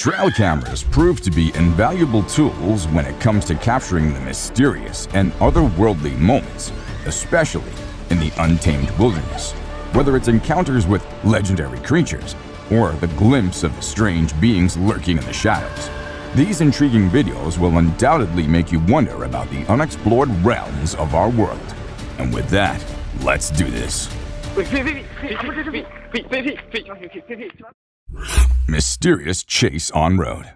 Trail cameras prove to be invaluable tools when it comes to capturing the mysterious and otherworldly moments, especially in the untamed wilderness. Whether it's encounters with legendary creatures or the glimpse of strange beings lurking in the shadows, these intriguing videos will undoubtedly make you wonder about the unexplored realms of our world. And with that, let's do this. Mysterious chase on road.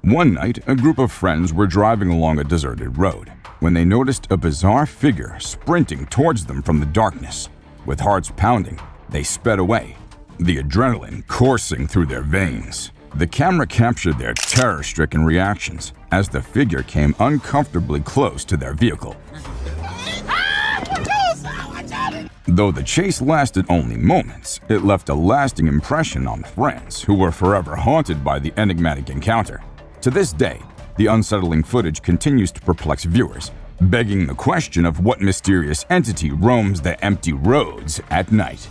One night, a group of friends were driving along a deserted road when they noticed a bizarre figure sprinting towards them from the darkness. With hearts pounding, they sped away, the adrenaline coursing through their veins. The camera captured their terror-stricken reactions as the figure came uncomfortably close to their vehicle. Though the chase lasted only moments, it left a lasting impression on the friends, who were forever haunted by the enigmatic encounter. To this day, the unsettling footage continues to perplex viewers, begging the question of what mysterious entity roams the empty roads at night.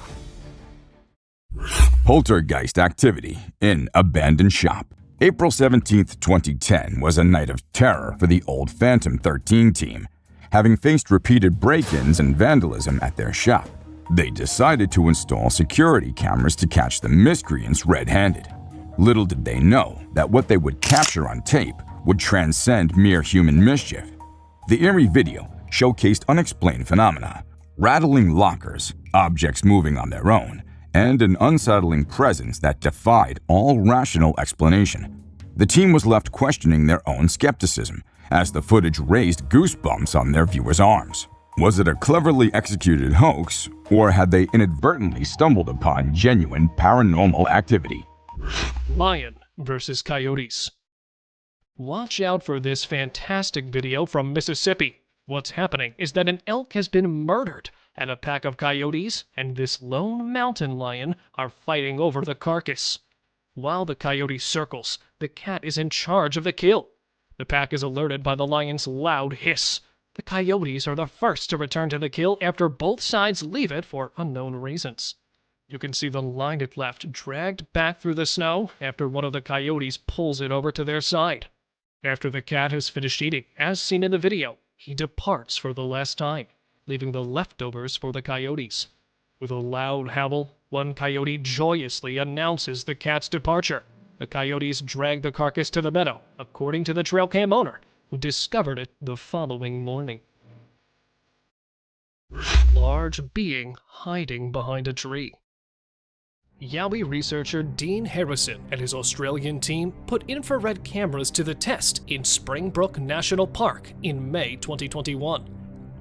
Poltergeist activity in abandoned shop. April 17, 2010 was a night of terror for the old Phantom 13 team. Having faced repeated break-ins and vandalism at their shop, they decided to install security cameras to catch the miscreants red-handed. Little did they know that what they would capture on tape would transcend mere human mischief. The eerie video showcased unexplained phenomena, rattling lockers, objects moving on their own, and an unsettling presence that defied all rational explanation. The team was left questioning their own skepticism as the footage raised goosebumps on their viewers' arms. Was it a cleverly executed hoax, or had they inadvertently stumbled upon genuine paranormal activity? Lion versus coyotes. Watch out for this fantastic video from Mississippi. What's happening is that an elk has been murdered, and a pack of coyotes and this lone mountain lion are fighting over the carcass. While the coyote circles, the cat is in charge of the kill. The pack is alerted by the lion's loud hiss. The coyotes are the first to return to the kill after both sides leave it for unknown reasons. You can see the line it left dragged back through the snow after one of the coyotes pulls it over to their side. After the cat has finished eating, as seen in the video, he departs for the last time, leaving the leftovers for the coyotes. With a loud howl, one coyote joyously announces the cat's departure. The coyotes drag the carcass to the meadow, according to the trail cam owner, who discovered it the following morning. Large being hiding behind a tree. Yowie researcher Dean Harrison and his Australian team put infrared cameras to the test in Springbrook National Park in May 2021.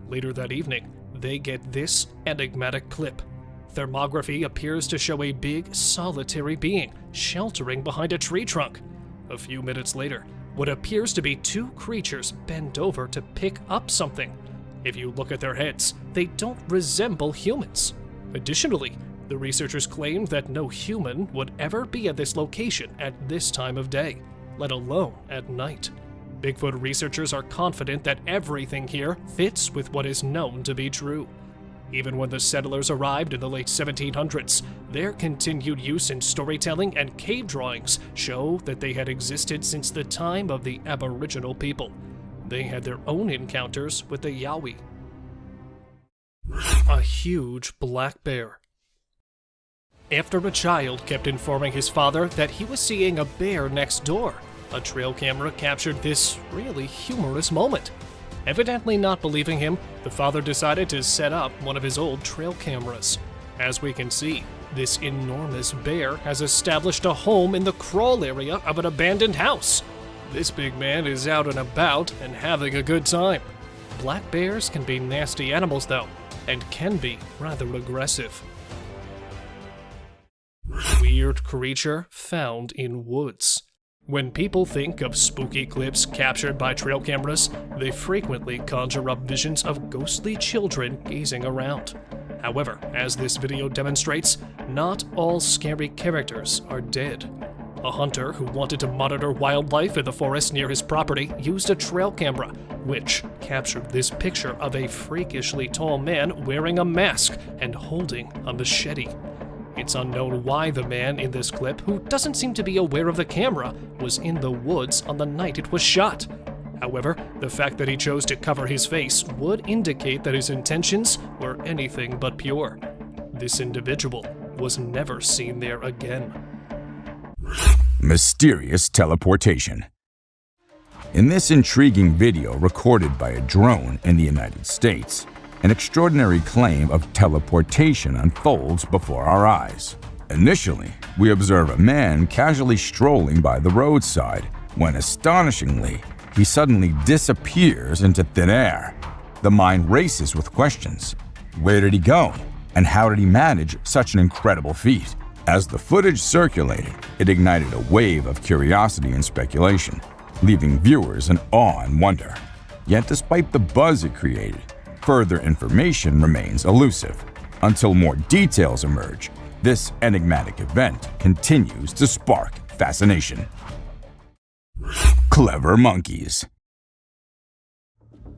Later that evening, they get this enigmatic clip. Thermography appears to show a big, solitary being sheltering behind a tree trunk. A few minutes later, what appears to be two creatures bend over to pick up something. If you look at their heads, they don't resemble humans. Additionally, the researchers claimed that no human would ever be at this location at this time of day, let alone at night. Bigfoot researchers are confident that everything here fits with what is known to be true. Even when the settlers arrived in the late 1700s, their continued use in storytelling and cave drawings show that they had existed since the time of the Aboriginal people. They had their own encounters with the Yowie. A huge black bear. After a child kept informing his father that he was seeing a bear next door, a trail camera captured this really humorous moment. Evidently not believing him, the father decided to set up one of his old trail cameras. As we can see, this enormous bear has established a home in the crawl area of an abandoned house. This big man is out and about and having a good time. Black bears can be nasty animals though, and can be rather aggressive. Weird creature found in woods. When people think of spooky clips captured by trail cameras, they frequently conjure up visions of ghostly children gazing around. However, as this video demonstrates, not all scary characters are dead. A hunter who wanted to monitor wildlife in the forest near his property used a trail camera, which captured this picture of a freakishly tall man wearing a mask and holding a machete. It's unknown why the man in this clip, who doesn't seem to be aware of the camera, was in the woods on the night it was shot. However, the fact that he chose to cover his face would indicate that his intentions were anything but pure. This individual was never seen there again. Mysterious teleportation. In this intriguing video recorded by a drone in the United States, an extraordinary claim of teleportation unfolds before our eyes. Initially, we observe a man casually strolling by the roadside when, astonishingly, he suddenly disappears into thin air. The mind races with questions. Where did he go? And how did he manage such an incredible feat? As the footage circulated, it ignited a wave of curiosity and speculation, leaving viewers in awe and wonder. Yet despite the buzz it created, further information remains elusive. Until more details emerge, this enigmatic event continues to spark fascination. Clever monkeys.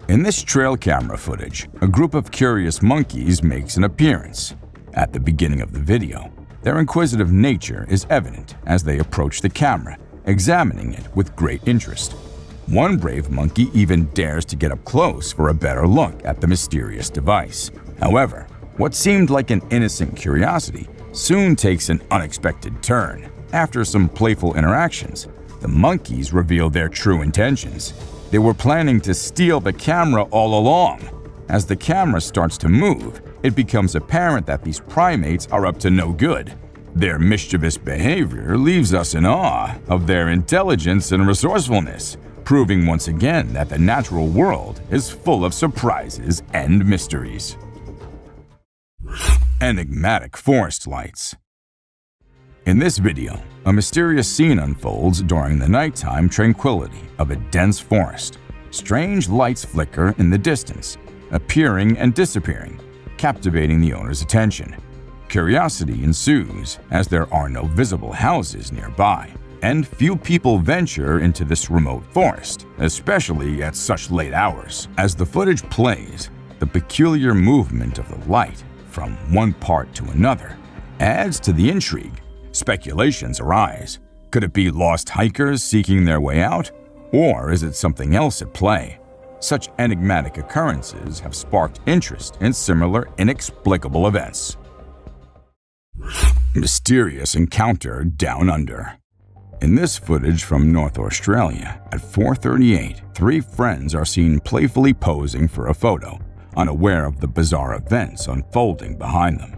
In this trail camera footage, a group of curious monkeys makes an appearance. At the beginning of the video, their inquisitive nature is evident as they approach the camera, examining it with great interest. One brave monkey even dares to get up close for a better look at the mysterious device. However, what seemed like an innocent curiosity soon takes an unexpected turn. After some playful interactions, the monkeys reveal their true intentions. They were planning to steal the camera all along. As the camera starts to move, it becomes apparent that these primates are up to no good. Their mischievous behavior leaves us in awe of their intelligence and resourcefulness, proving once again that the natural world is full of surprises and mysteries. Enigmatic forest lights. In this video, a mysterious scene unfolds during the nighttime tranquility of a dense forest. Strange lights flicker in the distance, appearing and disappearing, captivating the owner's attention. Curiosity ensues as there are no visible houses nearby, and few people venture into this remote forest, especially at such late hours. As the footage plays, the peculiar movement of the light from one part to another adds to the intrigue. Speculations arise. Could it be lost hikers seeking their way out? Or is it something else at play? Such enigmatic occurrences have sparked interest in similar inexplicable events. Mysterious encounter down under. In this footage from North Australia, at 4:38, three friends are seen playfully posing for a photo, unaware of the bizarre events unfolding behind them.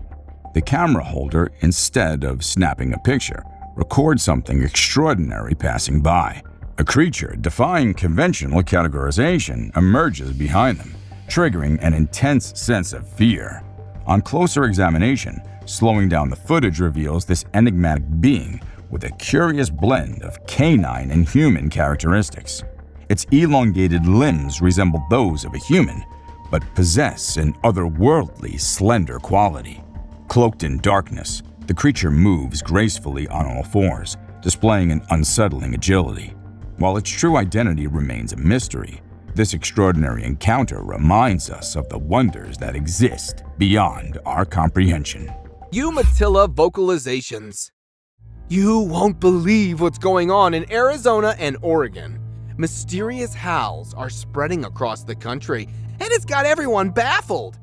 The camera holder, instead of snapping a picture, records something extraordinary passing by. A creature defying conventional categorization emerges behind them, triggering an intense sense of fear. On closer examination, slowing down the footage reveals this enigmatic being with a curious blend of canine and human characteristics. Its elongated limbs resemble those of a human, but possess an otherworldly, slender quality. Cloaked in darkness, the creature moves gracefully on all fours, displaying an unsettling agility. While its true identity remains a mystery, this extraordinary encounter reminds us of the wonders that exist beyond our comprehension. Umatilla vocalizations. You won't believe what's going on in Arizona and Oregon. Mysterious howls are spreading across the country, and it's got everyone baffled.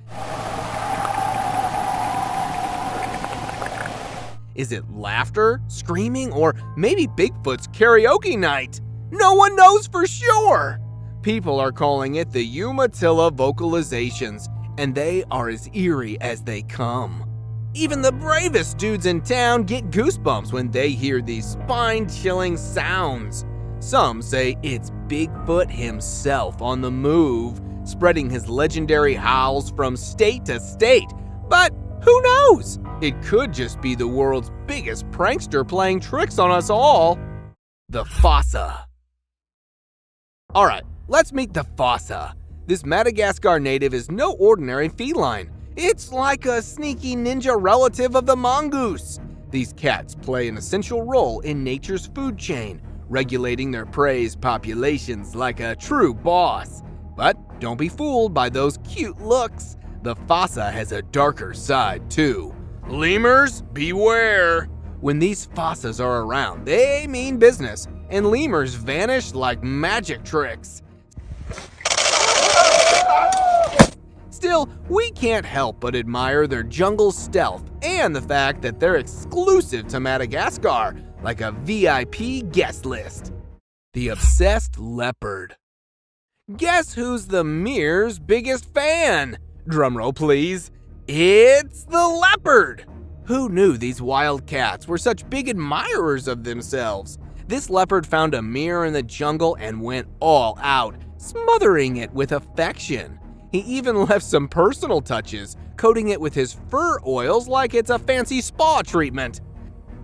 Is it laughter, screaming, or maybe Bigfoot's karaoke night? No one knows for sure. People are calling it the Umatilla vocalizations, and they are as eerie as they come. Even the bravest dudes in town get goosebumps when they hear these spine-chilling sounds. Some say it's Bigfoot himself on the move, spreading his legendary howls from state to state. But who knows? It could just be the world's biggest prankster playing tricks on us all. The fossa. Alright, let's meet the fossa. This Madagascar native is no ordinary feline. It's like a sneaky ninja relative of the mongoose. These cats play an essential role in nature's food chain, regulating their prey's populations like a true boss. But don't be fooled by those cute looks. The fossa has a darker side too. Lemurs, beware! When these fossas are around, they mean business, and lemurs vanish like magic tricks. Still, we can't help but admire their jungle stealth and the fact that they're exclusive to Madagascar, like a VIP guest list. The obsessed leopard. Guess who's the mirror's biggest fan? Drumroll please. It's the leopard! Who knew these wild cats were such big admirers of themselves? This leopard found a mirror in the jungle and went all out, smothering it with affection. He even left some personal touches, coating it with his fur oils like it's a fancy spa treatment.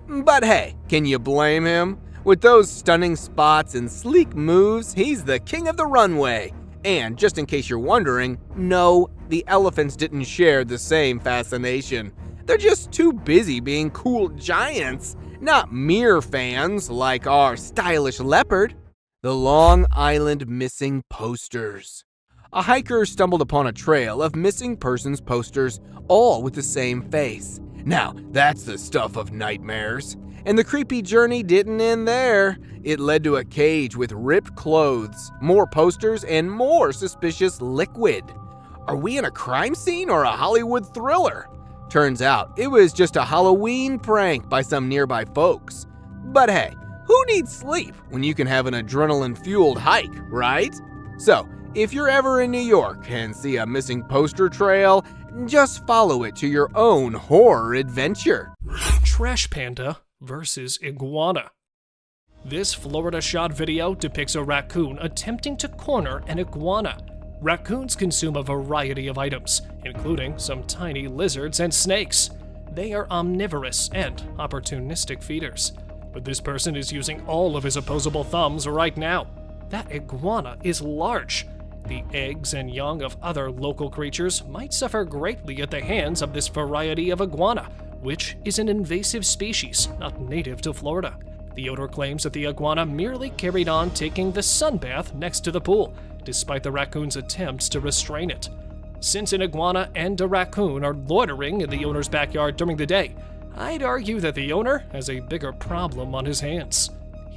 But hey, can you blame him? With those stunning spots and sleek moves, he's the king of the runway. And just in case you're wondering, no, the elephants didn't share the same fascination. They're just too busy being cool giants, not mere fans like our stylish leopard. The Long Island missing posters. A hiker stumbled upon a trail of missing persons posters, all with the same face. Now, that's the stuff of nightmares. And the creepy journey didn't end there. It led to a cage with ripped clothes, more posters, and more suspicious liquid. Are we in a crime scene or a Hollywood thriller? Turns out, it was just a Halloween prank by some nearby folks. But hey, who needs sleep when you can have an adrenaline-fueled hike, right? So, if you're ever in New York and see a missing poster trail, just follow it to your own horror adventure. Trash panda versus iguana. This Florida shot video depicts a raccoon attempting to corner an iguana. Raccoons consume a variety of items, including some tiny lizards and snakes. They are omnivorous and opportunistic feeders. But this person is using all of his opposable thumbs right now. That iguana is large. The eggs and young of other local creatures might suffer greatly at the hands of this variety of iguana, which is an invasive species not native to Florida. The owner claims that the iguana merely carried on taking the sunbath next to the pool, despite the raccoon's attempts to restrain it. Since an iguana and a raccoon are loitering in the owner's backyard during the day, I'd argue that the owner has a bigger problem on his hands.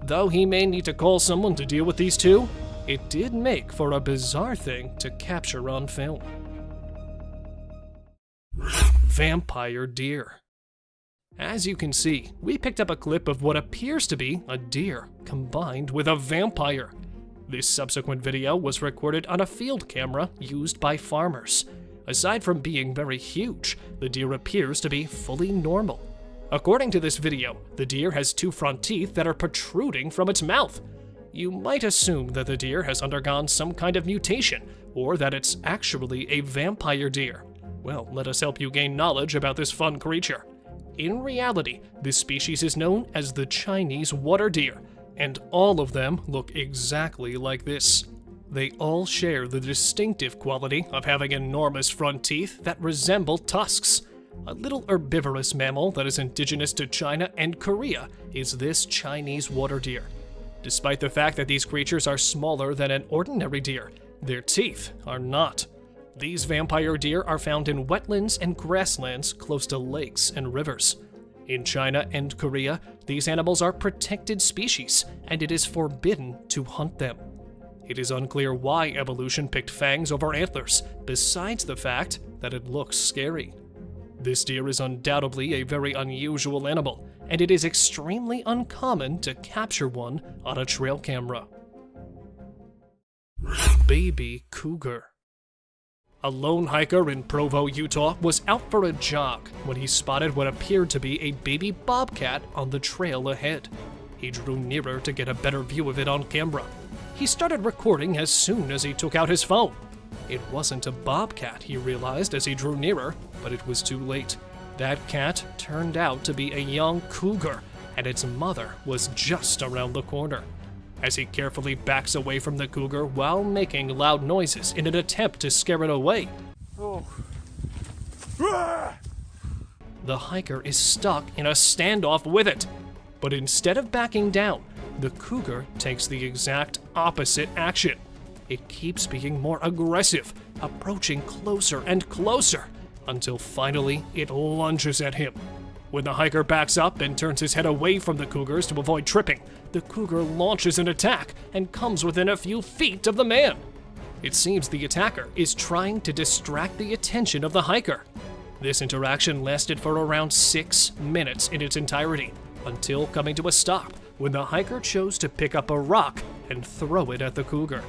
Though he may need to call someone to deal with these two, it did make for a bizarre thing to capture on film. Vampire deer. As you can see, we picked up a clip of what appears to be a deer combined with a vampire. This subsequent video was recorded on a field camera used by farmers. Aside from being very huge, the deer appears to be fully normal. According to this video, the deer has two front teeth that are protruding from its mouth. You might assume that the deer has undergone some kind of mutation, or that it's actually a vampire deer. Well, let us help you gain knowledge about this fun creature. In reality, this species is known as the Chinese water deer, and all of them look exactly like this. They all share the distinctive quality of having enormous front teeth that resemble tusks. A little herbivorous mammal that is indigenous to China and Korea is this Chinese water deer. Despite the fact that these creatures are smaller than an ordinary deer, their teeth are not. These vampire deer are found in wetlands and grasslands close to lakes and rivers. In China and Korea, these animals are protected species, and it is forbidden to hunt them. It is unclear why evolution picked fangs over antlers, besides the fact that it looks scary. This deer is undoubtedly a very unusual animal, and it is extremely uncommon to capture one on a trail camera. Baby cougar. A lone hiker in Provo, Utah was out for a jog when he spotted what appeared to be a baby bobcat on the trail ahead. He drew nearer to get a better view of it on camera. He started recording as soon as he took out his phone. It wasn't a bobcat, he realized as he drew nearer, but it was too late. That cat turned out to be a young cougar, and its mother was just around the corner. As he carefully backs away from the cougar while making loud noises in an attempt to scare it away, the hiker is stuck in a standoff with it. But instead of backing down, the cougar takes the exact opposite action. It keeps being more aggressive, approaching closer and closer, until finally it lunges at him. When the hiker backs up and turns his head away from the cougars to avoid tripping, the cougar launches an attack and comes within a few feet of the man. It seems the attacker is trying to distract the attention of the hiker. This interaction lasted for around 6 minutes in its entirety, until coming to a stop when the hiker chose to pick up a rock and throw it at the cougar.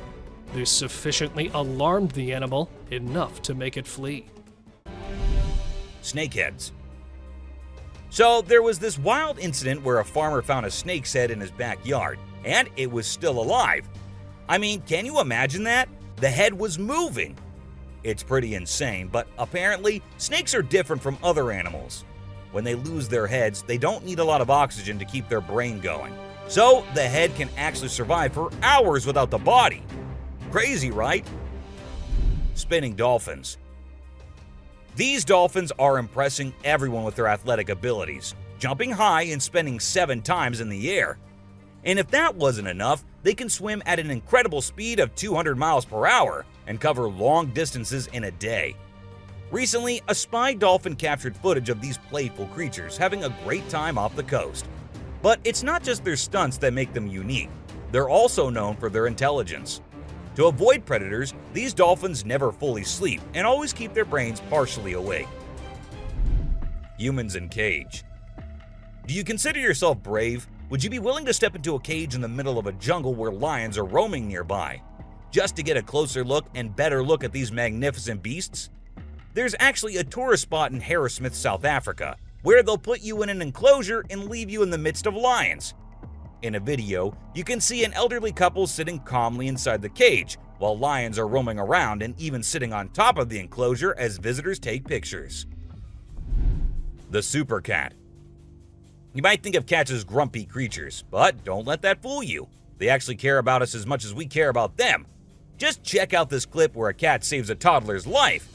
This sufficiently alarmed the animal enough to make it flee. Snakeheads. So there was this wild incident where a farmer found a snake's head in his backyard, and it was still alive. I mean, can you imagine that? The head was moving. It's pretty insane, but apparently snakes are different from other animals. When they lose their heads, they don't need a lot of oxygen to keep their brain going. So the head can actually survive for hours without the body. Crazy, right? Spinning dolphins. These dolphins are impressing everyone with their athletic abilities, jumping high and spinning 7 times in the air. And if that wasn't enough, they can swim at an incredible speed of 200 miles per hour and cover long distances in a day. Recently, a spy dolphin captured footage of these playful creatures having a great time off the coast. But it's not just their stunts that make them unique. They're also known for their intelligence. To avoid predators, these dolphins never fully sleep and always keep their brains partially awake. Humans in cage. Do you consider yourself brave? Would you be willing to step into a cage in the middle of a jungle where lions are roaming nearby, just to get a closer look and better look at these magnificent beasts? There's actually a tourist spot in Harrismith, South Africa, where they'll put you in an enclosure and leave you in the midst of lions. In a video, you can see an elderly couple sitting calmly inside the cage, while lions are roaming around and even sitting on top of the enclosure as visitors take pictures. The super cat. You might think of cats as grumpy creatures, but don't let that fool you. They actually care about us as much as we care about them. Just check out this clip where a cat saves a toddler's life.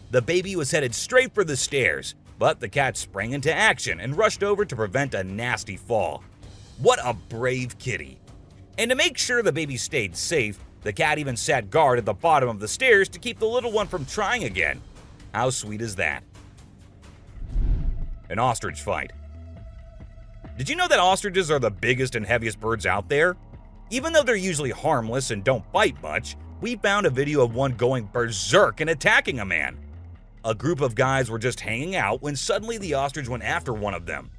The baby was headed straight for the stairs, but the cat sprang into action and rushed over to prevent a nasty fall. What a brave kitty. And to make sure the baby stayed safe, the cat even sat guard at the bottom of the stairs to keep the little one from trying again. How sweet is that? An ostrich fight. Did you know that ostriches are the biggest and heaviest birds out there? Even though they're usually harmless and don't bite much, we found a video of one going berserk and attacking a man. A group of guys were just hanging out when suddenly the ostrich went after one of them.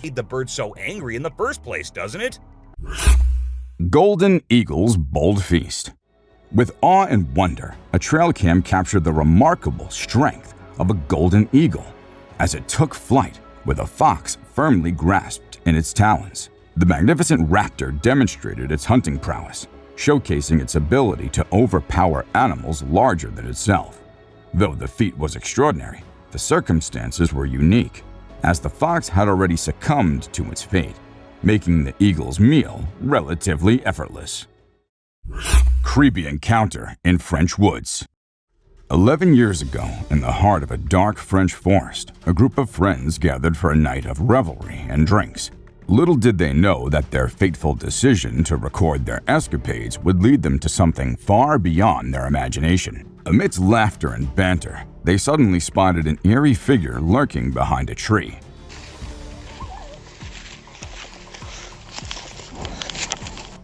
Made the bird so angry in the first place, doesn't it? Golden Eagle's Bold Feast. With awe and wonder, a trail cam captured the remarkable strength of a golden eagle as it took flight with a fox firmly grasped in its talons. The magnificent raptor demonstrated its hunting prowess, showcasing its ability to overpower animals larger than itself. Though the feat was extraordinary, the circumstances were unique, as the fox had already succumbed to its fate, making the eagle's meal relatively effortless. Creepy encounter in French woods. 11 years ago, in the heart of a dark French forest, a group of friends gathered for a night of revelry and drinks. Little did they know that their fateful decision to record their escapades would lead them to something far beyond their imagination. Amidst laughter and banter, they suddenly spotted an eerie figure lurking behind a tree.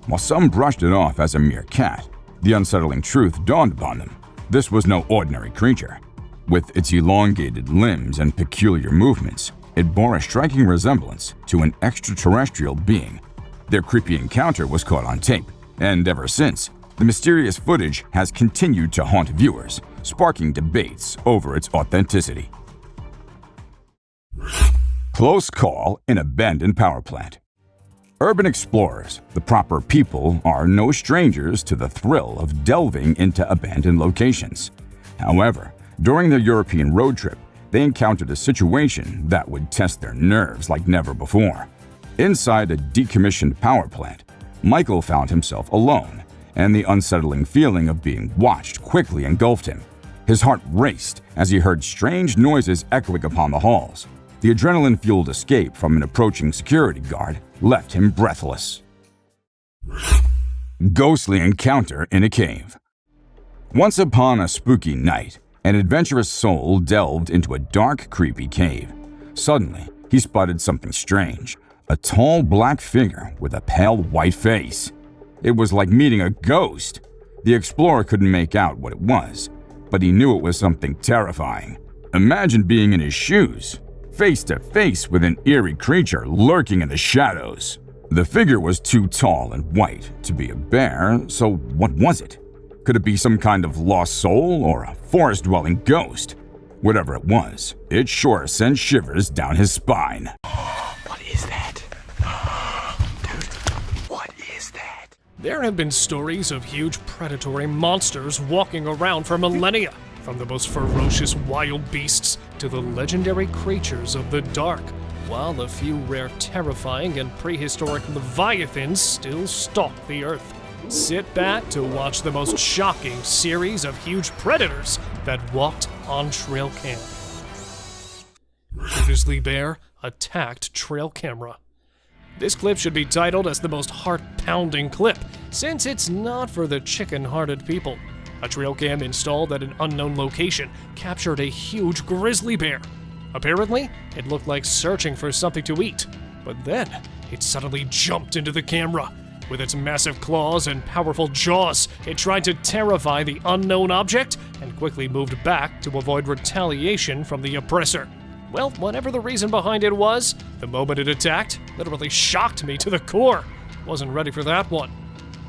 While some brushed it off as a mere cat, the unsettling truth dawned upon them. This was no ordinary creature. With its elongated limbs and peculiar movements, it bore a striking resemblance to an extraterrestrial being. Their creepy encounter was caught on tape, and ever since, the mysterious footage has continued to haunt viewers, sparking debates over its authenticity. Close call in abandoned power plant. Urban explorers, the proper people, are no strangers to the thrill of delving into abandoned locations. However, during their European road trip, they encountered a situation that would test their nerves like never before. Inside a decommissioned power plant, Michael found himself alone, and the unsettling feeling of being watched quickly engulfed him. His heart raced as he heard strange noises echoing upon the halls. The adrenaline-fueled escape from an approaching security guard left him breathless. Ghostly encounter in a cave. Once upon a spooky night, an adventurous soul delved into a dark, creepy cave. Suddenly, he spotted something strange, a tall black figure with a pale white face. It was like meeting a ghost. The explorer couldn't make out what it was, but he knew it was something terrifying. Imagine being in his shoes, face to face with an eerie creature lurking in the shadows. The figure was too tall and white to be a bear, so what was it? Could it be some kind of lost soul or a forest-dwelling ghost? Whatever it was, it sure sent shivers down his spine. What is that? Dude, what is that? There have been stories of huge predatory monsters walking around for millennia, from the most ferocious wild beasts to the legendary creatures of the dark, while a few rare terrifying and prehistoric leviathans still stalk the earth. Sit back to watch the most shocking series of huge predators that walked on trail cam. Grizzly bear attacked trail camera. This clip should be titled as the most heart-pounding clip, since it's not for the chicken-hearted people. A trail cam installed at an unknown location captured a huge grizzly bear. Apparently, it looked like searching for something to eat, but then it suddenly jumped into the camera. With its massive claws and powerful jaws, it tried to terrify the unknown object and quickly moved back to avoid retaliation from the oppressor. Well, whatever the reason behind it was, the moment it attacked literally shocked me to the core. Wasn't ready for that one.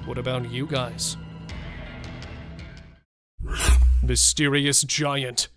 What about you guys? Mysterious giant.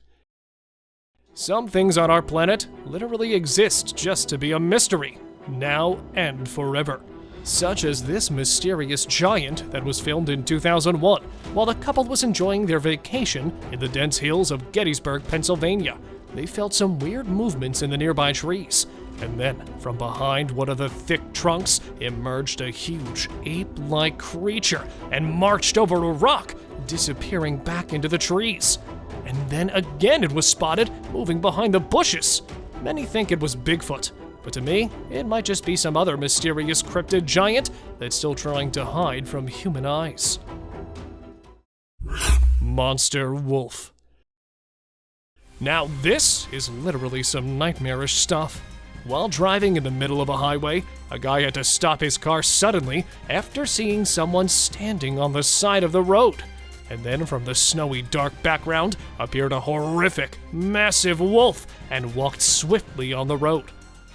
Some things on our planet literally exist just to be a mystery, now and forever. Such as this mysterious giant that was filmed in 2001 while the couple was enjoying their vacation in the dense hills of Gettysburg, Pennsylvania. They felt some weird movements in the nearby trees, and then from behind one of the thick trunks emerged a huge ape-like creature and marched over a rock, disappearing back into the trees. And then again it was spotted moving behind the bushes. Many think it was Bigfoot, but to me, it might just be some other mysterious cryptid giant that's still trying to hide from human eyes. Monster wolf. Now this is literally some nightmarish stuff. While driving in the middle of a highway, a guy had to stop his car suddenly after seeing someone standing on the side of the road. And then from the snowy dark background appeared a horrific, massive wolf and walked swiftly on the road.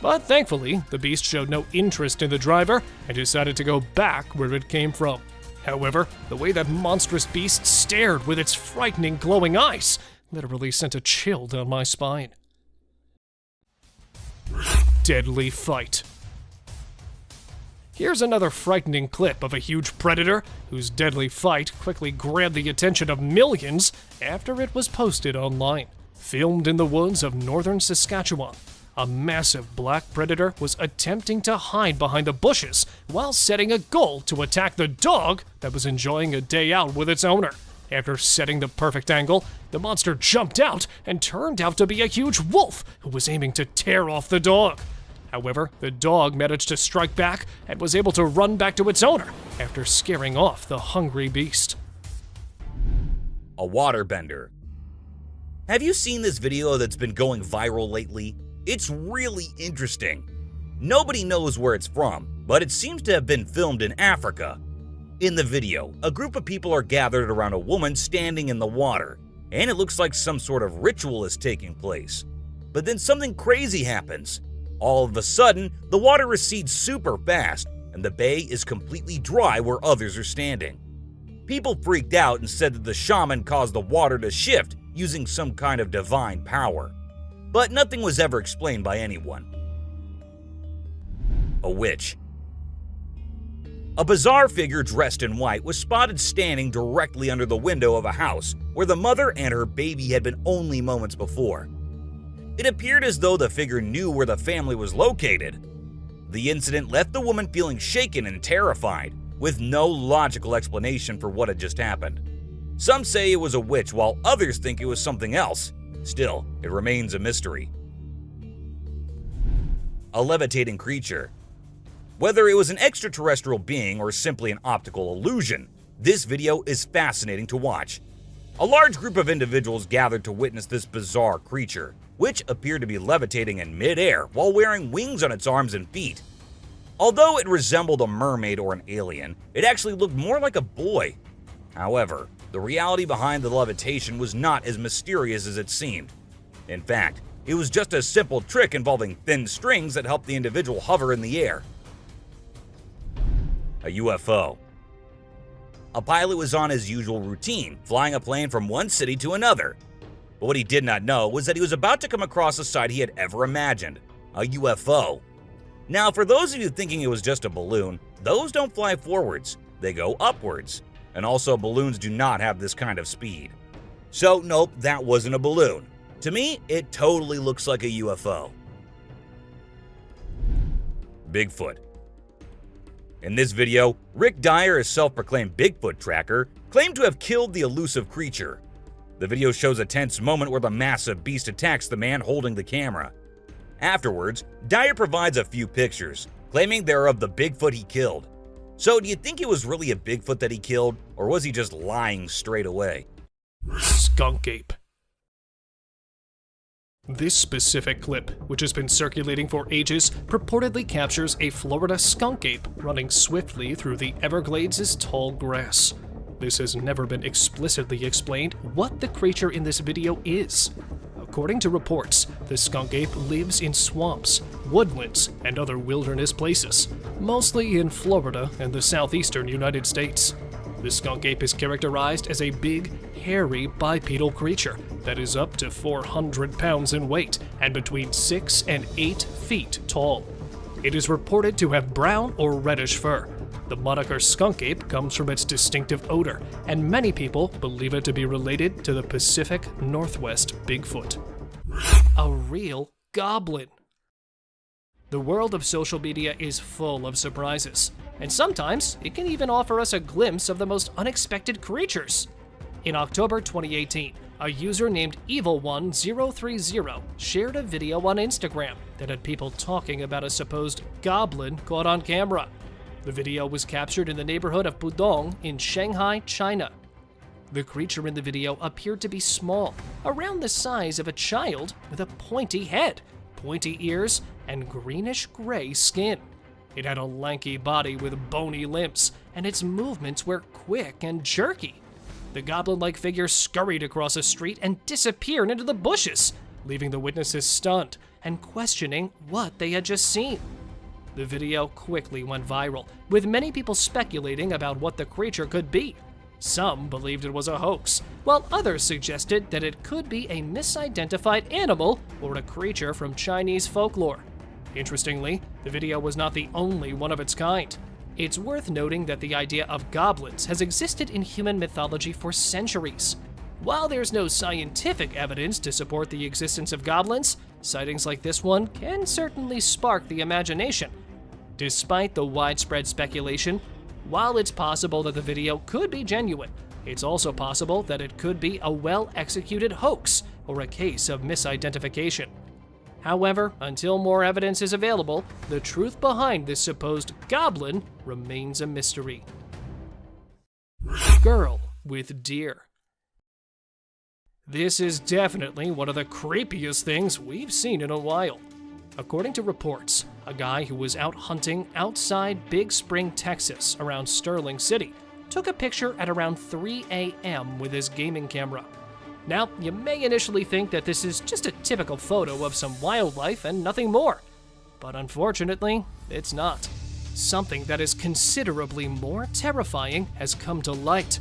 But thankfully, the beast showed no interest in the driver and decided to go back where it came from. However, the way that monstrous beast stared with its frightening glowing eyes literally sent a chill down my spine. Deadly fight. Here's another frightening clip of a huge predator whose deadly fight quickly grabbed the attention of millions after it was posted online. Filmed in the woods of northern Saskatchewan, a massive black predator was attempting to hide behind the bushes while setting a goal to attack the dog that was enjoying a day out with its owner. After setting the perfect angle, the monster jumped out and turned out to be a huge wolf who was aiming to tear off the dog. However, the dog managed to strike back and was able to run back to its owner after scaring off the hungry beast. A waterbender. Have you seen this video that's been going viral lately? It's really interesting. Nobody knows where it's from, but it seems to have been filmed in Africa. In the video, a group of people are gathered around a woman standing in the water, and it looks like some sort of ritual is taking place. But then something crazy happens. All of a sudden, the water recedes super fast, and the bay is completely dry where others are standing. People freaked out and said that the shaman caused the water to shift using some kind of divine power. But nothing was ever explained by anyone. A witch. A bizarre figure dressed in white was spotted standing directly under the window of a house where the mother and her baby had been only moments before. It appeared as though the figure knew where the family was located. The incident left the woman feeling shaken and terrified, with no logical explanation for what had just happened. Some say it was a witch, while others think it was something else. Still, it remains a mystery. A levitating creature. Whether it was an extraterrestrial being or simply an optical illusion, this video is fascinating to watch. A large group of individuals gathered to witness this bizarre creature, which appeared to be levitating in midair while wearing wings on its arms and feet. Although it resembled a mermaid or an alien, it actually looked more like a boy. However, the reality behind the levitation was not as mysterious as it seemed. In fact, it was just a simple trick involving thin strings that helped the individual hover in the air. A UFO. A pilot was on his usual routine, flying a plane from one city to another. But what he did not know was that he was about to come across a sight he had ever imagined, a UFO. Now, for those of you thinking it was just a balloon, those don't fly forwards, they go upwards. And also, balloons do not have this kind of speed. So nope, that wasn't a balloon. To me, it totally looks like a UFO. Bigfoot. In this video, Rick Dyer, a self-proclaimed Bigfoot tracker, claimed to have killed the elusive creature. The video shows a tense moment where the massive beast attacks the man holding the camera. Afterwards, Dyer provides a few pictures, claiming they're of the Bigfoot he killed. So do you think it was really a Bigfoot that he killed, or was he just lying straight away? Skunk ape. This specific clip, which has been circulating for ages, purportedly captures a Florida skunk ape running swiftly through the Everglades' tall grass. This has never been explicitly explained what the creature in this video is. According to reports, the skunk ape lives in swamps, woodlands, and other wilderness places, mostly in Florida and the southeastern United States. The skunk ape is characterized as a big, hairy, bipedal creature that is up to 400 pounds in weight and between 6 and 8 feet tall. It is reported to have brown or reddish fur. The moniker skunk ape comes from its distinctive odor, and many people believe it to be related to the Pacific Northwest Bigfoot. A real goblin. The world of social media is full of surprises, and sometimes it can even offer us a glimpse of the most unexpected creatures. In October 2018, a user named Evil1030 shared a video on Instagram that had people talking about a supposed goblin caught on camera. The video was captured in the neighborhood of Pudong in Shanghai, China. The creature in the video appeared to be small, around the size of a child, with a pointy head, pointy ears, and greenish-gray skin. It had a lanky body with bony limbs, and its movements were quick and jerky. The goblin-like figure scurried across a street and disappeared into the bushes, leaving the witnesses stunned and questioning what they had just seen. The video quickly went viral, with many people speculating about what the creature could be. Some believed it was a hoax, while others suggested that it could be a misidentified animal or a creature from Chinese folklore. Interestingly, the video was not the only one of its kind. It's worth noting that the idea of goblins has existed in human mythology for centuries. While there's no scientific evidence to support the existence of goblins, sightings like this one can certainly spark the imagination. Despite the widespread speculation, while it's possible that the video could be genuine, it's also possible that it could be a well-executed hoax or a case of misidentification. However, until more evidence is available, the truth behind this supposed goblin remains a mystery. Girl with deer. This is definitely one of the creepiest things we've seen in a while. According to reports, a guy who was out hunting outside Big Spring, Texas, around Sterling City, took a picture at around 3 a.m. with his gaming camera. Now, you may initially think that this is just a typical photo of some wildlife and nothing more, but unfortunately, it's not. Something that is considerably more terrifying has come to light.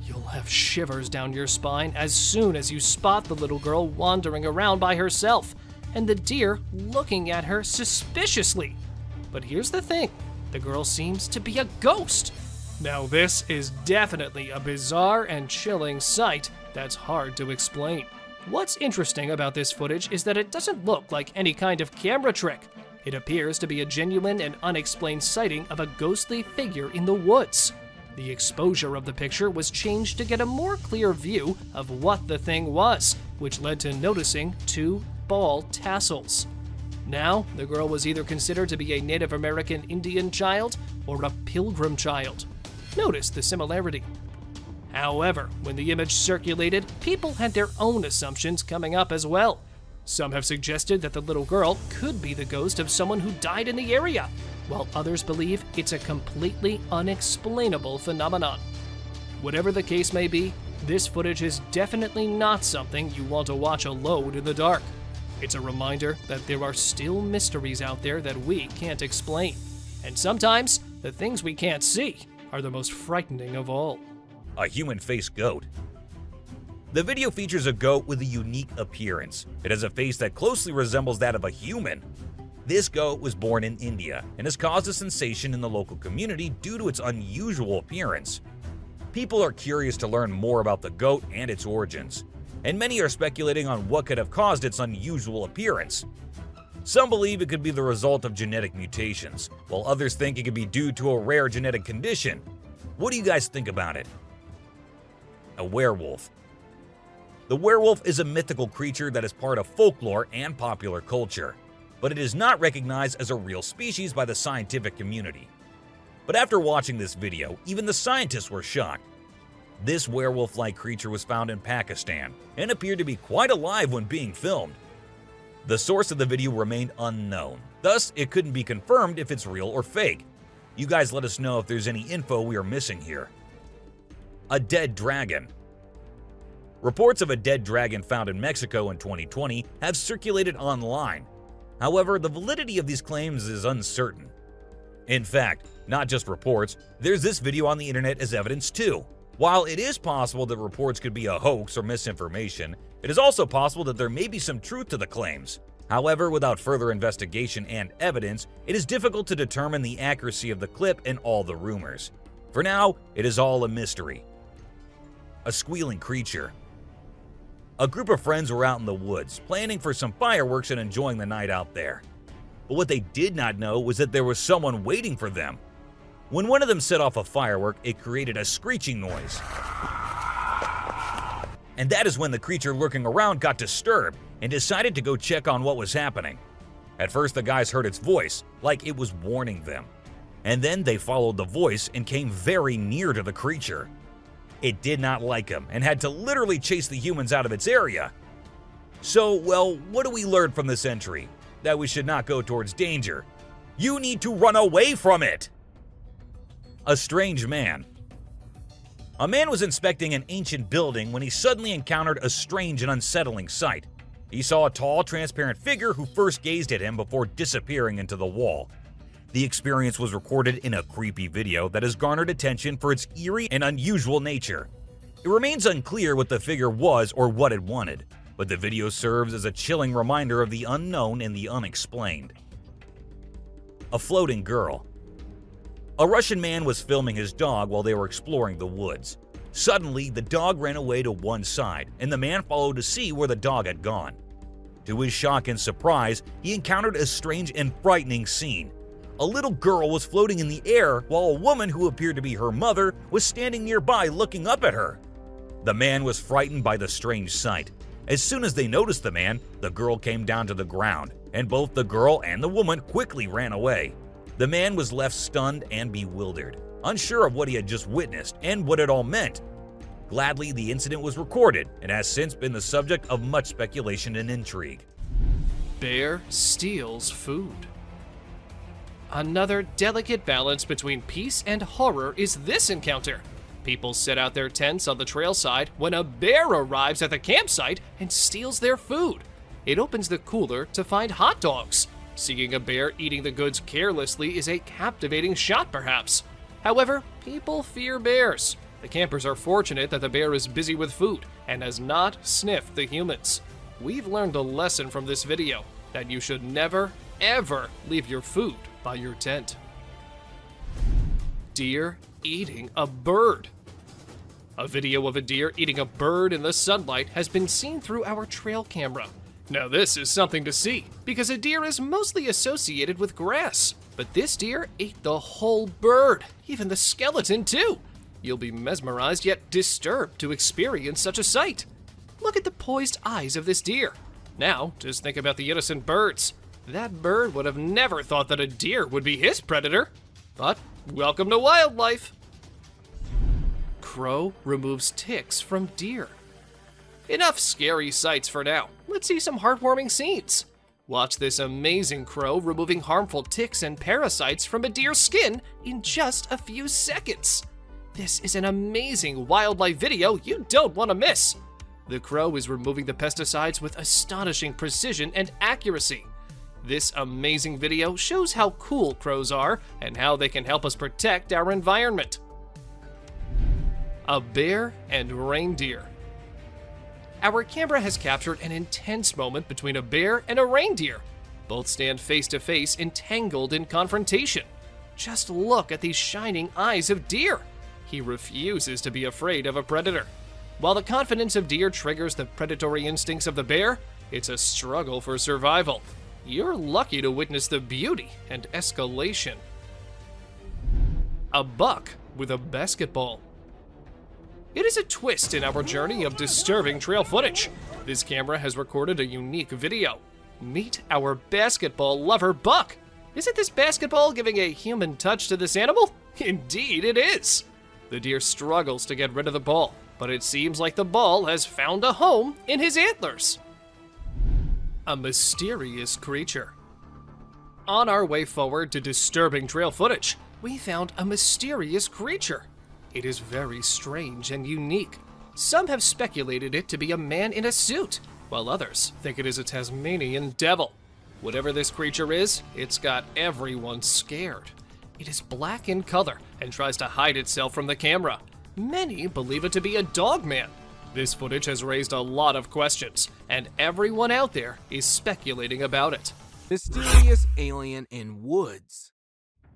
You'll have shivers down your spine as soon as you spot the little girl wandering around by herself, and the deer looking at her suspiciously. But here's the thing, the girl seems to be a ghost. Now this is definitely a bizarre and chilling sight that's hard to explain. What's interesting about this footage is that it doesn't look like any kind of camera trick. It appears to be a genuine and unexplained sighting of a ghostly figure in the woods. The exposure of the picture was changed to get a more clear view of what the thing was, which led to noticing 2 ball tassels. Now, the girl was either considered to be a Native American Indian child or a pilgrim child. Notice the similarity. However, when the image circulated, people had their own assumptions coming up as well. Some have suggested that the little girl could be the ghost of someone who died in the area, while others believe it's a completely unexplainable phenomenon. Whatever the case may be, this footage is definitely not something you want to watch alone in the dark. It's a reminder that there are still mysteries out there that we can't explain. And sometimes, the things we can't see are the most frightening of all. A human-faced goat. The video features a goat with a unique appearance. It has a face that closely resembles that of a human. This goat was born in India and has caused a sensation in the local community due to its unusual appearance. People are curious to learn more about the goat and its origins, and many are speculating on what could have caused its unusual appearance. Some believe it could be the result of genetic mutations, while others think it could be due to a rare genetic condition. What do you guys think about it? A werewolf. The werewolf is a mythical creature that is part of folklore and popular culture, but it is not recognized as a real species by the scientific community. But after watching this video, even the scientists were shocked. This werewolf-like creature was found in Pakistan and appeared to be quite alive when being filmed. The source of the video remained unknown, thus it couldn't be confirmed if it's real or fake. You guys let us know if there's any info we are missing here. A dead dragon. Reports of a dead dragon found in Mexico in 2020 have circulated online. However, the validity of these claims is uncertain. In fact, not just reports, there's this video on the internet as evidence too. While it is possible that reports could be a hoax or misinformation, it is also possible that there may be some truth to the claims. However, without further investigation and evidence, it is difficult to determine the accuracy of the clip and all the rumors. For now, it is all a mystery. A squealing creature. A group of friends were out in the woods, planning for some fireworks and enjoying the night out there. But what they did not know was that there was someone waiting for them. When one of them set off a firework, it created a screeching noise. And that is when the creature lurking around got disturbed and decided to go check on what was happening. At first, the guys heard its voice, like it was warning them. And then they followed the voice and came very near to the creature. It did not like him and had to literally chase the humans out of its area. So, well, what do we learn from this entry? That we should not go towards danger. You need to run away from it! A strange man. A man was inspecting an ancient building when he suddenly encountered a strange and unsettling sight. He saw a tall, transparent figure who first gazed at him before disappearing into the wall. The experience was recorded in a creepy video that has garnered attention for its eerie and unusual nature. It remains unclear what the figure was or what it wanted, but the video serves as a chilling reminder of the unknown and the unexplained. A floating girl. A Russian man was filming his dog while they were exploring the woods. Suddenly, the dog ran away to one side, and the man followed to see where the dog had gone. To his shock and surprise, he encountered a strange and frightening scene. A little girl was floating in the air while a woman who appeared to be her mother was standing nearby looking up at her. The man was frightened by the strange sight. As soon as they noticed the man, the girl came down to the ground, and both the girl and the woman quickly ran away. The man was left stunned and bewildered, unsure of what he had just witnessed and what it all meant. Gladly, the incident was recorded and has since been the subject of much speculation and intrigue. Bear steals food. Another delicate balance between peace and horror is this encounter. People set out their tents on the trail side when a bear arrives at the campsite and steals their food. It opens the cooler to find hot dogs. Seeing a bear eating the goods carelessly is a captivating shot, perhaps. However, people fear bears. The campers are fortunate that the bear is busy with food and has not sniffed the humans. We've learned a lesson from this video, that you should never, ever leave your food by your tent. Deer eating a bird. A video of a deer eating a bird in the sunlight has been seen through our trail camera. Now this is something to see, because a deer is mostly associated with grass. But this deer ate the whole bird, even the skeleton too. You'll be mesmerized yet disturbed to experience such a sight. Look at the poised eyes of this deer. Now, just think about the innocent birds. That bird would have never thought that a deer would be his predator. But welcome to wildlife. crow removes ticks from deer. Enough scary sights for now. Let's see some heartwarming scenes. Watch this amazing crow removing harmful ticks and parasites from a deer's skin in just a few seconds. This is an amazing wildlife video you don't want to miss. The crow is removing the pesticides with astonishing precision and accuracy. This amazing video shows how cool crows are and how they can help us protect our environment. A bear and reindeer. Our camera has captured an intense moment between a bear and a reindeer. Both stand face to face, entangled in confrontation. Just look at these shining eyes of deer. He refuses to be afraid of a predator. While the confidence of deer triggers the predatory instincts of the bear, it's a struggle for survival. You're lucky to witness the beauty and escalation. A buck with a basketball. It is a twist in our journey of disturbing trail footage. This camera has recorded a unique video. Meet our basketball lover buck. Isn't this basketball giving a human touch to this animal? Indeed it is. The deer struggles to get rid of the ball, but it seems like the ball has found a home in his antlers. A mysterious creature. On our way forward to disturbing trail footage, we found a mysterious creature. It is very strange and unique. Some have speculated it to be a man in a suit, while others think it is a Tasmanian devil. Whatever this creature is, it's got everyone scared. It is black in color and tries to hide itself from the camera. Many believe it to be a dog man. This footage has raised a lot of questions, and everyone out there is speculating about it. Mysterious alien in woods.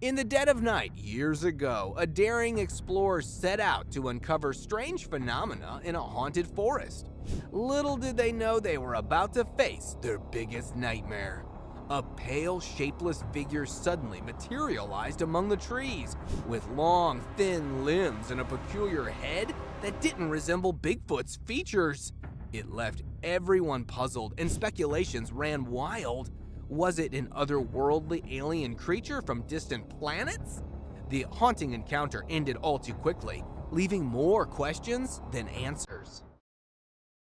In the dead of night, years ago, a daring explorer set out to uncover strange phenomena in a haunted forest. Little did they know they were about to face their biggest nightmare. A pale, shapeless figure suddenly materialized among the trees, with long, thin limbs and a peculiar head that didn't resemble Bigfoot's features. It left everyone puzzled, and speculations ran wild. Was it an otherworldly alien creature from distant planets? The haunting encounter ended all too quickly, leaving more questions than answers.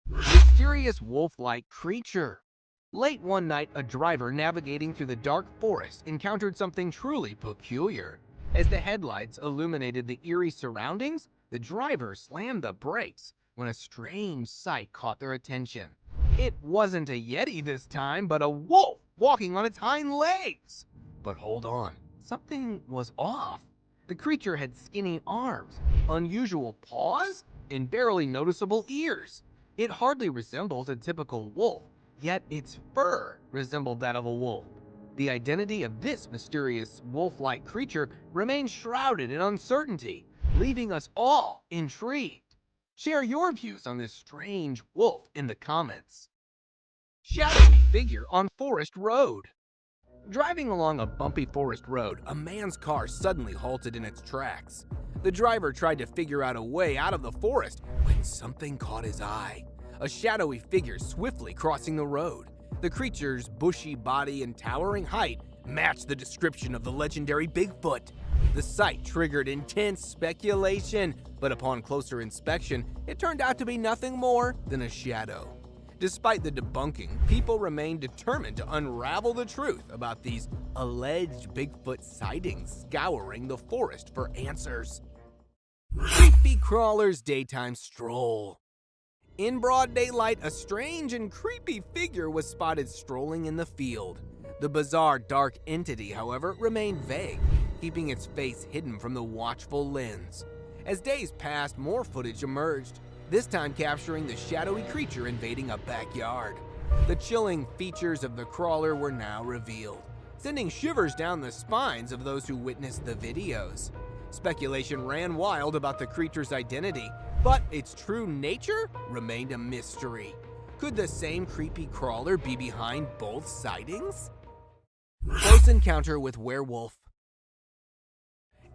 Mysterious wolf-like creature. Late one night, a driver navigating through the dark forest encountered something truly peculiar. As the headlights illuminated the eerie surroundings, the driver slammed the brakes when a strange sight caught their attention. It wasn't a yeti this time, but a wolf walking on its hind legs. But hold on, something was off. The creature had skinny arms, unusual paws, and barely noticeable ears. It hardly resembled a typical wolf, yet its fur resembled that of a wolf. The identity of this mysterious wolf-like creature remains shrouded in uncertainty, leaving us all intrigued. Share your views on this strange wolf in the comments. Shadowy figure on forest road. Driving along a bumpy forest road, a man's car suddenly halted in its tracks. The driver tried to figure out a way out of the forest when something caught his eye. A shadowy figure swiftly crossing the road. The creature's bushy body and towering height matched the description of the legendary Bigfoot. The sight triggered intense speculation, but upon closer inspection, it turned out to be nothing more than a shadow. Despite the debunking, people remain determined to unravel the truth about these alleged Bigfoot sightings scouring the forest for answers. Creepy crawler's daytime stroll. In broad daylight, a strange and creepy figure was spotted strolling in the field. The bizarre dark entity, however, remained vague, keeping its face hidden from the watchful lens. As days passed, more footage emerged, this time capturing the shadowy creature invading a backyard. The chilling features of the crawler were now revealed, sending shivers down the spines of those who witnessed the videos. Speculation ran wild about the creature's identity, but its true nature remained a mystery. Could the same creepy crawler be behind both sightings? Close encounter with werewolf.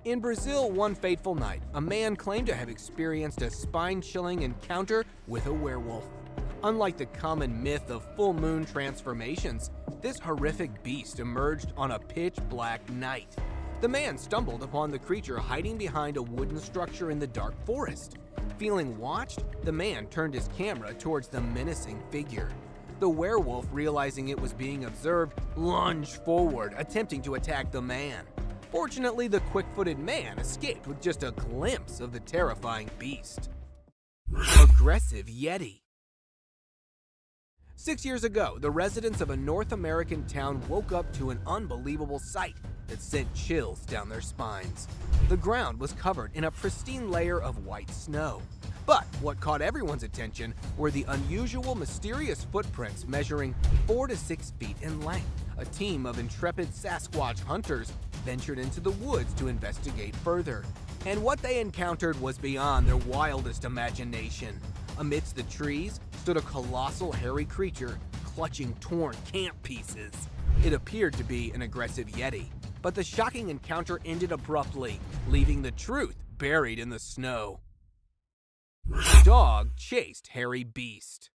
In Brazil, one fateful night, a man claimed to have experienced a spine-chilling encounter with a werewolf. Unlike the common myth of full moon transformations, this horrific beast emerged on a pitch-black night. The man stumbled upon the creature hiding behind a wooden structure in the dark forest. Feeling watched, the man turned his camera towards the menacing figure. The werewolf, realizing it was being observed, lunged forward, attempting to attack the man. Fortunately, the quick-footed man escaped with just a glimpse of the terrifying beast. Aggressive Yeti. 6 years ago, the residents of a North American town woke up to an unbelievable sight that sent chills down their spines. The ground was covered in a pristine layer of white snow. But what caught everyone's attention were the unusual, mysterious footprints measuring 4 to 6 feet in length. A team of intrepid Sasquatch hunters ventured into the woods to investigate further. And what they encountered was beyond their wildest imagination. Amidst the trees stood a colossal hairy creature clutching torn camp pieces. It appeared to be an aggressive Yeti, but the shocking encounter ended abruptly, leaving the truth buried in the snow. Dog chased hairy beast.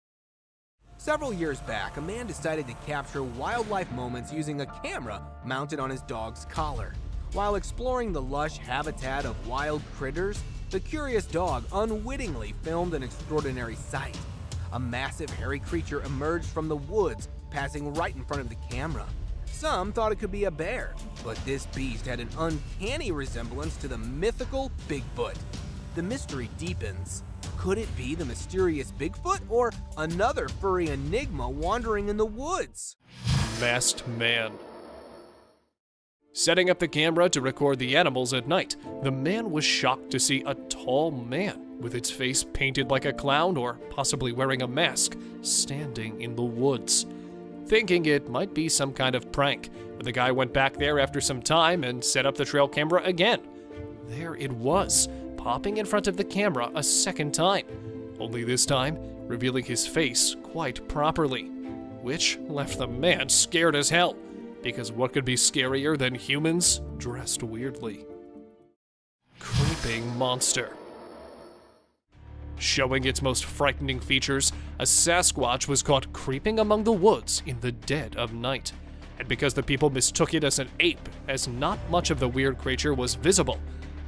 Several years back, a man decided to capture wildlife moments using a camera mounted on his dog's collar. While exploring the lush habitat of wild critters, the curious dog unwittingly filmed an extraordinary sight. A massive hairy creature emerged from the woods, passing right in front of the camera. Some thought it could be a bear, but this beast had an uncanny resemblance to the mythical Bigfoot. The mystery deepens. Could it be the mysterious Bigfoot or another furry enigma wandering in the woods? Masked man. Setting up the camera to record the animals at night, the man was shocked to see a tall man with its face painted like a clown or possibly wearing a mask standing in the woods. Thinking it might be some kind of prank, the guy went back there after some time and set up the trail camera again. There it was, popping in front of the camera a second time, only this time revealing his face quite properly, which left the man scared as hell, because what could be scarier than humans dressed weirdly? Creeping monster. Showing its most frightening features, a Sasquatch was caught creeping among the woods in the dead of night. And because the people mistook it as an ape, as not much of the weird creature was visible,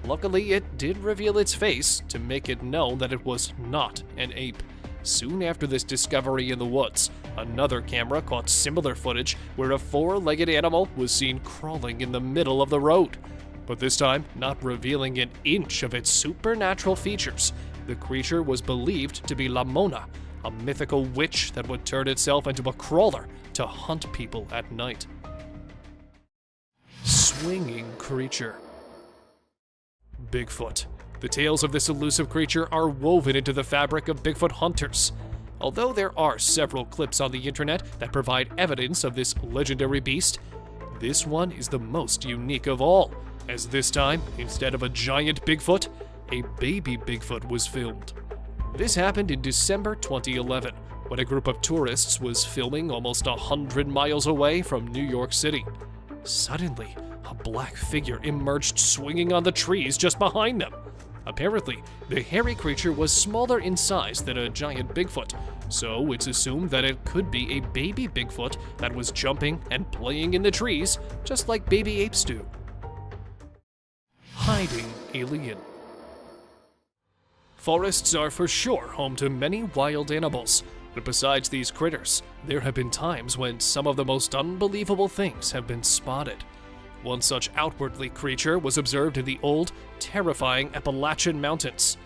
luckily it did reveal its face to make it known that it was not an ape. Soon after this discovery in the woods, another camera caught similar footage where a four-legged animal was seen crawling in the middle of the road. But this time, not revealing an inch of its supernatural features. The creature was believed to be La Mona, a mythical witch that would turn itself into a crawler to hunt people at night. Swinging creature. Bigfoot. The tales of this elusive creature are woven into the fabric of Bigfoot hunters. Although there are several clips on the internet that provide evidence of this legendary beast, this one is the most unique of all, as this time, instead of a giant Bigfoot, a baby Bigfoot was filmed. This happened in December 2011, when a group of tourists was filming almost 100 miles away from New York City. Suddenly, a black figure emerged swinging on the trees just behind them. Apparently, the hairy creature was smaller in size than a giant Bigfoot, so it's assumed that it could be a baby Bigfoot that was jumping and playing in the trees, just like baby apes do. Hiding alien. Forests are for sure home to many wild animals, but besides these critters, there have been times when some of the most unbelievable things have been spotted. One such outwardly creature was observed in the old, terrifying Appalachian Mountains.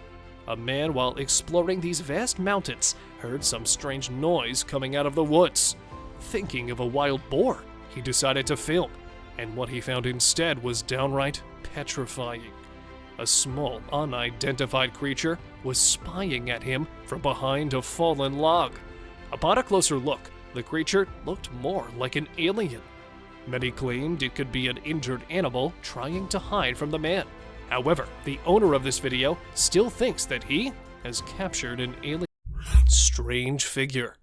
A man, while exploring these vast mountains, heard some strange noise coming out of the woods. Thinking of a wild boar, he decided to film, and what he found instead was downright petrifying. A small, unidentified creature was spying at him from behind a fallen log. Upon a closer look, the creature looked more like an alien. Many claimed it could be an injured animal trying to hide from the man. However, the owner of this video still thinks that he has captured an alien. Strange figure.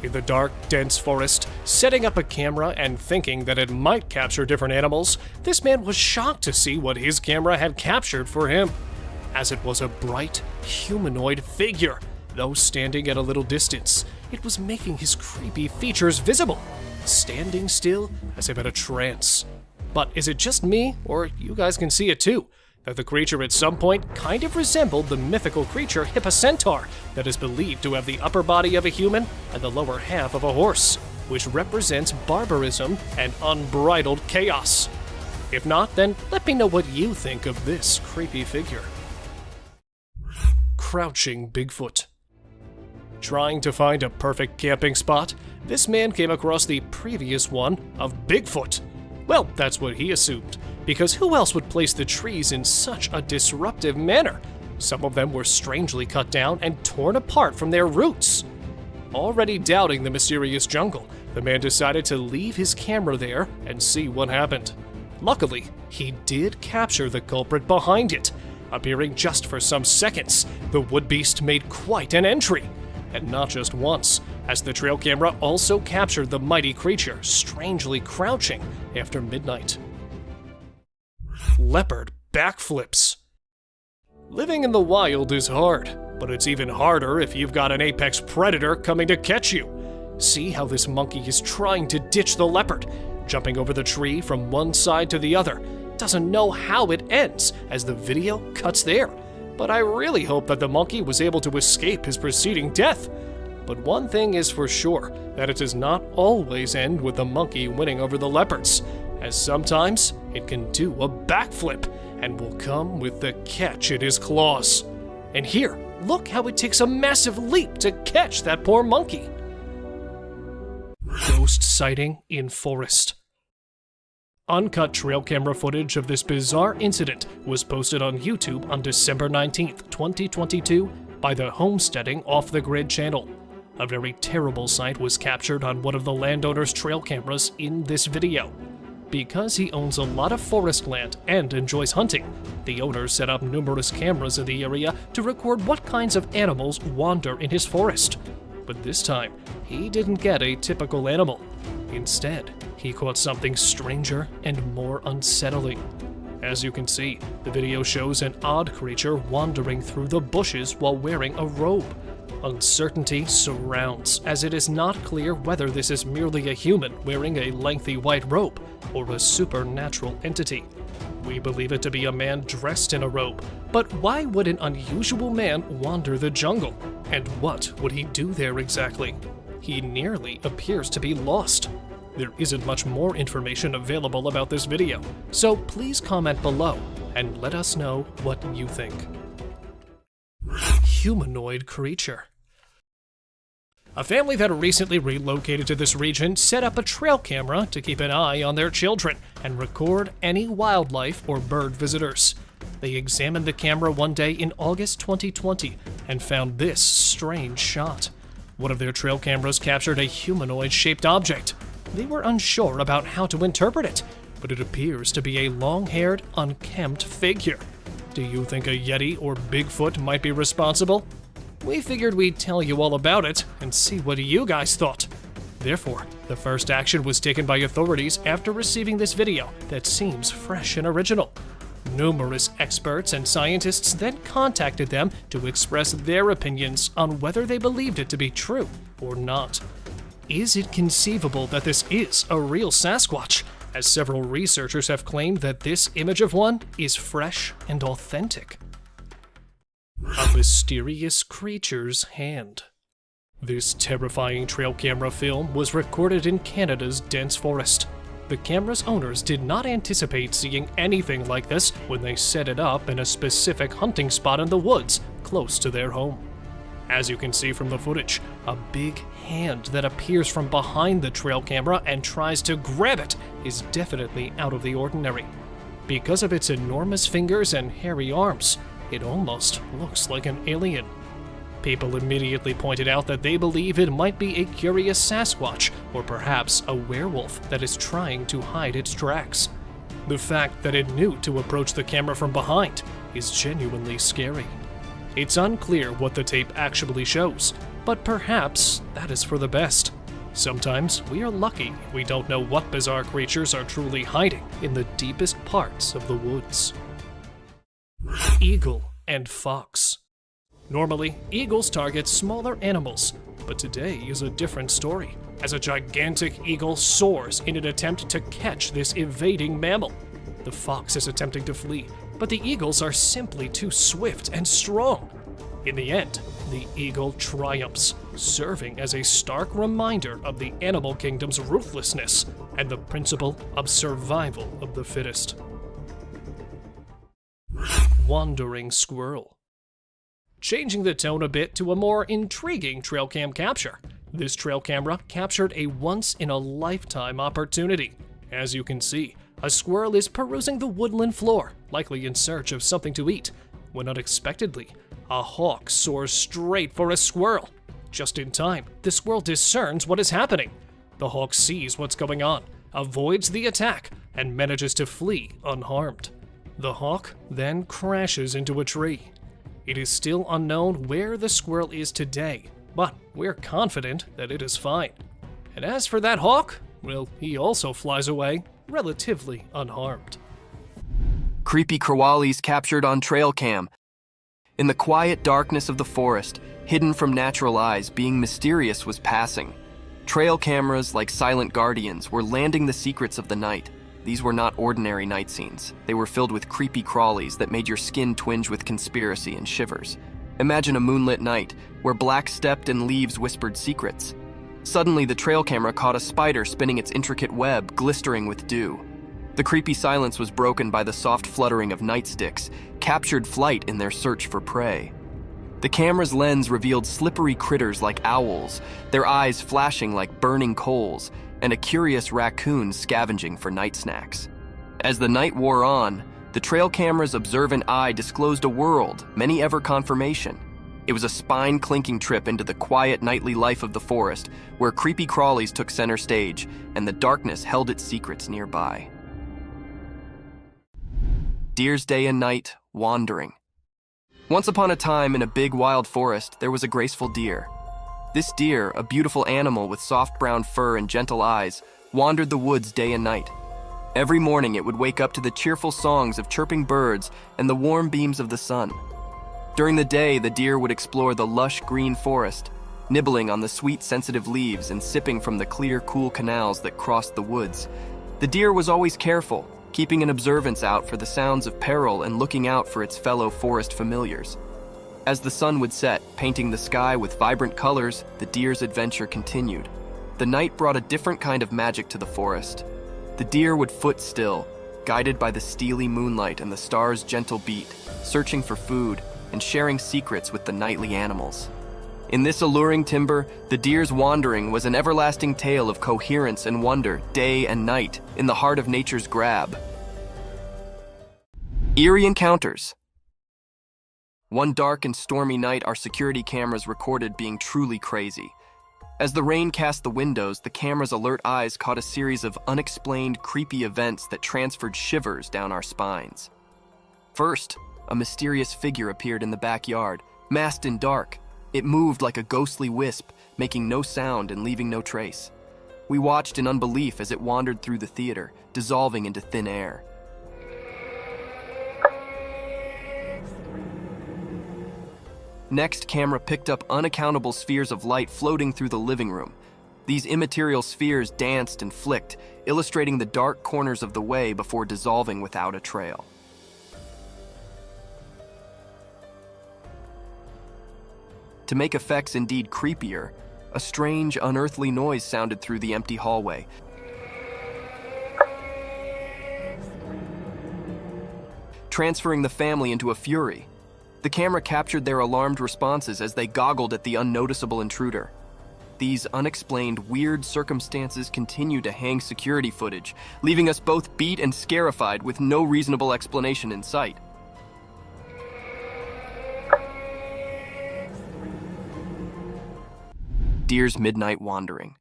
In the dark, dense forest, setting up a camera and thinking that it might capture different animals, this man was shocked to see what his camera had captured for him, as it was a bright, humanoid figure. Though standing at a little distance, it was making his creepy features visible, standing still as if in a trance. But is it just me, or you guys can see it too? that the creature at some point kind of resembled the mythical creature Hippocentaur that is believed to have the upper body of a human and the lower half of a horse, which represents barbarism and unbridled chaos. If not, then let me know what you think of this creepy figure. Crouching Bigfoot. Trying to find a perfect camping spot, this man came across the previous one of Bigfoot. Well, that's what he assumed, because who else would place the trees in such a disruptive manner? Some of them were strangely cut down and torn apart from their roots. Already doubting the mysterious jungle, the man decided to leave his camera there and see what happened. Luckily, he did capture the culprit behind it. Appearing just for some seconds, the wood beast made quite an entry. And not just once, as the trail camera also captured the mighty creature strangely crouching after midnight. Leopard backflips. Living in the wild is hard, but it's even harder if you've got an apex predator coming to catch you. See how this monkey is trying to ditch the leopard, jumping over the tree from one side to the other. Doesn't know how it ends as the video cuts there, but I really hope that the monkey was able to escape his preceding death. But one thing is for sure, that it does not always end with the monkey winning over the leopards, as sometimes it can do a backflip and will come with the catch in his claws. And here, look how it takes a massive leap to catch that poor monkey. Ghost sighting in forest. Uncut trail camera footage of this bizarre incident was posted on YouTube on December 19th, 2022 by the Homesteading Off the Grid channel. A very terrible sight was captured on one of the landowner's trail cameras in this video. Because he owns a lot of forest land and enjoys hunting, the owner set up numerous cameras in the area to record what kinds of animals wander in his forest. But this time, he didn't get a typical animal. Instead, he caught something stranger and more unsettling. As you can see, the video shows an odd creature wandering through the bushes while wearing a robe. Uncertainty surrounds, as it is not clear whether this is merely a human wearing a lengthy white robe or a supernatural entity. We believe it to be a man dressed in a robe, but why would an unusual man wander the jungle? And what would he do there exactly? He nearly appears to be lost. There isn't much more information available about this video, so please comment below and let us know what you think. Humanoid creature. A family that recently relocated to this region set up a trail camera to keep an eye on their children and record any wildlife or bird visitors. They examined the camera one day in August 2020 and found this strange shot. One of their trail cameras captured a humanoid-shaped object. They were unsure about how to interpret it, but it appears to be a long-haired, unkempt figure. Do you think a Yeti or Bigfoot might be responsible? We figured we'd tell you all about it and see what you guys thought. Therefore, the first action was taken by authorities after receiving this video that seems fresh and original. Numerous experts and scientists then contacted them to express their opinions on whether they believed it to be true or not. Is it conceivable that this is a real Sasquatch, as several researchers have claimed that this image of one is fresh and authentic? A mysterious creature's hand. This terrifying trail camera film was recorded in Canada's dense forest. The camera's owners did not anticipate seeing anything like this when they set it up in a specific hunting spot in the woods close to their home. As you can see from the footage, a big hand that appears from behind the trail camera and tries to grab it is definitely out of the ordinary. Because of its enormous fingers and hairy arms, it almost looks like an alien. People immediately pointed out that they believe it might be a curious Sasquatch, or perhaps a werewolf that is trying to hide its tracks. The fact that it knew to approach the camera from behind is genuinely scary. It's unclear what the tape actually shows, but perhaps that is for the best. Sometimes we are lucky we don't know what bizarre creatures are truly hiding in the deepest parts of the woods. Eagle and fox. Normally, eagles target smaller animals, but today is a different story, as a gigantic eagle soars in an attempt to catch this evading mammal. The fox is attempting to flee, but the eagles are simply too swift and strong. In the end, the eagle triumphs, serving as a stark reminder of the animal kingdom's ruthlessness and the principle of survival of the fittest. Wandering squirrel. Changing the tone a bit to a more intriguing trail cam capture. This trail camera captured a once-in-a-lifetime opportunity. As you can see, a squirrel is perusing the woodland floor, likely in search of something to eat, when unexpectedly, a hawk soars straight for a squirrel. Just in time, the squirrel discerns what is happening. The hawk sees what's going on, avoids the attack, and manages to flee unharmed. The hawk then crashes into a tree. It is still unknown where the squirrel is today, but we're confident that it is fine. And as for that hawk, well, he also flies away relatively unharmed. Creepy crawlies captured on trail cam. In the quiet darkness of the forest, hidden from natural eyes, being mysterious was passing. Trail cameras, like silent guardians, were landing the secrets of the night. These were not ordinary night scenes. They were filled with creepy crawlies that made your skin twinge with conspiracy and shivers. Imagine a moonlit night, where black stepped and leaves whispered secrets. Suddenly, the trail camera caught a spider spinning its intricate web, glistering with dew. The creepy silence was broken by the soft fluttering of nightsticks, captured flight in their search for prey. The camera's lens revealed slippery critters like owls, their eyes flashing like burning coals, and a curious raccoon scavenging for night snacks. As the night wore on, the trail camera's observant eye disclosed a world, many ever confirmation. It was a spine-clinking trip into the quiet nightly life of the forest, where creepy crawlies took center stage, and the darkness held its secrets nearby. Deer's day and night, wandering. Once upon a time, in a big wild forest, there was a graceful deer. This deer, a beautiful animal with soft brown fur and gentle eyes, wandered the woods day and night. Every morning it would wake up to the cheerful songs of chirping birds and the warm beams of the sun. During the day, the deer would explore the lush green forest, nibbling on the sweet, sensitive leaves and sipping from the clear, cool canals that crossed the woods. The deer was always careful, keeping an observance out for the sounds of peril and looking out for its fellow forest familiars. As the sun would set, painting the sky with vibrant colors, the deer's adventure continued. The night brought a different kind of magic to the forest. The deer would foot still, guided by the steely moonlight and the stars' gentle beat, searching for food and sharing secrets with the nightly animals. In this alluring timber, the deer's wandering was an everlasting tale of coherence and wonder, day and night, in the heart of nature's grab. Eerie encounters. One dark and stormy night, our security cameras recorded being truly crazy. As the rain cast the windows, the camera's alert eyes caught a series of unexplained, creepy events that transferred shivers down our spines. First, a mysterious figure appeared in the backyard, masked in dark. It moved like a ghostly wisp, making no sound and leaving no trace. We watched in unbelief as it wandered through the theater, dissolving into thin air. Next, camera picked up unaccountable spheres of light floating through the living room. These immaterial spheres danced and flicked, illustrating the dark corners of the way before dissolving without a trail. To make effects indeed creepier, a strange, unearthly noise sounded through the empty hallway. Transferring the family into a fury. The camera captured their alarmed responses as they goggled at the unnoticeable intruder. These unexplained, weird circumstances continue to hang security footage, leaving us both beat and scarified with no reasonable explanation in sight. Deer's midnight wandering.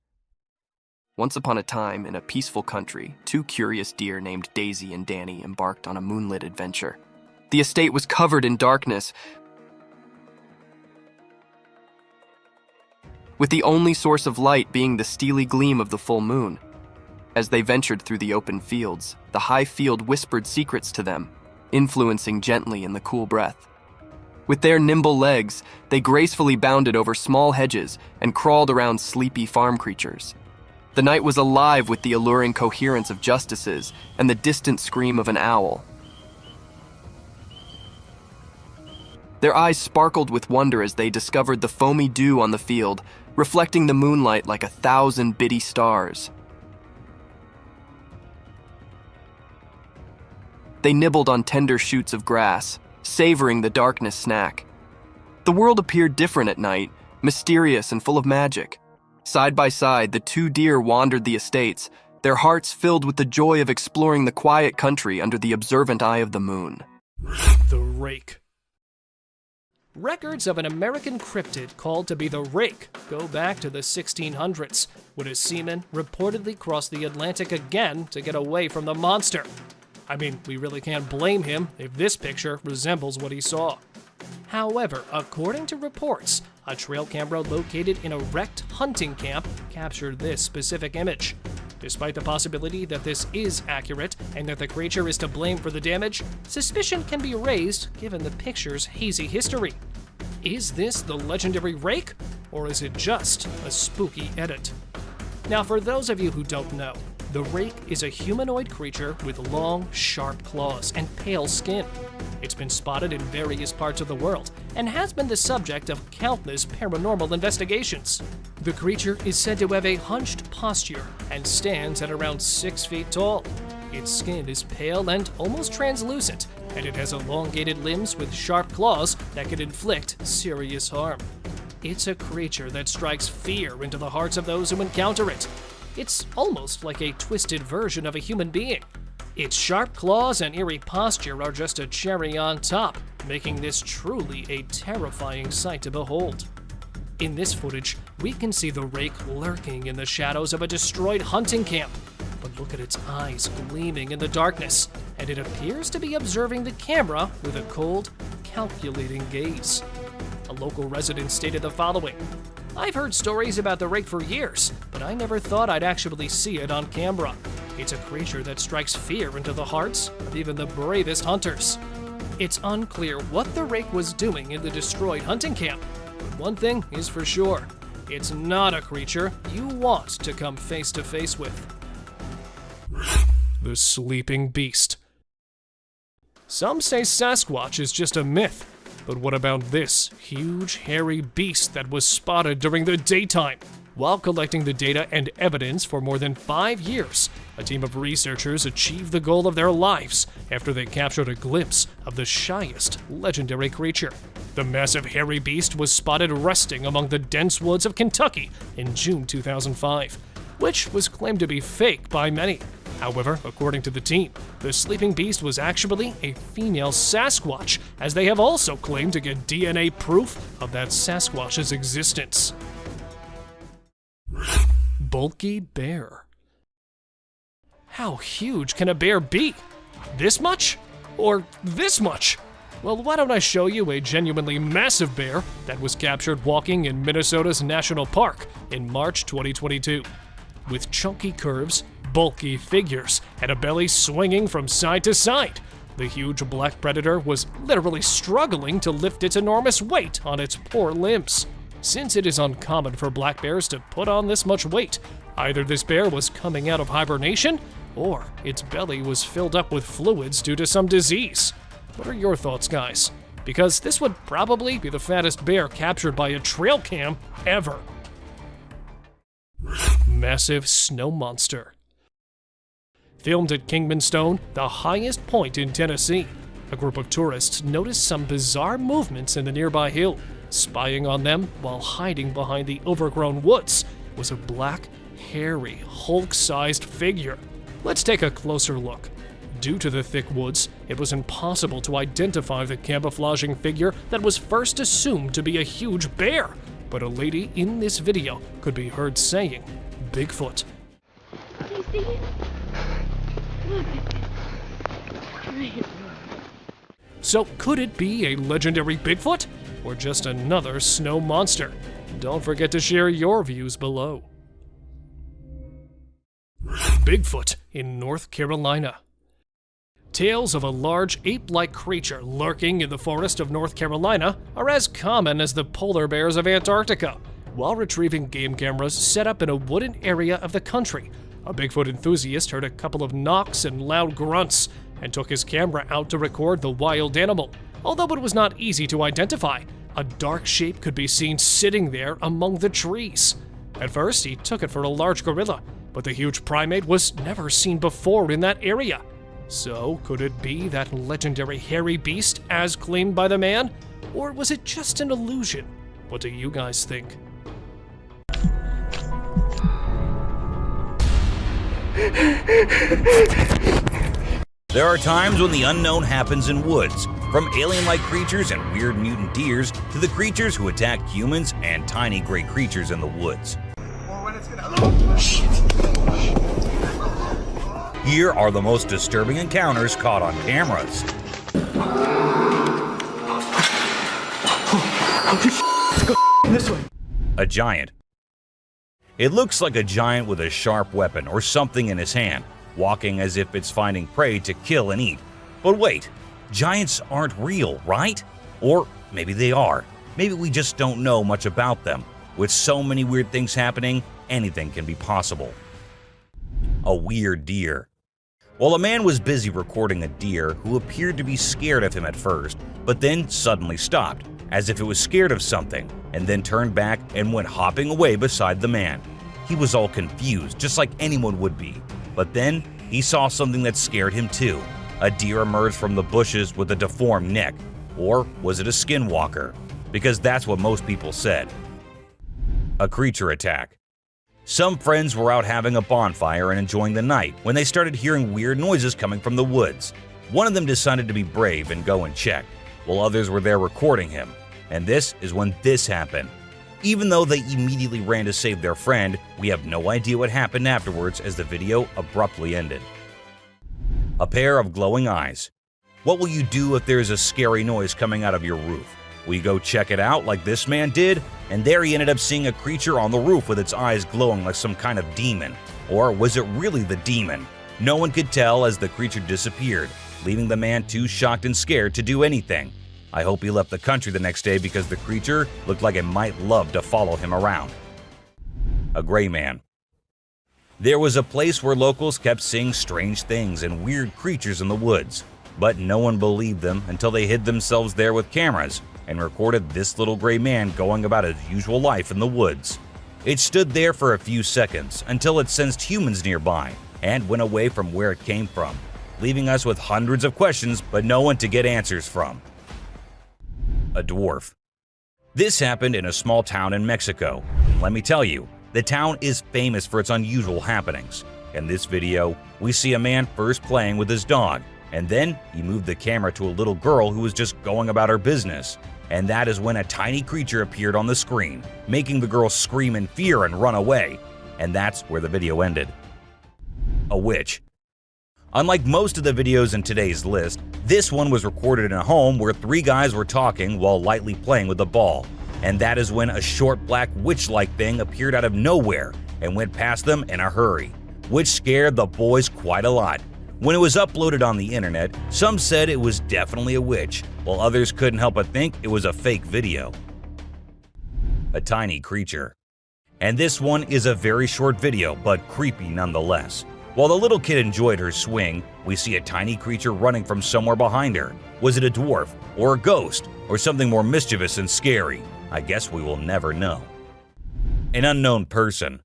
Once upon a time, in a peaceful country, two curious deer named Daisy and Danny embarked on a moonlit adventure. The estate was covered in darkness, with the only source of light being the steely gleam of the full moon. As they ventured through the open fields, the high field whispered secrets to them, influencing gently in the cool breath. With their nimble legs, they gracefully bounded over small hedges and crawled around sleepy farm creatures. The night was alive with the alluring coherence of justices and the distant scream of an owl. Their eyes sparkled with wonder as they discovered the foamy dew on the field, reflecting the moonlight like 1,000 bitty stars. They nibbled on tender shoots of grass, savoring the darkness snack. The world appeared different at night, mysterious and full of magic. Side by side, the two deer wandered the estates, their hearts filled with the joy of exploring the quiet country under the observant eye of the moon. The rake. Records of an American cryptid called to be the rake go back to the 1600s, when a seaman reportedly crossed the Atlantic again to get away from the monster. I mean, we really can't blame him if this picture resembles what he saw. However, according to reports, a trail camera located in a wrecked hunting camp captured this specific image. Despite the possibility that this is accurate and that the creature is to blame for the damage, suspicion can be raised given the picture's hazy history. Is this the legendary rake, or is it just a spooky edit? Now, for those of you who don't know, the rake is a humanoid creature with long, sharp claws and pale skin. It's been spotted in various parts of the world and has been the subject of countless paranormal investigations. The creature is said to have a hunched posture and stands at around 6 feet tall. Its skin is pale and almost translucent, and it has elongated limbs with sharp claws that can inflict serious harm. It's a creature that strikes fear into the hearts of those who encounter it. It's almost like a twisted version of a human being. Its sharp claws and eerie posture are just a cherry on top, making this truly a terrifying sight to behold. In this footage, we can see the rake lurking in the shadows of a destroyed hunting camp. But look at its eyes gleaming in the darkness, and it appears to be observing the camera with a cold, calculating gaze. A local resident stated the following: "I've heard stories about the rake for years, but I never thought I'd actually see it on camera. It's a creature that strikes fear into the hearts of even the bravest hunters." It's unclear what the rake was doing in the destroyed hunting camp, but one thing is for sure: it's not a creature you want to come face to face with. The sleeping beast. Some say Sasquatch is just a myth, but what about this huge, hairy beast that was spotted during the daytime? While collecting the data and evidence for more than 5 years, a team of researchers achieved the goal of their lives after they captured a glimpse of the shyest legendary creature. The massive hairy beast was spotted resting among the dense woods of Kentucky in June 2005, which was claimed to be fake by many. However, according to the team, the sleeping beast was actually a female Sasquatch, as they have also claimed to get DNA proof of that Sasquatch's existence. Bulky bear. How huge can a bear be? This much? Or this much? Well, why don't I show you a genuinely massive bear that was captured walking in Minnesota's National Park in March 2022. With chunky curves, bulky figures, and a belly swinging from side to side, the huge black predator was literally struggling to lift its enormous weight on its poor limbs. Since it is uncommon for black bears to put on this much weight, either this bear was coming out of hibernation, or its belly was filled up with fluids due to some disease. What are your thoughts, guys? Because this would probably be the fattest bear captured by a trail cam ever. Massive snow monster. Filmed at Kingman Stone, the highest point in Tennessee, a group of tourists noticed some bizarre movements in the nearby hill. Spying on them while hiding behind the overgrown woods was a black, hairy, Hulk-sized figure. Let's take a closer look. Due to the thick woods, it was impossible to identify the camouflaging figure that was first assumed to be a huge bear, but a lady in this video could be heard saying, "Bigfoot." Do you see it? Look at it. So could it be a legendary Bigfoot, or just another snow monster? Don't forget to share your views below. Bigfoot in North Carolina. Tales of a large ape-like creature lurking in the forest of North Carolina are as common as the polar bears of Antarctica. While retrieving game cameras set up in a wooded area of the country, a Bigfoot enthusiast heard a couple of knocks and loud grunts and took his camera out to record the wild animal. although it was not easy to identify. A dark shape could be seen sitting there among the trees. At first, he took it for a large gorilla, but the huge primate was never seen before in that area. So, could it be that legendary hairy beast as claimed by the man? Or was it just an illusion? What do you guys think? There are times when the unknown happens in woods, from alien-like creatures and weird mutant deers to the creatures who attack humans and tiny gray creatures in the woods. Here are the most disturbing encounters caught on cameras. A giant. It looks like a giant with a sharp weapon or something in his hand, walking as if it's finding prey to kill and eat. But wait, giants aren't real, right? Or maybe they are. Maybe we just don't know much about them. With so many weird things happening, anything can be possible. A weird deer. Well, a man was busy recording a deer who appeared to be scared of him at first, but then suddenly stopped, as if it was scared of something, and then turned back and went hopping away beside the man. He was all confused, just like anyone would be. But then he saw something that scared him too. A deer emerged from the bushes with a deformed neck. Or was it a skinwalker? Because that's what most people said. A creature attack. Some friends were out having a bonfire and enjoying the night when they started hearing weird noises coming from the woods. One of them decided to be brave and go and check, while others were there recording him. And this is when this happened. Even though they immediately ran to save their friend, we have no idea what happened afterwards as the video abruptly ended. A pair of glowing eyes. What will you do if there is a scary noise coming out of your roof? Will you go check it out like this man did? And there he ended up seeing a creature on the roof with its eyes glowing like some kind of demon. Or was it really the demon? No one could tell as the creature disappeared, leaving the man too shocked and scared to do anything. I hope he left the country the next day because the creature looked like it might love to follow him around. A gray man. There was a place where locals kept seeing strange things and weird creatures in the woods, but no one believed them until they hid themselves there with cameras and recorded this little gray man going about his usual life in the woods. It stood there for a few seconds until it sensed humans nearby and went away from where it came from, leaving us with hundreds of questions but no one to get answers from. A dwarf. This happened in a small town in Mexico. Let me tell you, the town is famous for its unusual happenings. In this video, we see a man first playing with his dog, and then he moved the camera to a little girl who was just going about her business. And that is when a tiny creature appeared on the screen, making the girl scream in fear and run away. And that's where the video ended. A witch. Unlike most of the videos in today's list, this one was recorded in a home where three guys were talking while lightly playing with a ball. And that is when a short black witch-like thing appeared out of nowhere and went past them in a hurry, which scared the boys quite a lot. When it was uploaded on the internet, some said it was definitely a witch, while others couldn't help but think it was a fake video. A tiny creature. And this one is a very short video, but creepy nonetheless. While the little kid enjoyed her swing, we see a tiny creature running from somewhere behind her. Was it a dwarf, or a ghost, or something more mischievous and scary? I guess we will never know. An unknown person.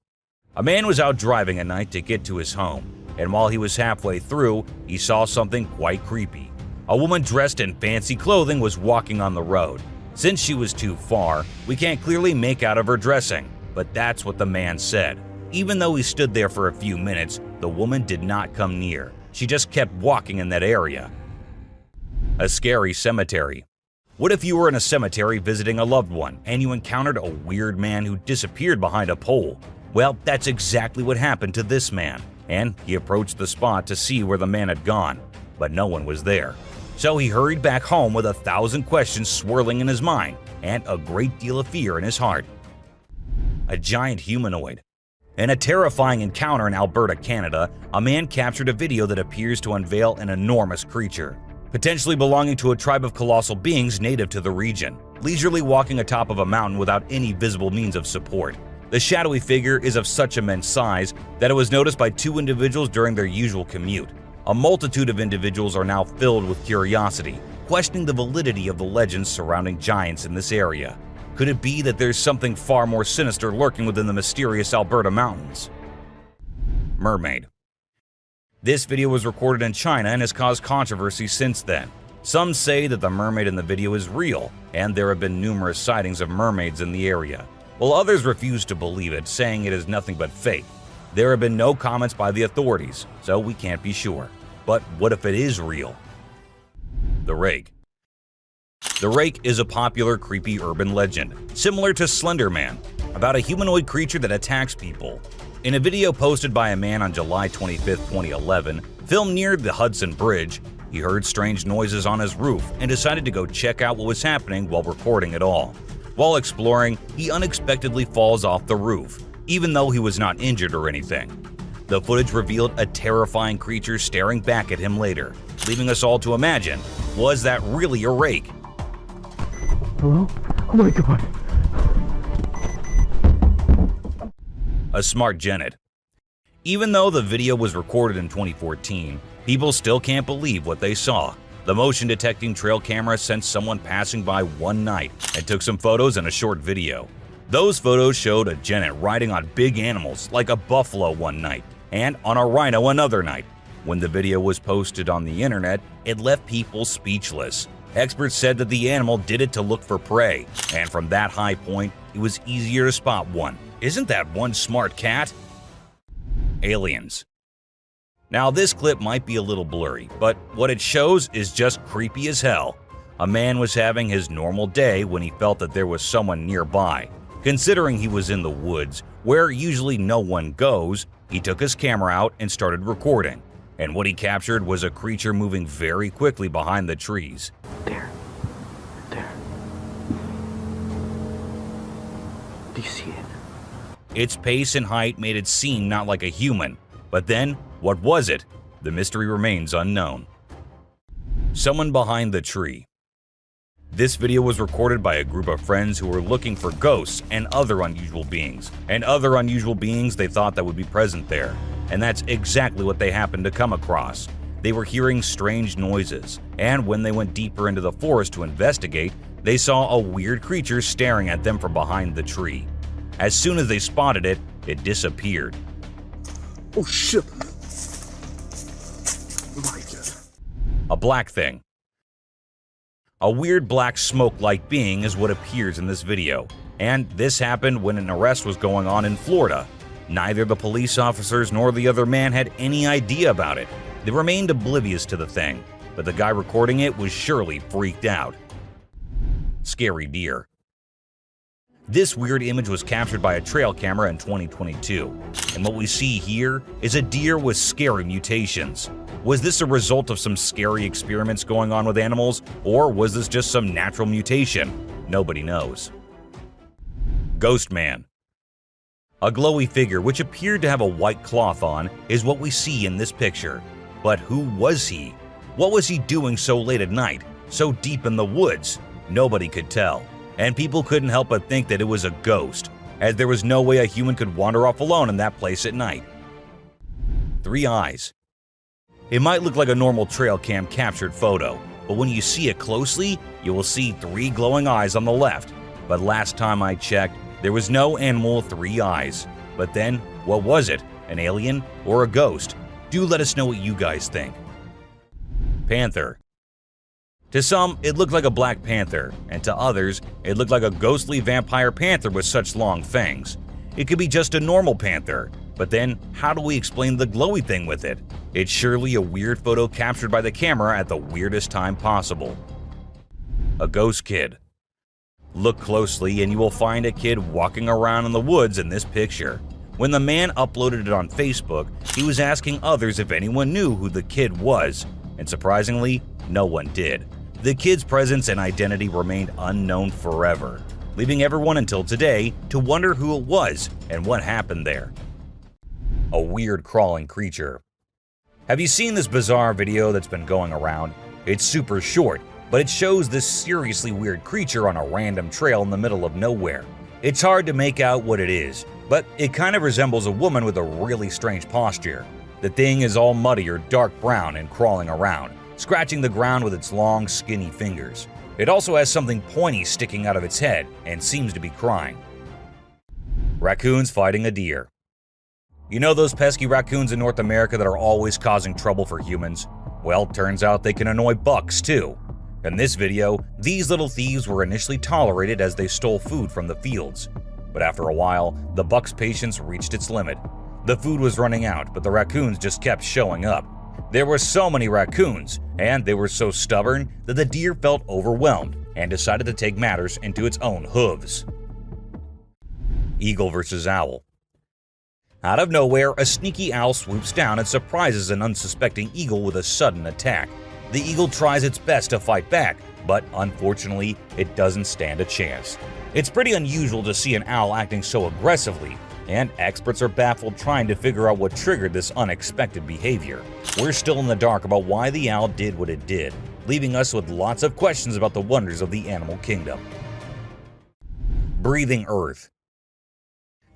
A man was out driving at night to get to his home, and while he was halfway through, he saw something quite creepy. A woman dressed in fancy clothing was walking on the road. Since she was too far, we can't clearly make out of her dressing, but that's what the man said. Even though he stood there for a few minutes, the woman did not come near. She just kept walking in that area. A scary cemetery. What if you were in a cemetery visiting a loved one and you encountered a weird man who disappeared behind a pole? Well, that's exactly what happened to this man, and he approached the spot to see where the man had gone, but no one was there. So he hurried back home with 1,000 questions swirling in his mind and a great deal of fear in his heart. A giant humanoid. In a terrifying encounter in Alberta, Canada, a man captured a video that appears to unveil an enormous creature, potentially belonging to a tribe of colossal beings native to the region, leisurely walking atop of a mountain without any visible means of support. The shadowy figure is of such immense size that it was noticed by two individuals during their usual commute. A multitude of individuals are now filled with curiosity, questioning the validity of the legends surrounding giants in this area. Could it be that there's something far more sinister lurking within the mysterious Alberta mountains? Mermaid. This video was recorded in China and has caused controversy since then. Some say that the mermaid in the video is real, and there have been numerous sightings of mermaids in the area, while others refuse to believe it, saying it is nothing but fake. There have been no comments by the authorities, so we can't be sure. But what if it is real? The Rake. The Rake is a popular creepy urban legend, similar to Slender Man, about a humanoid creature that attacks people. In a video posted by a man on July 25, 2011, filmed near the Hudson Bridge, he heard strange noises on his roof and decided to go check out what was happening while recording it all. While exploring, he unexpectedly falls off the roof, even though he was not injured or anything. The footage revealed a terrifying creature staring back at him later, leaving us all to imagine, was that really a rake? Hello? Oh my god. A smart genet. Even though the video was recorded in 2014, people still can't believe what they saw. The motion detecting trail camera sensed someone passing by one night and took some photos and a short video. Those photos showed a genet riding on big animals like a buffalo one night and on a rhino another night. When the video was posted on the internet, it left people speechless. Experts said that the animal did it to look for prey, and from that high point, it was easier to spot one. Isn't that one smart cat? Aliens. Now this clip might be a little blurry, but what it shows is just creepy as hell. A man was having his normal day when he felt that there was someone nearby. Considering he was in the woods, where usually no one goes, he took his camera out and started recording. And what he captured was a creature moving very quickly behind the trees. There. Do you see it? Its pace and height made it seem not like a human. But then, what was it? The mystery remains unknown. Someone behind the tree. This video was recorded by a group of friends who were looking for ghosts and other unusual beings. They thought that would be present there. And that's exactly what they happened to come across. They were hearing strange noises, and when they went deeper into the forest to investigate, they saw a weird creature staring at them from behind the tree. As soon as they spotted it, it disappeared. Oh shit! My god. A black thing. A weird black smoke-like being is what appears in this video, and this happened when an arrest was going on in Florida. Neither the police officers nor the other man had any idea about it. They remained oblivious to the thing, but the guy recording it was surely freaked out. Scary deer. This weird image was captured by a trail camera in 2022, and what we see here is a deer with scary mutations. Was this a result of some scary experiments going on with animals, or was this just some natural mutation? Nobody knows. Ghost Man. A glowy figure which appeared to have a white cloth on is what we see in this picture. But who was he? What was he doing so late at night, so deep in the woods? Nobody could tell, and people couldn't help but think that it was a ghost, as there was no way a human could wander off alone in that place at night. 3 eyes. It might look like a normal trail cam captured photo, but when you see it closely, you will see 3 glowing eyes on the left. But last time I checked, there was no animal with 3 eyes. But then, what was it? An alien or a ghost? Do let us know what you guys think. Panther. To some, it looked like a black panther, and to others, it looked like a ghostly vampire panther with such long fangs. It could be just a normal panther, but then how do we explain the glowy thing with it? It's surely a weird photo captured by the camera at the weirdest time possible. A ghost kid. Look closely and you will find a kid walking around in the woods in this picture. When the man uploaded it on Facebook, he was asking others if anyone knew who the kid was, and surprisingly, no one did. The kid's presence and identity remained unknown forever, leaving everyone until today to wonder who it was and what happened there. A weird crawling creature. Have you seen this bizarre video that's been going around? It's super short, but it shows this seriously weird creature on a random trail in the middle of nowhere. It's hard to make out what it is, but it kind of resembles a woman with a really strange posture. The thing is all muddy or dark brown and crawling around, scratching the ground with its long, skinny fingers. It also has something pointy sticking out of its head and seems to be crying. Raccoons fighting a deer. You know those pesky raccoons in North America that are always causing trouble for humans? Well, turns out they can annoy bucks too. In this video, these little thieves were initially tolerated as they stole food from the fields. But after a while, the buck's patience reached its limit. The food was running out, but the raccoons just kept showing up. There were so many raccoons, and they were so stubborn that the deer felt overwhelmed and decided to take matters into its own hooves. Eagle versus owl. Out of nowhere, a sneaky owl swoops down and surprises an unsuspecting eagle with a sudden attack. The eagle tries its best to fight back, but unfortunately, it doesn't stand a chance. It's pretty unusual to see an owl acting so aggressively, and experts are baffled trying to figure out what triggered this unexpected behavior. We're still in the dark about why the owl did what it did, leaving us with lots of questions about the wonders of the animal kingdom. Breathing Earth.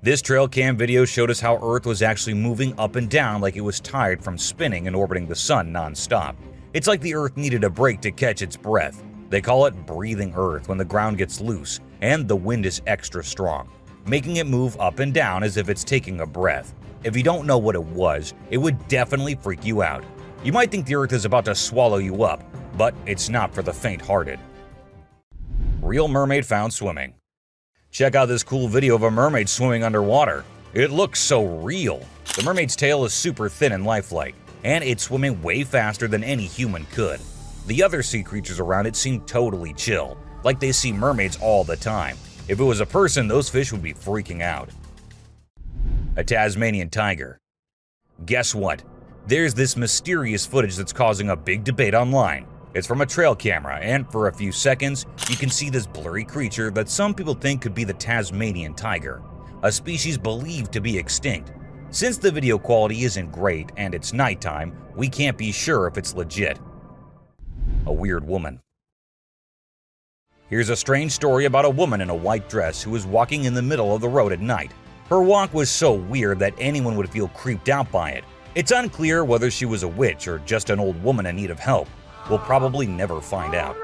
This trail cam video showed us how Earth was actually moving up and down like it was tired from spinning and orbiting the sun non-stop. It's like the Earth needed a break to catch its breath. They call it breathing Earth when the ground gets loose and the wind is extra strong, making it move up and down as if it's taking a breath. If you don't know what it was, it would definitely freak you out. You might think the Earth is about to swallow you up, but it's not for the faint-hearted. Real mermaid found swimming. Check out this cool video of a mermaid swimming underwater. It looks so real. The mermaid's tail is super thin and lifelike, and it's swimming way faster than any human could. The other sea creatures around it seem totally chill, like they see mermaids all the time. If it was a person, those fish would be freaking out. A Tasmanian tiger. Guess what? There's this mysterious footage that's causing a big debate online. It's from a trail camera, and for a few seconds, you can see this blurry creature that some people think could be the Tasmanian tiger, a species believed to be extinct. Since the video quality isn't great and it's nighttime, we can't be sure if it's legit. A weird woman. Here's a strange story about a woman in a white dress who was walking in the middle of the road at night. Her walk was so weird that anyone would feel creeped out by it. It's unclear whether she was a witch or just an old woman in need of help. We'll probably never find out.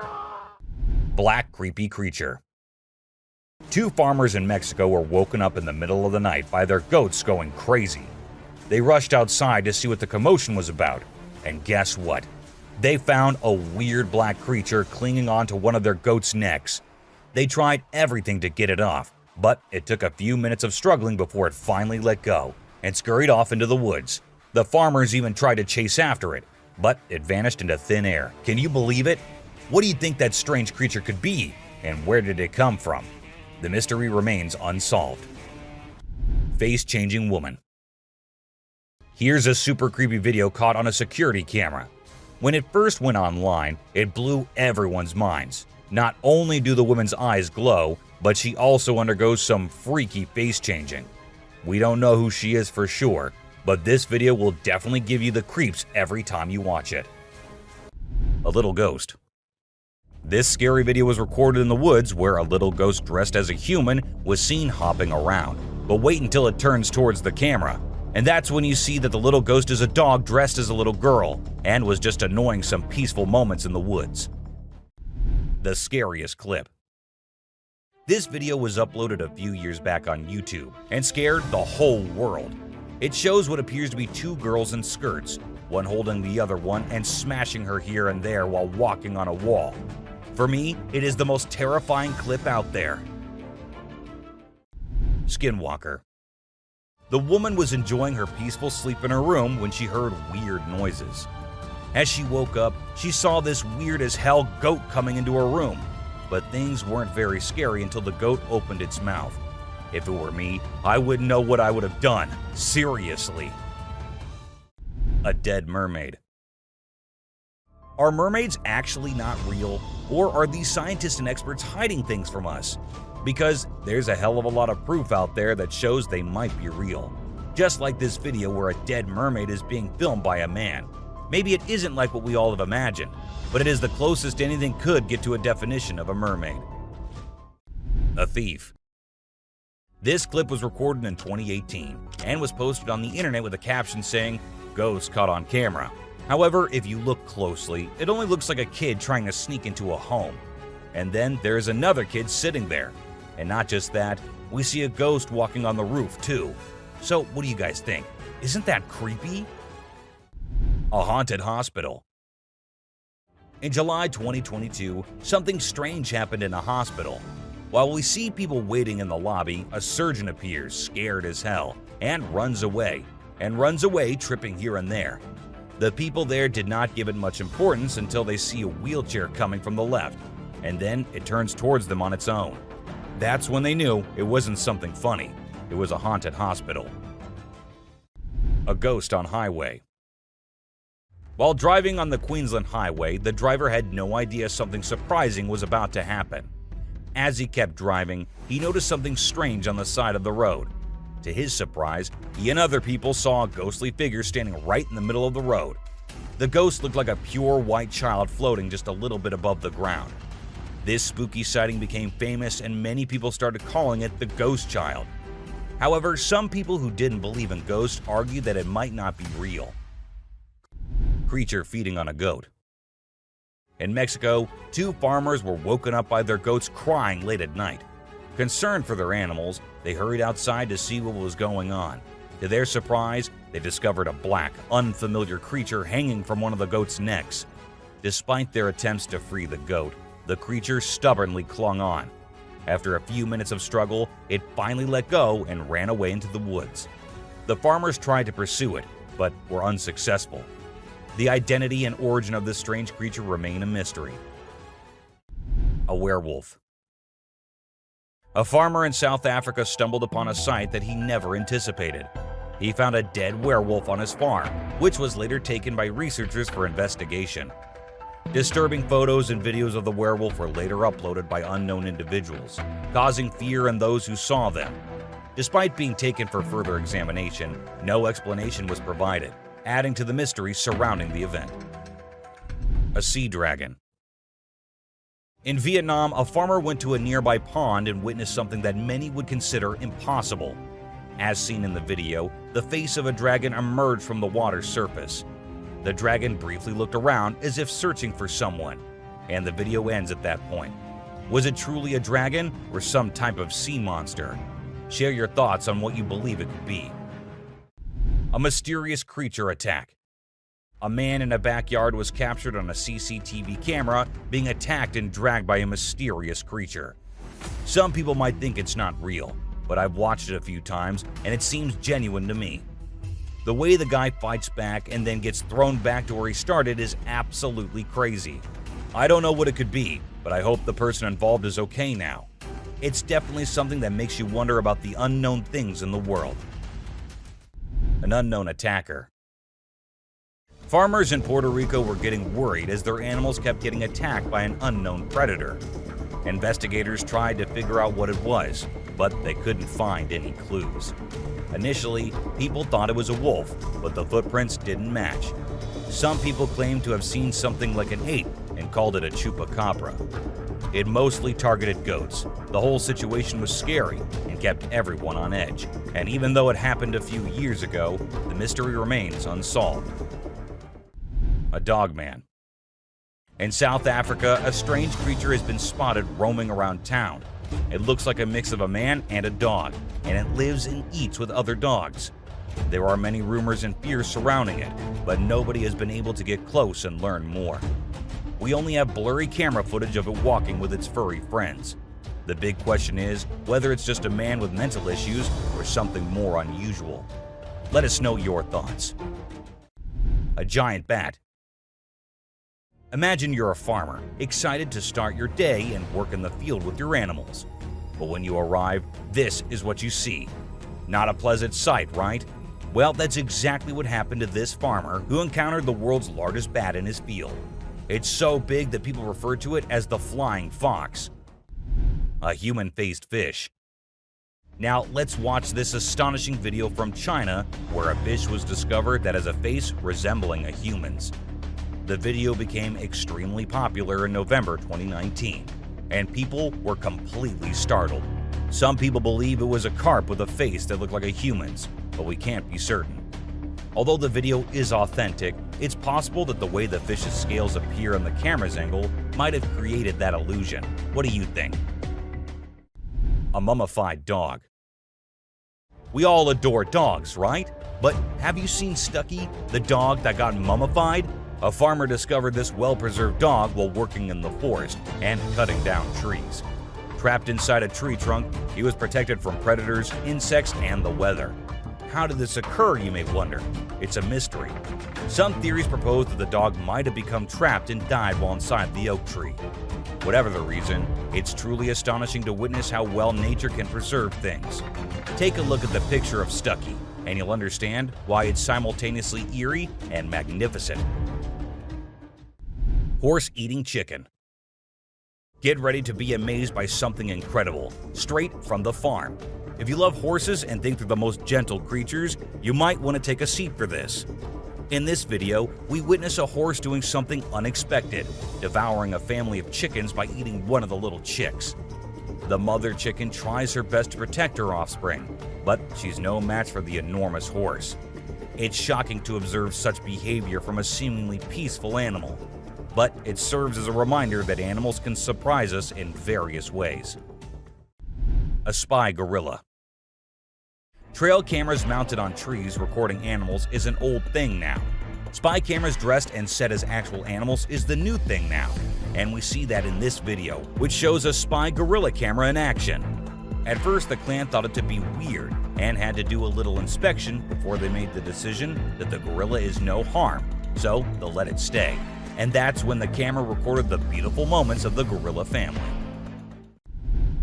Black creepy creature. Two farmers in Mexico were woken up in the middle of the night by their goats going crazy. They rushed outside to see what the commotion was about, and guess what? They found a weird black creature clinging onto one of their goats' necks. They tried everything to get it off, but it took a few minutes of struggling before it finally let go and scurried off into the woods. The farmers even tried to chase after it, but it vanished into thin air. Can you believe it? What do you think that strange creature could be, and where did it come from? The mystery remains unsolved. Face-changing woman. Here's a super creepy video caught on a security camera. When it first went online, it blew everyone's minds. Not only do the woman's eyes glow, but she also undergoes some freaky face-changing. We don't know who she is for sure, but this video will definitely give you the creeps every time you watch it. A little ghost. This scary video was recorded in the woods where a little ghost dressed as a human was seen hopping around. But wait until it turns towards the camera, and that's when you see that the little ghost is a dog dressed as a little girl and was just annoying some peaceful moments in the woods. The scariest clip. This video was uploaded a few years back on YouTube and scared the whole world. It shows what appears to be two girls in skirts, one holding the other one and smashing her here and there while walking on a wall. For me, it is the most terrifying clip out there. Skinwalker. The woman was enjoying her peaceful sleep in her room when she heard weird noises. As she woke up, she saw this weird as hell goat coming into her room, but things weren't very scary until the goat opened its mouth. If it were me, I wouldn't know what I would have done. Seriously. A dead mermaid. Are mermaids actually not real, or are these scientists and experts hiding things from us? Because there's a hell of a lot of proof out there that shows they might be real. Just like this video where a dead mermaid is being filmed by a man. Maybe it isn't like what we all have imagined, but it is the closest anything could get to a definition of a mermaid. A thief. This clip was recorded in 2018 and was posted on the internet with a caption saying, ghost caught on camera. However, if you look closely, it only looks like a kid trying to sneak into a home. And then there's another kid sitting there. And not just that, we see a ghost walking on the roof too. So what do you guys think? Isn't that creepy? A haunted hospital. In July 2022, something strange happened in a hospital. While we see people waiting in the lobby, a surgeon appears, scared as hell, and runs away, tripping here and there. The people there did not give it much importance until they see a wheelchair coming from the left, and then it turns towards them on its own. That's when they knew it wasn't something funny. It was a haunted hospital. A ghost on highway. While driving on the Queensland highway, the driver had no idea something surprising was about to happen. As he kept driving, he noticed something strange on the side of the road. To his surprise, he and other people saw a ghostly figure standing right in the middle of the road. The ghost looked like a pure white child floating just a little bit above the ground. This spooky sighting became famous and many people started calling it the ghost child. However, some people who didn't believe in ghosts argued that it might not be real. Creature feeding on a goat. In Mexico, 2 farmers were woken up by their goats crying late at night. Concerned for their animals, they hurried outside to see what was going on. To their surprise, they discovered a black, unfamiliar creature hanging from one of the goat's necks. Despite their attempts to free the goat, the creature stubbornly clung on. After a few minutes of struggle, it finally let go and ran away into the woods. The farmers tried to pursue it, but were unsuccessful. The identity and origin of this strange creature remain a mystery. A werewolf. A farmer in South Africa stumbled upon a sight that he never anticipated. He found a dead werewolf on his farm, which was later taken by researchers for investigation. Disturbing photos and videos of the werewolf were later uploaded by unknown individuals, causing fear in those who saw them. Despite being taken for further examination, no explanation was provided, adding to the mystery surrounding the event. A sea dragon. In Vietnam, a farmer went to a nearby pond and witnessed something that many would consider impossible. As seen in the video, the face of a dragon emerged from the water's surface. The dragon briefly looked around as if searching for someone, and the video ends at that point. Was it truly a dragon or some type of sea monster? Share your thoughts on what you believe it could be. A mysterious creature attack. A man in a backyard was captured on a CCTV camera being attacked and dragged by a mysterious creature. Some people might think it's not real, but I've watched it a few times and it seems genuine to me. The way the guy fights back and then gets thrown back to where he started is absolutely crazy. I don't know what it could be, but I hope the person involved is okay now. It's definitely something that makes you wonder about the unknown things in the world. An unknown attacker. Farmers in Puerto Rico were getting worried as their animals kept getting attacked by an unknown predator. Investigators tried to figure out what it was, but they couldn't find any clues. Initially, people thought it was a wolf, but the footprints didn't match. Some people claimed to have seen something like an ape and called it a chupacabra. It mostly targeted goats. The whole situation was scary and kept everyone on edge. And even though it happened a few years ago, the mystery remains unsolved. A dogman. In South Africa, a strange creature has been spotted roaming around town. It looks like a mix of a man and a dog, and it lives and eats with other dogs. There are many rumors and fears surrounding it, but nobody has been able to get close and learn more. We only have blurry camera footage of it walking with its furry friends. The big question is whether it's just a man with mental issues or something more unusual. Let us know your thoughts. A giant bat. Imagine you're a farmer, excited to start your day and work in the field with your animals. But when you arrive, this is what you see. Not a pleasant sight, right? Well, that's exactly what happened to this farmer who encountered the world's largest bat in his field. It's so big that people refer to it as the flying fox. A human-faced fish. Now let's watch this astonishing video from China where a fish was discovered that has a face resembling a human's. The video became extremely popular in November 2019, and people were completely startled. Some people believe it was a carp with a face that looked like a human's, but we can't be certain. Although the video is authentic, it's possible that the way the fish's scales appear on the camera's angle might have created that illusion. What do you think? A mummified dog. We all adore dogs, right? But have you seen Stucky, the dog that got mummified? A farmer discovered this well-preserved dog while working in the forest and cutting down trees. Trapped inside a tree trunk, he was protected from predators, insects, and the weather. How did this occur, you may wonder? It's a mystery. Some theories propose that the dog might have become trapped and died while inside the oak tree. Whatever the reason, it's truly astonishing to witness how well nature can preserve things. Take a look at the picture of Stucky, and you'll understand why it's simultaneously eerie and magnificent. Horse eating chicken. Get ready to be amazed by something incredible, straight from the farm. If you love horses and think they're the most gentle creatures, you might want to take a seat for this. In this video, we witness a horse doing something unexpected, devouring a family of chickens by eating one of the little chicks. The mother chicken tries her best to protect her offspring, but she's no match for the enormous horse. It's shocking to observe such behavior from a seemingly peaceful animal, but it serves as a reminder that animals can surprise us in various ways. A spy gorilla. Trail cameras mounted on trees recording animals is an old thing now. Spy cameras dressed and set as actual animals is the new thing now, and we see that in this video, which shows a spy gorilla camera in action. At first, the clan thought it to be weird and had to do a little inspection before they made the decision that the gorilla is no harm, so they'll let it stay. And that's when the camera recorded the beautiful moments of the gorilla family.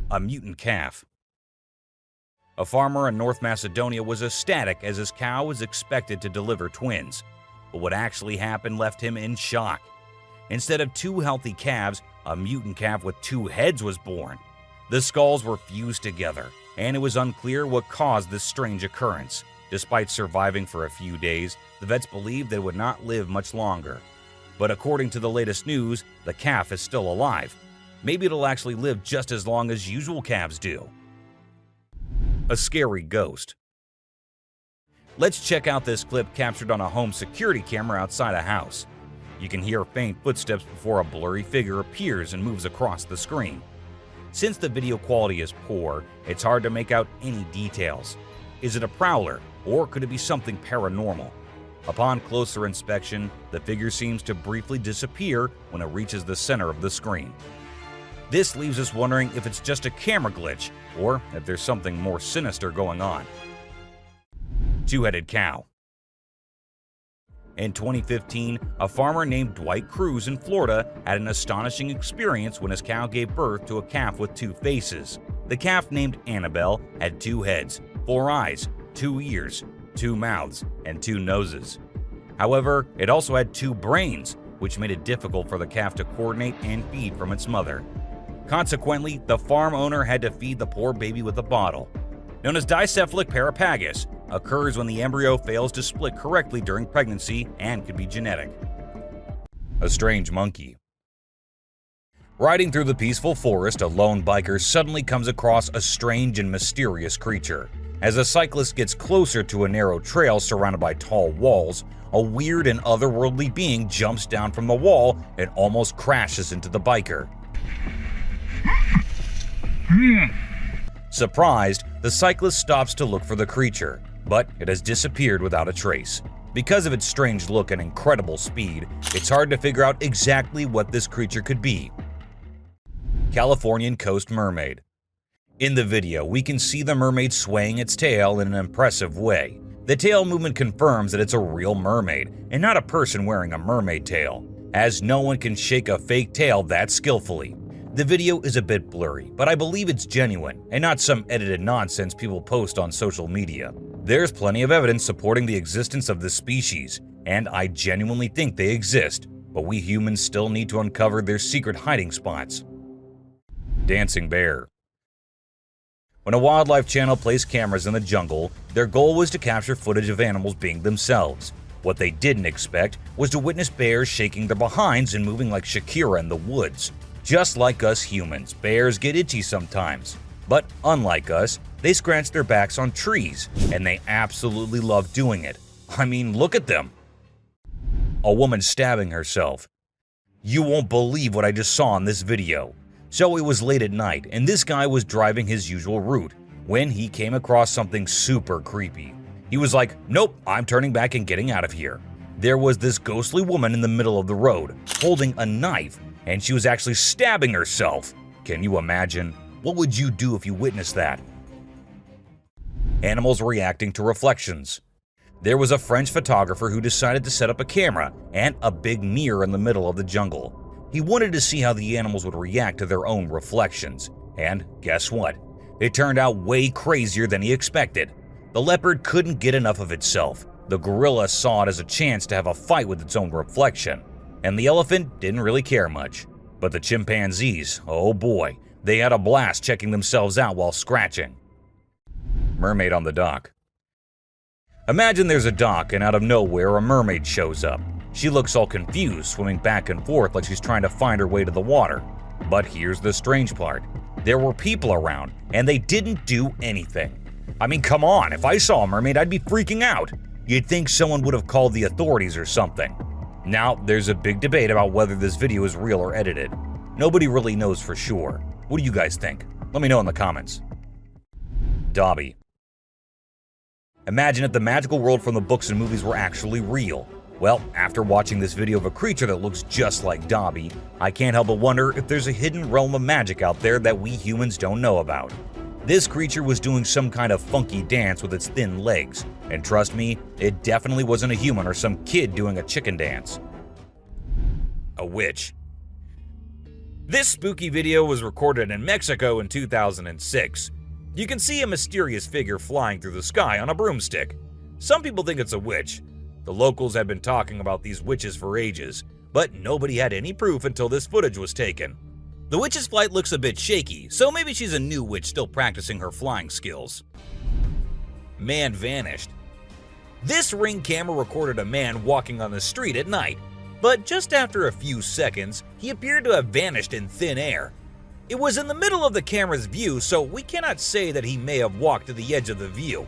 A mutant calf. A farmer in North Macedonia was ecstatic as his cow was expected to deliver twins. But what actually happened left him in shock. Instead of 2 healthy calves, a mutant calf with 2 heads was born. The skulls were fused together, and it was unclear what caused this strange occurrence. Despite surviving for a few days, the vets believed they would not live much longer. But according to the latest news, the calf is still alive. Maybe it'll actually live just as long as usual calves do. A scary ghost. Let's check out this clip captured on a home security camera outside a house. You can hear faint footsteps before a blurry figure appears and moves across the screen. Since the video quality is poor, it's hard to make out any details. Is it a prowler, or could it be something paranormal? Upon closer inspection, the figure seems to briefly disappear when it reaches the center of the screen. This leaves us wondering if it's just a camera glitch, or if there's something more sinister going on. Two-headed cow. In 2015, a farmer named Dwight Cruz in Florida had an astonishing experience when his cow gave birth to a calf with 2 faces. The calf, named Annabelle, had 2 heads, 4 eyes, 2 ears, 2 mouths, and 2 noses. However, it also had 2 brains, which made it difficult for the calf to coordinate and feed from its mother. Consequently, the farm owner had to feed the poor baby with a bottle. Known as dicephalic parapagus, occurs when the embryo fails to split correctly during pregnancy and could be genetic. A strange monkey. Riding through the peaceful forest, a lone biker suddenly comes across a strange and mysterious creature. As a cyclist gets closer to a narrow trail surrounded by tall walls, a weird and otherworldly being jumps down from the wall and almost crashes into the biker. Surprised, the cyclist stops to look for the creature, but it has disappeared without a trace. Because of its strange look and incredible speed, it's hard to figure out exactly what this creature could be. Californian coast mermaid. In the video, we can see the mermaid swaying its tail in an impressive way. The tail movement confirms that it's a real mermaid, and not a person wearing a mermaid tail, as no one can shake a fake tail that skillfully. The video is a bit blurry, but I believe it's genuine, and not some edited nonsense people post on social media. There's plenty of evidence supporting the existence of this species, and I genuinely think they exist, but we humans still need to uncover their secret hiding spots. Dancing bear. When a wildlife channel placed cameras in the jungle, their goal was to capture footage of animals being themselves. What they didn't expect was to witness bears shaking their behinds and moving like Shakira in the woods. Just like us humans, bears get itchy sometimes. But unlike us, they scratch their backs on trees, and they absolutely love doing it. I mean, look at them. A woman stabbing herself. You won't believe what I just saw in this video. So it was late at night, and this guy was driving his usual route when he came across something super creepy. He was like, nope, I'm turning back and getting out of here. There was this ghostly woman in the middle of the road, holding a knife, and she was actually stabbing herself. Can you imagine? What would you do if you witnessed that? Animals reacting to reflections. There was a French photographer who decided to set up a camera and a big mirror in the middle of the jungle. He wanted to see how the animals would react to their own reflections. And guess what? It turned out way crazier than he expected. The leopard couldn't get enough of itself. The gorilla saw it as a chance to have a fight with its own reflection. And the elephant didn't really care much. But the chimpanzees, oh boy, they had a blast checking themselves out while scratching. Mermaid on the dock. Imagine there's a dock and out of nowhere a mermaid shows up. She looks all confused, swimming back and forth like she's trying to find her way to the water. But here's the strange part. There were people around, and they didn't do anything. I mean, come on, if I saw a mermaid, I'd be freaking out. You'd think someone would have called the authorities or something. Now, there's a big debate about whether this video is real or edited. Nobody really knows for sure. What do you guys think? Let me know in the comments. Dobby. Imagine if the magical world from the books and movies were actually real. Well, after watching this video of a creature that looks just like Dobby, I can't help but wonder if there's a hidden realm of magic out there that we humans don't know about. This creature was doing some kind of funky dance with its thin legs, and trust me, it definitely wasn't a human or some kid doing a chicken dance. A witch. This spooky video was recorded in Mexico in 2006. You can see a mysterious figure flying through the sky on a broomstick. Some people think it's a witch. The locals had been talking about these witches for ages, but nobody had any proof until this footage was taken. The witch's flight looks a bit shaky, so maybe she's a new witch still practicing her flying skills. Man vanished. This Ring camera recorded a man walking on the street at night, but just after a few seconds, he appeared to have vanished in thin air. It was in the middle of the camera's view, so we cannot say that he may have walked to the edge of the view.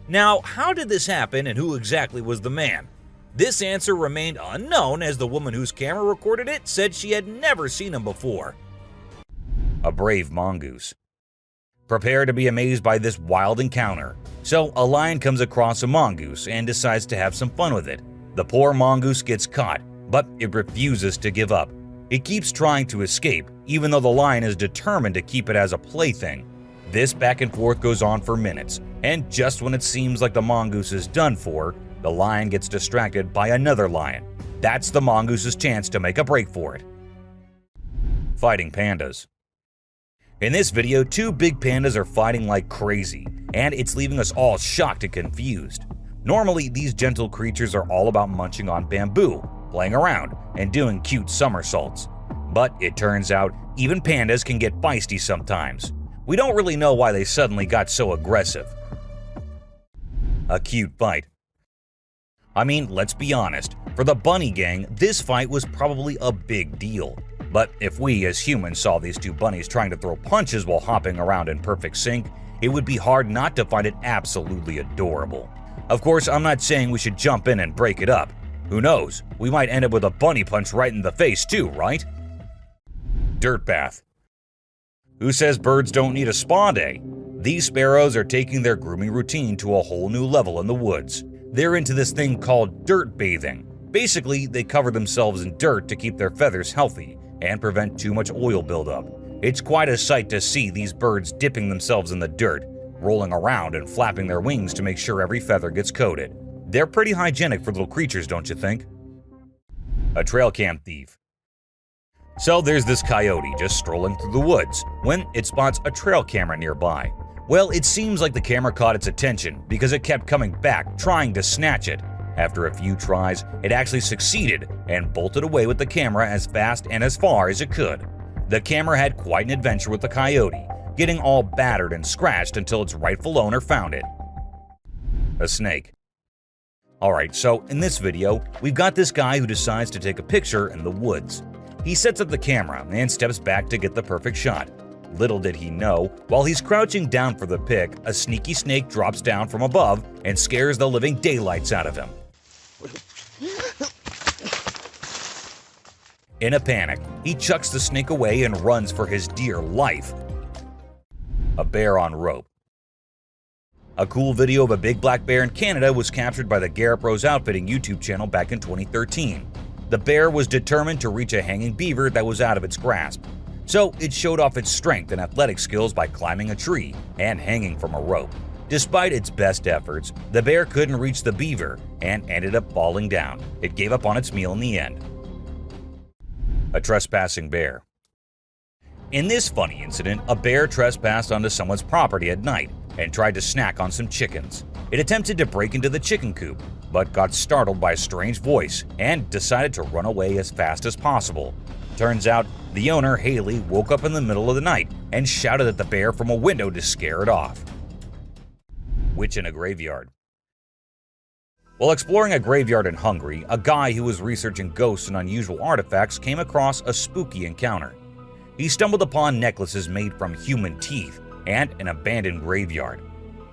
Now, how did this happen and who exactly was the man? This answer remained unknown as the woman whose camera recorded it said she had never seen him before. A brave mongoose. Prepare to be amazed by this wild encounter. So, a lion comes across a mongoose and decides to have some fun with it. The poor mongoose gets caught, but it refuses to give up. It keeps trying to escape, even though the lion is determined to keep it as a plaything. This back and forth goes on for minutes, and just when it seems like the mongoose is done for, the lion gets distracted by another lion. That's the mongoose's chance to make a break for it. Fighting pandas. In this video, two big pandas are fighting like crazy, and it's leaving us all shocked and confused. Normally, these gentle creatures are all about munching on bamboo, playing around, and doing cute somersaults. But it turns out, even pandas can get feisty sometimes. We don't really know why they suddenly got so aggressive. A cute fight. I mean, let's be honest, for the bunny gang, this fight was probably a big deal. But if we as humans saw these two bunnies trying to throw punches while hopping around in perfect sync, it would be hard not to find it absolutely adorable. Of course, I'm not saying we should jump in and break it up. Who knows, we might end up with a bunny punch right in the face too, right? Dirt bath. Who says birds don't need a spa day? These sparrows are taking their grooming routine to a whole new level in the woods. They're into this thing called dirt bathing. Basically, they cover themselves in dirt to keep their feathers healthy and prevent too much oil buildup. It's quite a sight to see these birds dipping themselves in the dirt, rolling around and flapping their wings to make sure every feather gets coated. They're pretty hygienic for little creatures, don't you think? A trail cam thief. So there's this coyote just strolling through the woods when it spots a trail camera nearby. Well, it seems like the camera caught its attention because it kept coming back trying to snatch it. After a few tries, it actually succeeded and bolted away with the camera as fast and as far as it could. The camera had quite an adventure with the coyote, getting all battered and scratched until its rightful owner found it. A snake. Alright, so in this video, we've got this guy who decides to take a picture in the woods. He sets up the camera and steps back to get the perfect shot. Little did he know, while he's crouching down for the pick, a sneaky snake drops down from above and scares the living daylights out of him. In a panic, he chucks the snake away and runs for his dear life. A bear on rope. A cool video of a big black bear in Canada was captured by the Garrett Bros Outfitting YouTube channel back in 2013. The bear was determined to reach a hanging beaver that was out of its grasp, so it showed off its strength and athletic skills by climbing a tree and hanging from a rope. Despite its best efforts, the bear couldn't reach the beaver and ended up falling down. It gave up on its meal in the end. A trespassing bear. In this funny incident, a bear trespassed onto someone's property at night and tried to snack on some chickens. It attempted to break into the chicken coop, but got startled by a strange voice and decided to run away as fast as possible. Turns out, the owner, Haley, woke up in the middle of the night and shouted at the bear from a window to scare it off. Witch in a graveyard. While exploring a graveyard in Hungary, a guy who was researching ghosts and unusual artifacts came across a spooky encounter. He stumbled upon necklaces made from human teeth and an abandoned graveyard.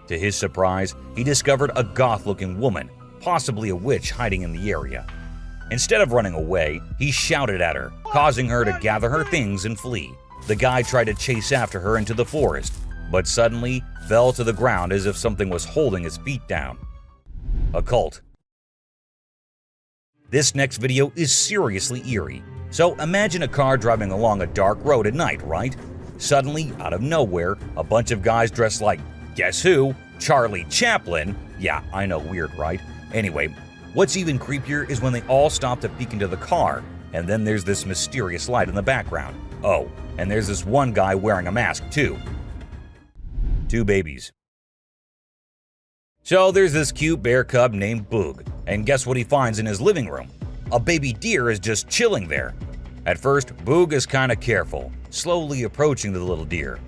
To his surprise, he discovered a goth-looking woman, possibly a witch, hiding in the area. Instead of running away, he shouted at her, causing her to gather her things and flee. The guy tried to chase after her into the forest, but suddenly fell to the ground as if something was holding his feet down. A cult. This next video is seriously eerie. So imagine a car driving along a dark road at night, right? Suddenly, out of nowhere, a bunch of guys dressed like, guess who? Charlie Chaplin. Yeah, I know, weird, right? Anyway, what's even creepier is when they all stop to peek into the car, and then there's this mysterious light in the background. Oh, and there's this one guy wearing a mask too. Two babies. So there's this cute bear cub named Boog, and guess what he finds in his living room? A baby deer is just chilling there. At first, Boog is kinda careful, slowly approaching the little deer.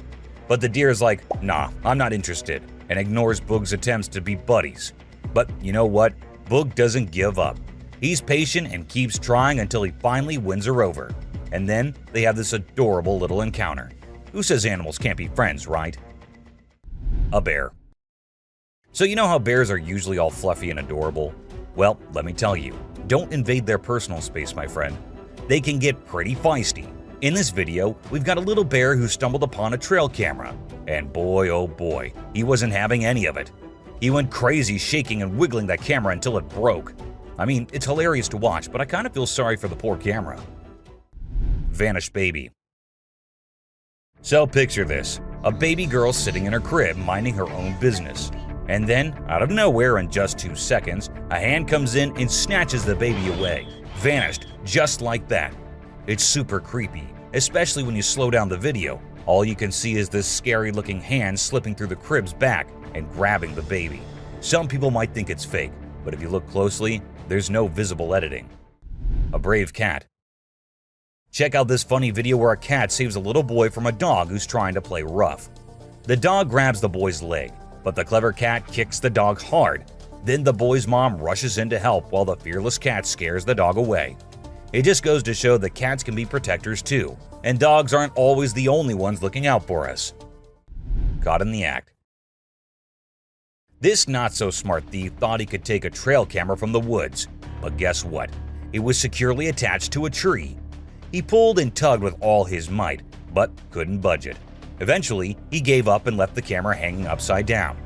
But the deer is like, nah, I'm not interested, and ignores Boog's attempts to be buddies. But you know what? Boog doesn't give up. He's patient and keeps trying until he finally wins her over. And then they have this adorable little encounter. Who says animals can't be friends, right? A bear. So you know how bears are usually all fluffy and adorable? Well, let me tell you, don't invade their personal space, my friend. They can get pretty feisty. In this video, we've got a little bear who stumbled upon a trail camera. And boy, oh boy, he wasn't having any of it. He went crazy shaking and wiggling that camera until it broke. I mean, it's hilarious to watch, but I kind of feel sorry for the poor camera. Vanished baby. So picture this, a baby girl sitting in her crib minding her own business. And then, out of nowhere in just 2 seconds, a hand comes in and snatches the baby away. Vanished, just like that. It's super creepy, especially when you slow down the video. All you can see is this scary-looking hand slipping through the crib's back and grabbing the baby. Some people might think it's fake, but if you look closely, there's no visible editing. A brave cat. Check out this funny video where a cat saves a little boy from a dog who's trying to play rough. The dog grabs the boy's leg, but the clever cat kicks the dog hard. Then the boy's mom rushes in to help while the fearless cat scares the dog away. It just goes to show that cats can be protectors too, and dogs aren't always the only ones looking out for us. Caught in the act. This not-so-smart thief thought he could take a trail camera from the woods, but guess what? It was securely attached to a tree. He pulled and tugged with all his might, but couldn't budge it. Eventually, he gave up and left the camera hanging upside down.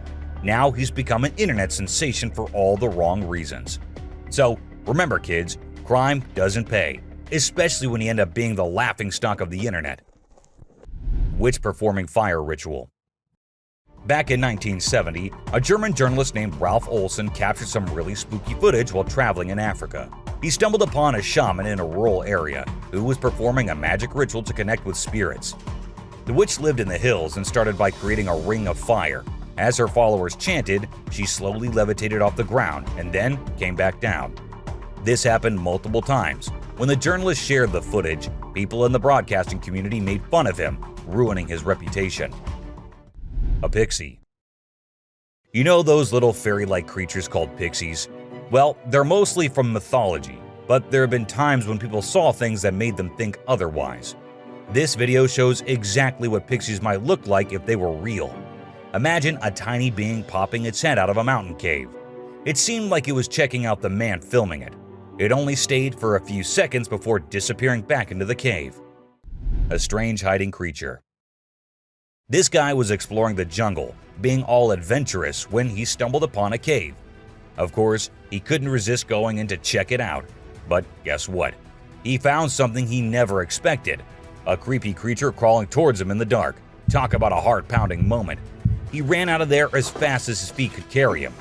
Now he's become an internet sensation for all the wrong reasons. So, remember kids, crime doesn't pay, especially when you end up being the laughingstock of the internet. Witch performing fire ritual. Back in 1970, a German journalist named Ralph Olsen captured some really spooky footage while traveling in Africa. He stumbled upon a shaman in a rural area who was performing a magic ritual to connect with spirits. The witch lived in the hills and started by creating a ring of fire. As her followers chanted, she slowly levitated off the ground and then came back down. This happened multiple times. When the journalist shared the footage, people in the broadcasting community made fun of him, ruining his reputation. A pixie. You know those little fairy-like creatures called pixies? Well, they're mostly from mythology, but there have been times when people saw things that made them think otherwise. This video shows exactly what pixies might look like if they were real. Imagine a tiny being popping its head out of a mountain cave. It seemed like it was checking out the man filming it. It only stayed for a few seconds before disappearing back into the cave. A strange hiding creature. This guy was exploring the jungle, being all adventurous when he stumbled upon a cave. Of course, he couldn't resist going in to check it out. But guess what? He found something he never expected. A creepy creature crawling towards him in the dark. Talk about a heart-pounding moment. He ran out of there as fast as his feet could carry him.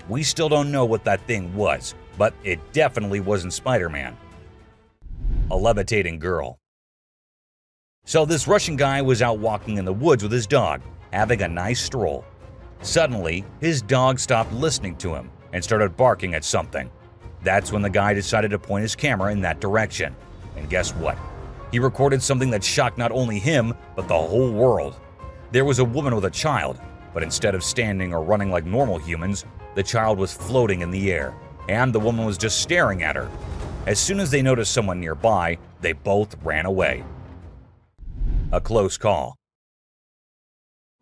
We still don't know what that thing was, but it definitely wasn't Spider-Man. A levitating girl. So this Russian guy was out walking in the woods with his dog, having a nice stroll. Suddenly, his dog stopped listening to him and started barking at something. That's when the guy decided to point his camera in that direction. And guess what? He recorded something that shocked not only him, but the whole world. There was a woman with a child, but instead of standing or running like normal humans, the child was floating in the air, and the woman was just staring at her. As soon as they noticed someone nearby, they both ran away. A close call.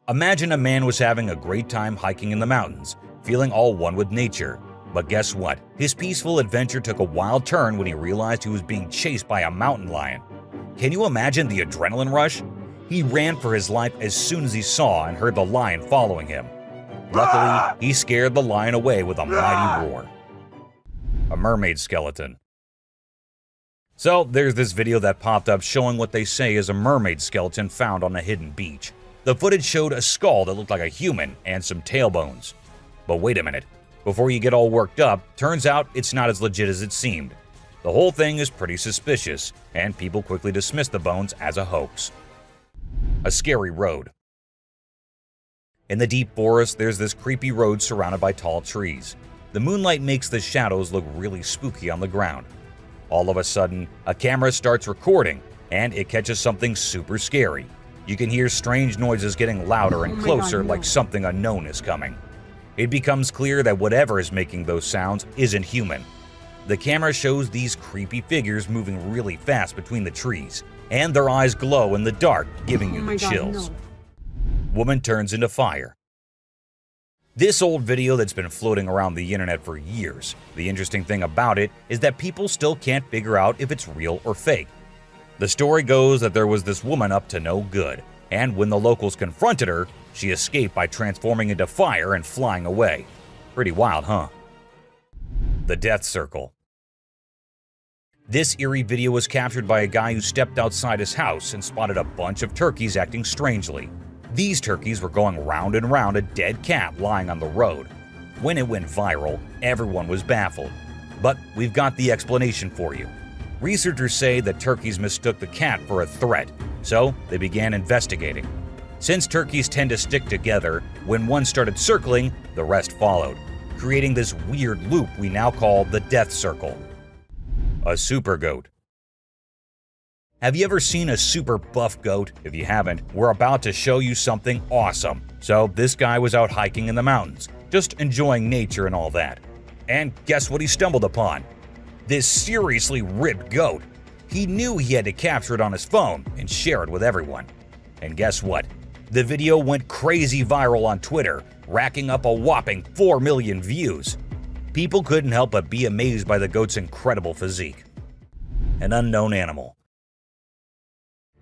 Imagine a man was having a great time hiking in the mountains, feeling all one with nature. But guess what? His peaceful adventure took a wild turn when he realized he was being chased by a mountain lion. Can you imagine the adrenaline rush? He ran for his life as soon as he saw and heard the lion following him. Luckily, he scared the lion away with a mighty roar. A mermaid skeleton. So there's this video that popped up showing what they say is a mermaid skeleton found on a hidden beach. The footage showed a skull that looked like a human and some tailbones. But wait a minute, before you get all worked up, turns out it's not as legit as it seemed. The whole thing is pretty suspicious, and people quickly dismiss the bones as a hoax. A scary road. In the deep forest, there's this creepy road surrounded by tall trees. The moonlight makes the shadows look really spooky on the ground. All of a sudden, a camera starts recording, and it catches something super scary. You can hear strange noises getting louder and closer, like something unknown is coming. It becomes clear that whatever is making those sounds isn't human. The camera shows these creepy figures moving really fast between the trees, and their eyes glow in the dark, giving you the chills. Woman turns into fire. This old video that's been floating around the internet for years. The interesting thing about it is that people still can't figure out if it's real or fake. The story goes that there was this woman up to no good, and when the locals confronted her, she escaped by transforming into fire and flying away. Pretty wild, huh? The Death Circle. This eerie video was captured by a guy who stepped outside his house and spotted a bunch of turkeys acting strangely. These turkeys were going round and round a dead cat lying on the road. When it went viral, everyone was baffled. But we've got the explanation for you. Researchers say that turkeys mistook the cat for a threat, so they began investigating. Since turkeys tend to stick together, when one started circling, the rest followed, creating this weird loop we now call the Death Circle. A super goat. Have you ever seen a super buff goat? If you haven't, we're about to show you something awesome. So this guy was out hiking in the mountains, just enjoying nature and all that. And guess what he stumbled upon? This seriously ripped goat. He knew he had to capture it on his phone and share it with everyone. And guess what? The video went crazy viral on Twitter, racking up a whopping 4 million views. People couldn't help but be amazed by the goat's incredible physique. An unknown animal.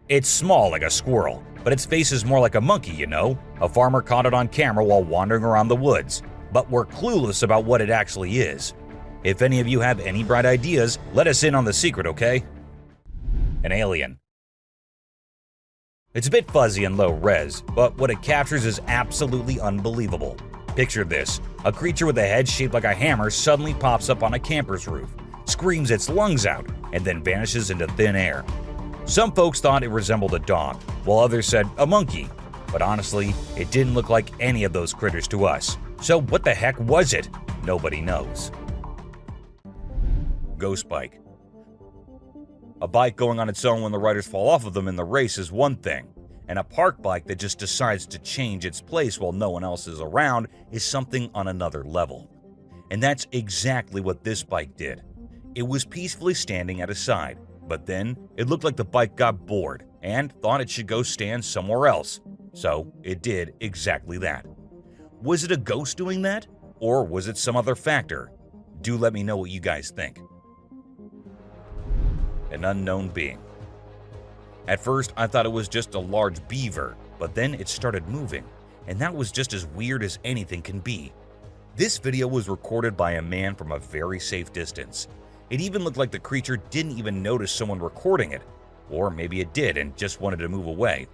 It's small like a squirrel, but its face is more like a monkey, you know? A farmer caught it on camera while wandering around the woods, but we're clueless about what it actually is. If any of you have any bright ideas, let us in on the secret, okay? An alien. It's a bit fuzzy and low res, but what it captures is absolutely unbelievable. Picture this: a creature with a head shaped like a hammer suddenly pops up on a camper's roof, screams its lungs out, and then vanishes into thin air. Some folks thought it resembled a dog, while others said a monkey. But honestly, it didn't look like any of those critters to us. So what the heck was it? Nobody knows. Ghost bike. A bike going on its own when the riders fall off of them in the race is one thing, and a park bike that just decides to change its place while no one else is around is something on another level. And that's exactly what this bike did. It was peacefully standing at his side, but then it looked like the bike got bored and thought it should go stand somewhere else. So it did exactly that. Was it a ghost doing that? Or was it some other factor? Do let me know what you guys think. An unknown being. At first, I thought it was just a large beaver, but then it started moving, and that was just as weird as anything can be. This video was recorded by a man from a very safe distance. It even looked like the creature didn't even notice someone recording it, or maybe it did and just wanted to move away.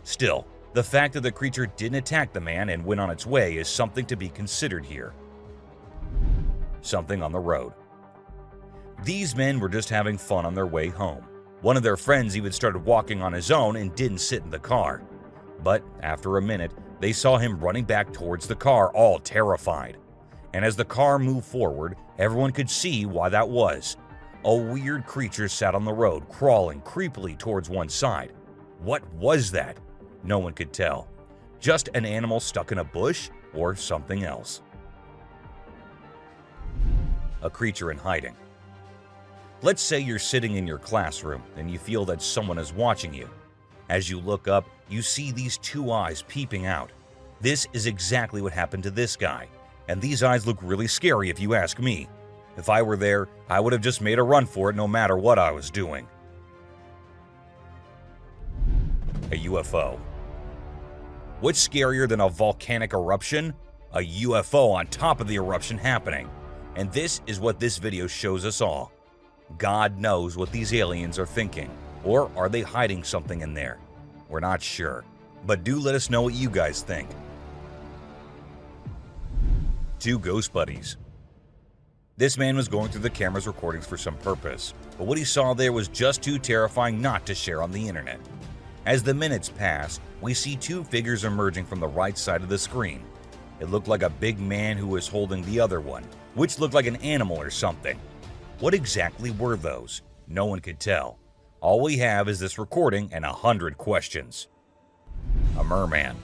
Still, the fact that the creature didn't attack the man and went on its way is something to be considered here. Something on the road. These men were just having fun on their way home. One of their friends even started walking on his own and didn't sit in the car. But after a minute, they saw him running back towards the car, all terrified. And as the car moved forward, everyone could see why that was. A weird creature sat on the road, crawling creepily towards one side. What was that? No one could tell. Just an animal stuck in a bush or something else. A creature in hiding. Let's say you're sitting in your classroom and you feel that someone is watching you. As you look up, you see these two eyes peeping out. This is exactly what happened to this guy, and these eyes look really scary if you ask me. If I were there, I would have just made a run for it no matter what I was doing. A UFO. What's scarier than a volcanic eruption? A UFO on top of the eruption happening. And this is what this video shows us all. God knows what these aliens are thinking. Or are they hiding something in there? We're not sure. But do let us know what you guys think. Two ghost buddies. This man was going through the camera's recordings for some purpose, but what he saw there was just too terrifying not to share on the internet. As the minutes pass, we see two figures emerging from the right side of the screen. It looked like a big man who was holding the other one, which looked like an animal or something. What exactly were those? No one could tell. All we have is this recording and 100 questions. A merman.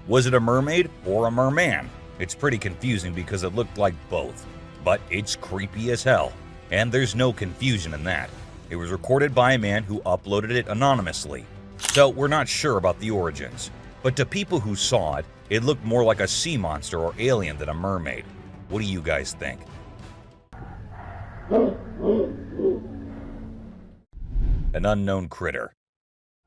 Was it a mermaid or a merman? It's pretty confusing because it looked like both, but it's creepy as hell, and there's no confusion in that. It was recorded by a man who uploaded it anonymously, so we're not sure about the origins. But to people who saw it, it looked more like a sea monster or alien than a mermaid. What do you guys think? An unknown critter.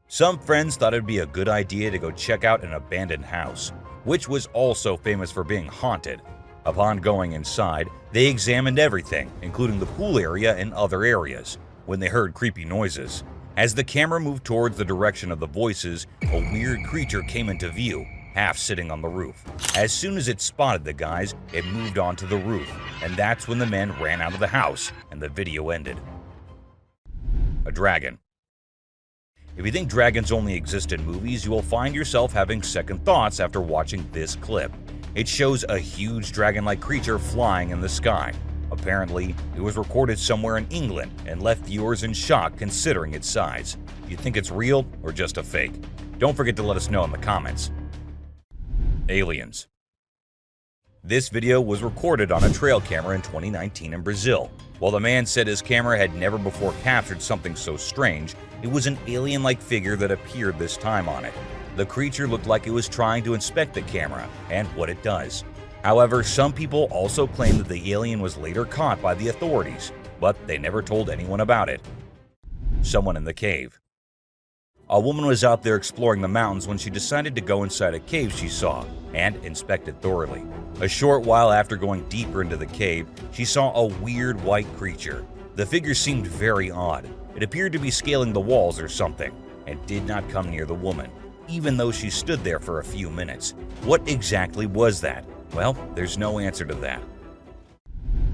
Some friends thought it'd be a good idea to go check out an abandoned house, which was also famous for being haunted. Upon going inside, they examined everything, including the pool area and other areas, when they heard creepy noises. As the camera moved towards the direction of the voices, a weird creature came into view, half sitting on the roof. As soon as it spotted the guys, it moved onto the roof, and that's when the men ran out of the house and the video ended. A dragon. If you think dragons only exist in movies, you will find yourself having second thoughts after watching this clip. It shows a huge dragon-like creature flying in the sky. Apparently, it was recorded somewhere in England and left viewers in shock considering its size. Do you think it's real or just a fake? Don't forget to let us know in the comments. Aliens. This video was recorded on a trail camera in 2019 in Brazil. While the man said his camera had never before captured something so strange, it was an alien-like figure that appeared this time on it. The creature looked like it was trying to inspect the camera and what it does. However, some people also claim that the alien was later caught by the authorities, but they never told anyone about it. Someone in the cave. A woman was out there exploring the mountains when she decided to go inside a cave she saw and inspect it thoroughly. A short while after going deeper into the cave, she saw a weird white creature. The figure seemed very odd. It appeared to be scaling the walls or something and did not come near the woman, even though she stood there for a few minutes. What exactly was that? Well, there's no answer to that.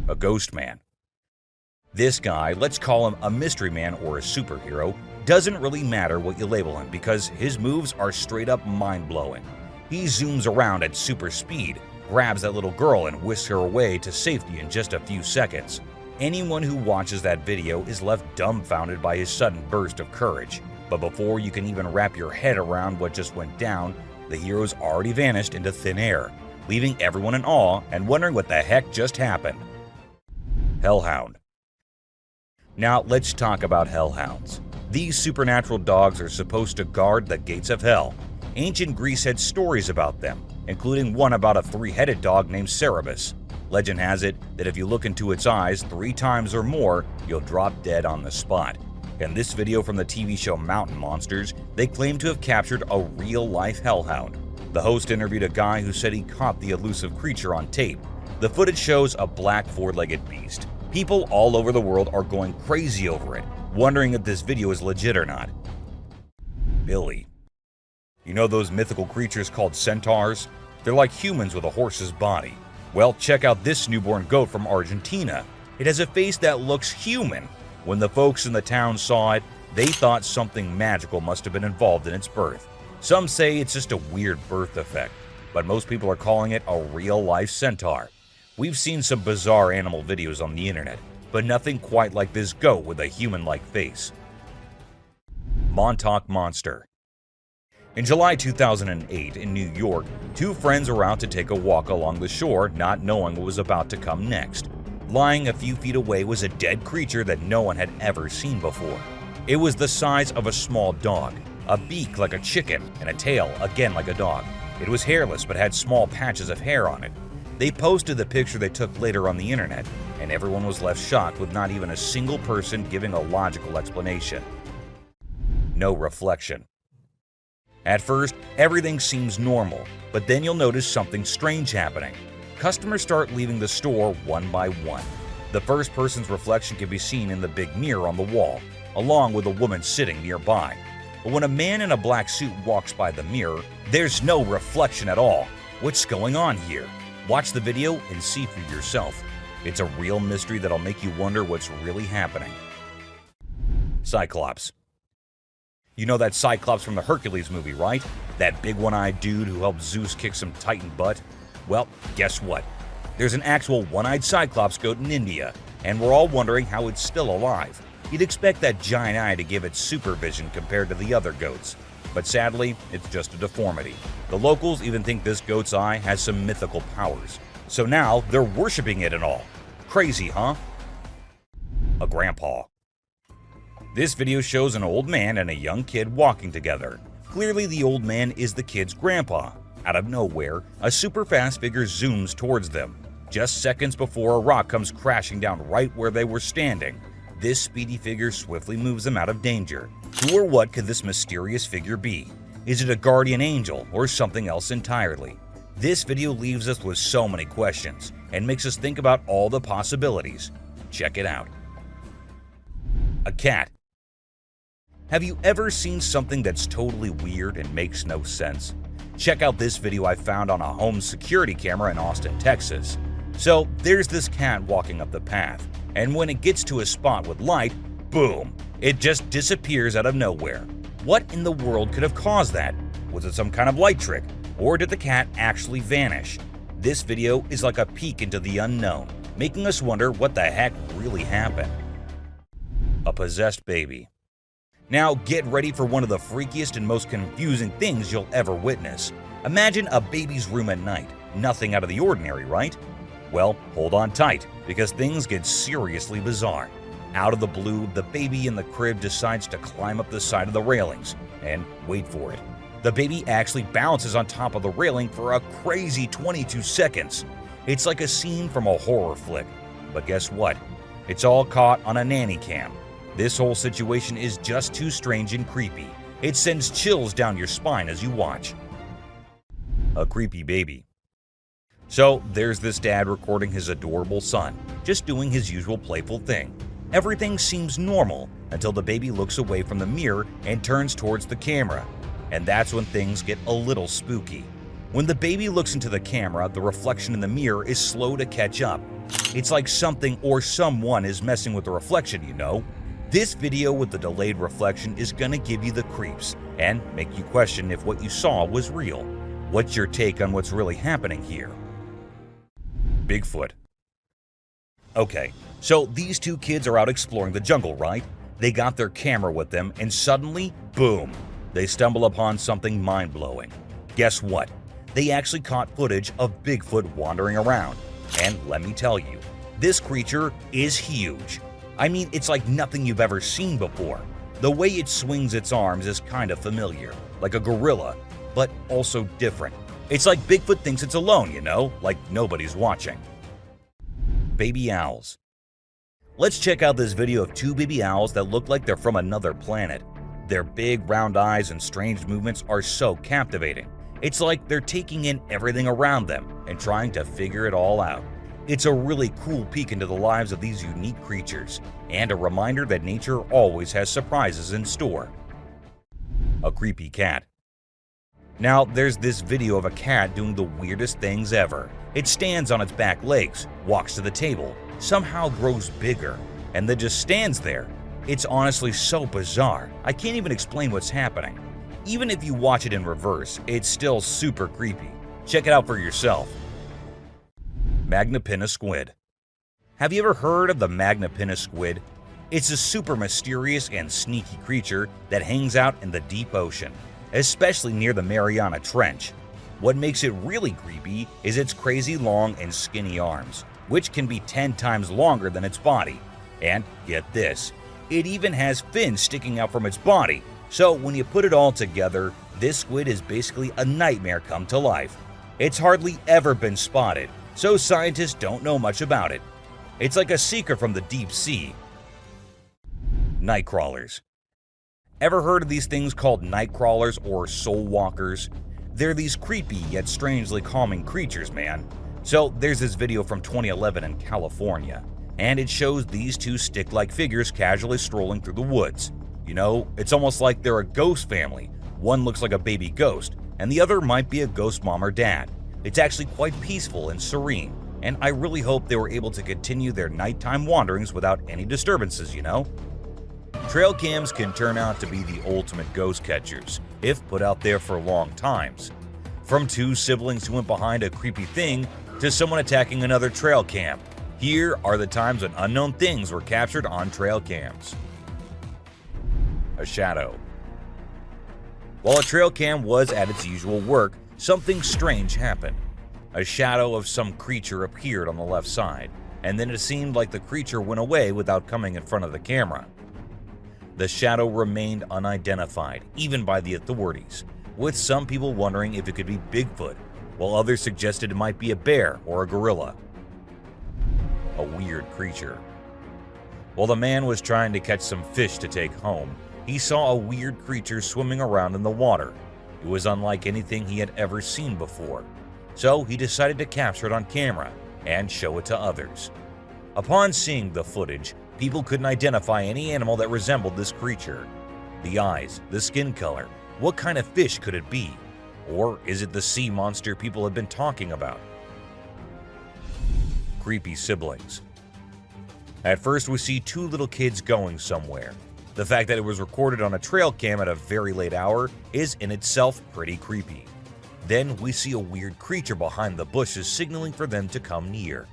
A ghost man. This guy, let's call him a mystery man or a superhero, doesn't really matter what you label him because his moves are straight up mind-blowing. He zooms around at super speed, grabs that little girl and whisks her away to safety in just a few seconds. Anyone who watches that video is left dumbfounded by his sudden burst of courage. But before you can even wrap your head around what just went down, the hero's already vanished into thin air, leaving everyone in awe and wondering what the heck just happened. Hellhound. Now let's talk about hellhounds. These supernatural dogs are supposed to guard the gates of hell. Ancient Greece had stories about them, including one about a three-headed dog named Cerberus. Legend has it that if you look into its eyes 3 times or more, you'll drop dead on the spot. In this video from the TV show Mountain Monsters, they claim to have captured a real-life hellhound. The host interviewed a guy who said he caught the elusive creature on tape. The footage shows a black 4-legged beast. People all over the world are going crazy over it, wondering if this video is legit or not. Billy. You know those mythical creatures called centaurs? They're like humans with a horse's body. Well, check out this newborn goat from Argentina. It has a face that looks human. When the folks in the town saw it, they thought something magical must have been involved in its birth. Some say it's just a weird birth defect, but most people are calling it a real-life centaur. We've seen some bizarre animal videos on the internet, but nothing quite like this goat with a human-like face. Montauk Monster. In July 2008 in New York, 2 friends were out to take a walk along the shore, not knowing what was about to come next. Lying a few feet away was a dead creature that no one had ever seen before. It was the size of a small dog, a beak like a chicken, and a tail again like a dog. It was hairless but had small patches of hair on it. They posted the picture they took later on the internet, and everyone was left shocked with not even a single person giving a logical explanation. No reflection. At first, everything seems normal, but then you'll notice something strange happening. Customers start leaving the store one by one. The first person's reflection can be seen in the big mirror on the wall, along with a woman sitting nearby. But when a man in a black suit walks by the mirror, there's no reflection at all. What's going on here? Watch the video and see for yourself. It's a real mystery that'll make you wonder what's really happening. Cyclops. You know that Cyclops from the Hercules movie, right? That big one-eyed dude who helped Zeus kick some Titan butt? Well, guess what? There's an actual one-eyed Cyclops goat in India, and we're all wondering how it's still alive. You'd expect that giant eye to give it supervision compared to the other goats. But sadly, it's just a deformity. The locals even think this goat's eye has some mythical powers. So now they're worshipping it and all. Crazy, huh? A grandpa. This video shows an old man and a young kid walking together. Clearly the old man is the kid's grandpa. Out of nowhere, a super fast figure zooms towards them. Just seconds before a rock comes crashing down right where they were standing. This speedy figure swiftly moves them out of danger. Who or what could this mysterious figure be? Is it a guardian angel or something else entirely? This video leaves us with so many questions and makes us think about all the possibilities. Check it out. A cat. Have you ever seen something that's totally weird and makes no sense? Check out this video I found on a home security camera in Austin, Texas. So there's this cat walking up the path, and when it gets to a spot with light, boom, it just disappears out of nowhere. What in the world could have caused that? Was it some kind of light trick, or did the cat actually vanish? This video is like a peek into the unknown, making us wonder what the heck really happened. A possessed baby. Now get ready for one of the freakiest and most confusing things you'll ever witness. Imagine a baby's room at night. Nothing out of the ordinary, right? Well, hold on tight, because things get seriously bizarre. Out of the blue, the baby in the crib decides to climb up the side of the railings. And wait for it. The baby actually bounces on top of the railing for a crazy 22 seconds. It's like a scene from a horror flick. But guess what? It's all caught on a nanny cam. This whole situation is just too strange and creepy. It sends chills down your spine as you watch. A creepy baby. So there's this dad recording his adorable son, just doing his usual playful thing. Everything seems normal until the baby looks away from the mirror and turns towards the camera. And that's when things get a little spooky. When the baby looks into the camera, the reflection in the mirror is slow to catch up. It's like something or someone is messing with the reflection, you know? This video with the delayed reflection is gonna give you the creeps and make you question if what you saw was real. What's your take on what's really happening here? Bigfoot. Okay, so these 2 kids are out exploring the jungle, right? They got their camera with them and suddenly, boom, they stumble upon something mind-blowing. Guess what? They actually caught footage of Bigfoot wandering around. And let me tell you, this creature is huge. I mean, it's like nothing you've ever seen before. The way it swings its arms is kind of familiar, like a gorilla, but also different. It's like Bigfoot thinks it's alone, you know, like nobody's watching. Baby owls. Let's check out this video of two baby owls that look like they're from another planet. Their big round eyes and strange movements are so captivating. It's like they're taking in everything around them and trying to figure it all out. It's a really cool peek into the lives of these unique creatures, and a reminder that nature always has surprises in store. A creepy cat. Now, there's this video of a cat doing the weirdest things ever. It stands on its back legs, walks to the table, somehow grows bigger, and then just stands there. It's honestly so bizarre, I can't even explain what's happening. Even if you watch it in reverse, it's still super creepy. Check it out for yourself. Magnapinna squid. Have you ever heard of the Magnapinna squid? It's a super mysterious and sneaky creature that hangs out in the deep ocean, especially near the Mariana Trench. What makes it really creepy is its crazy long and skinny arms, which can be 10 times longer than its body. And get this, it even has fins sticking out from its body. So when you put it all together, this squid is basically a nightmare come to life. It's hardly ever been spotted, so scientists don't know much about it. It's like a secret from the deep sea. Night crawlers. Ever heard of these things called night crawlers or soul walkers? They're these creepy yet strangely calming creatures, man. So there's this video from 2011 in California, and it shows these two stick-like figures casually strolling through the woods. You know, it's almost like they're a ghost family. One looks like a baby ghost, and the other might be a ghost mom or dad. It's actually quite peaceful and serene, and I really hope they were able to continue their nighttime wanderings without any disturbances, you know? Trail cams can turn out to be the ultimate ghost catchers, if put out there for long times. From two siblings who went behind a creepy thing to someone attacking another trail cam, here are the times when unknown things were captured on trail cams. A shadow. While a trail cam was at its usual work, something strange happened. A shadow of some creature appeared on the left side, and then it seemed like the creature went away without coming in front of the camera. The shadow remained unidentified, even by the authorities, with some people wondering if it could be Bigfoot, while others suggested it might be a bear or a gorilla. A weird creature. While the man was trying to catch some fish to take home, he saw a weird creature swimming around in the water. It was unlike anything he had ever seen before, so he decided to capture it on camera and show it to others. Upon seeing the footage, people couldn't identify any animal that resembled this creature. The eyes, the skin color, what kind of fish could it be? Or is it the sea monster people have been talking about? Creepy siblings. At first we see two little kids going somewhere. The fact that it was recorded on a trail cam at a very late hour is in itself pretty creepy. Then we see a weird creature behind the bushes signaling for them to come near.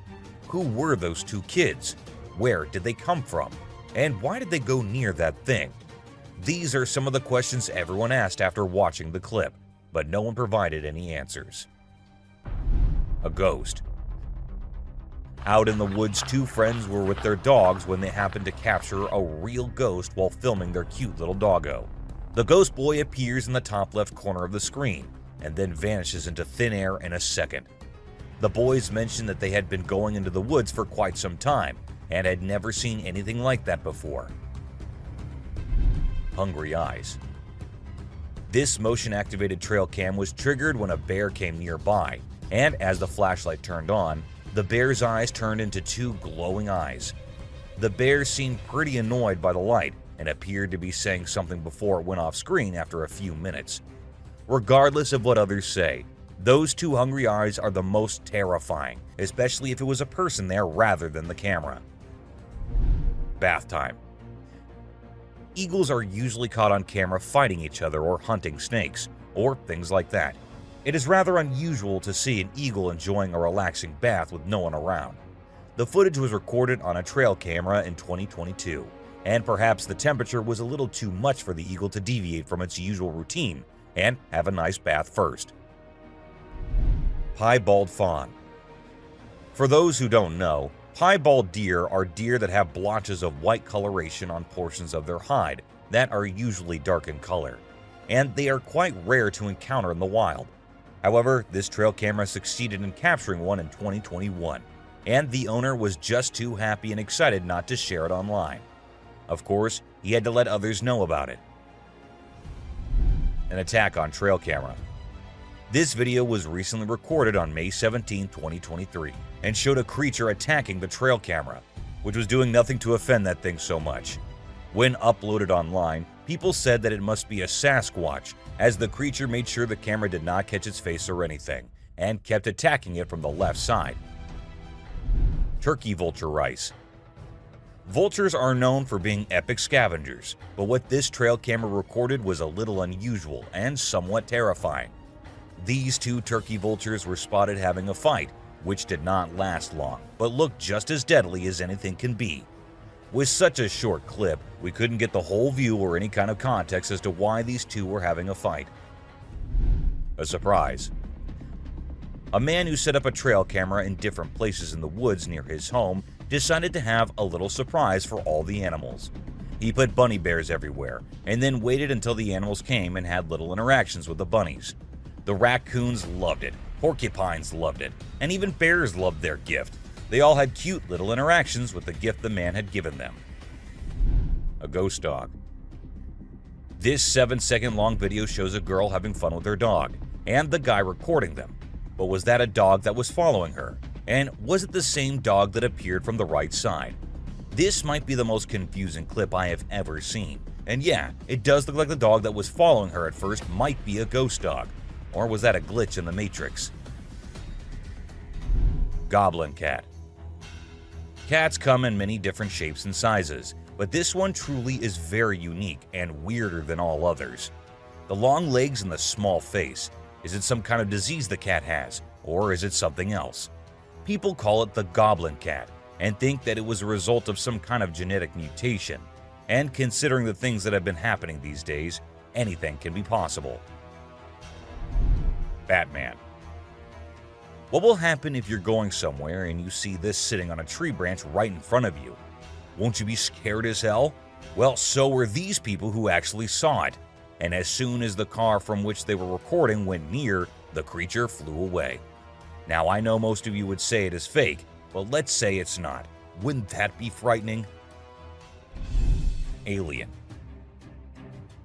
Who were those two kids? Where did they come from? And why did they go near that thing? These are some of the questions everyone asked after watching the clip, but no one provided any answers. A ghost. Out in the woods, two friends were with their dogs when they happened to capture a real ghost while filming their cute little doggo. The ghost boy appears in the top left corner of the screen and then vanishes into thin air in a second. The boys mentioned that they had been going into the woods for quite some time and had never seen anything like that before. Hungry eyes. This motion-activated trail cam was triggered when a bear came nearby, and as the flashlight turned on, the bear's eyes turned into two glowing eyes. The bear seemed pretty annoyed by the light and appeared to be saying something before it went off screen after a few minutes. Regardless of what others say, those two hungry eyes are the most terrifying, especially if it was a person there rather than the camera. Bath time. Eagles are usually caught on camera fighting each other or hunting snakes, or things like that. It is rather unusual to see an eagle enjoying a relaxing bath with no one around. The footage was recorded on a trail camera in 2022, and perhaps the temperature was a little too much for the eagle to deviate from its usual routine and have a nice bath first. Piebald fawn. For those who don't know, piebald deer are deer that have blotches of white coloration on portions of their hide, that are usually dark in color, and they are quite rare to encounter in the wild. However, this trail camera succeeded in capturing one in 2021, and the owner was just too happy and excited not to share it online. Of course, he had to let others know about it. An attack on trail camera. This video was recently recorded on May 17, 2023, and showed a creature attacking the trail camera, which was doing nothing to offend that thing so much. When uploaded online, people said that it must be a Sasquatch, as the creature made sure the camera did not catch its face or anything, and kept attacking it from the left side. Turkey vulture rice. Vultures are known for being epic scavengers, but what this trail camera recorded was a little unusual and somewhat terrifying. These two turkey vultures were spotted having a fight, which did not last long, but looked just as deadly as anything can be. With such a short clip, we couldn't get the whole view or any kind of context as to why these two were having a fight. A surprise. A man who set up a trail camera in different places in the woods near his home decided to have a little surprise for all the animals. He put bunny bears everywhere, and then waited until the animals came and had little interactions with the bunnies. The raccoons loved it, porcupines loved it, and even bears loved their gift. They all had cute little interactions with the gift the man had given them. A ghost dog. This 7-second long video shows a girl having fun with her dog, and the guy recording them. But was that a dog that was following her? And was it the same dog that appeared from the right side? This might be the most confusing clip I have ever seen. And yeah, it does look like the dog that was following her at first might be a ghost dog. Or was that a glitch in the Matrix? Goblin cat. Cats come in many different shapes and sizes, but this one truly is very unique and weirder than all others. The long legs and the small face. Is it some kind of disease the cat has, or is it something else? People call it the goblin cat and think that it was a result of some kind of genetic mutation. And considering the things that have been happening these days, anything can be possible. Batman. What will happen if you're going somewhere and you see this sitting on a tree branch right in front of you? Won't you be scared as hell? Well, so were these people who actually saw it. And as soon as the car from which they were recording went near, the creature flew away. Now, I know most of you would say it is fake, but let's say it's not. Wouldn't that be frightening? Alien.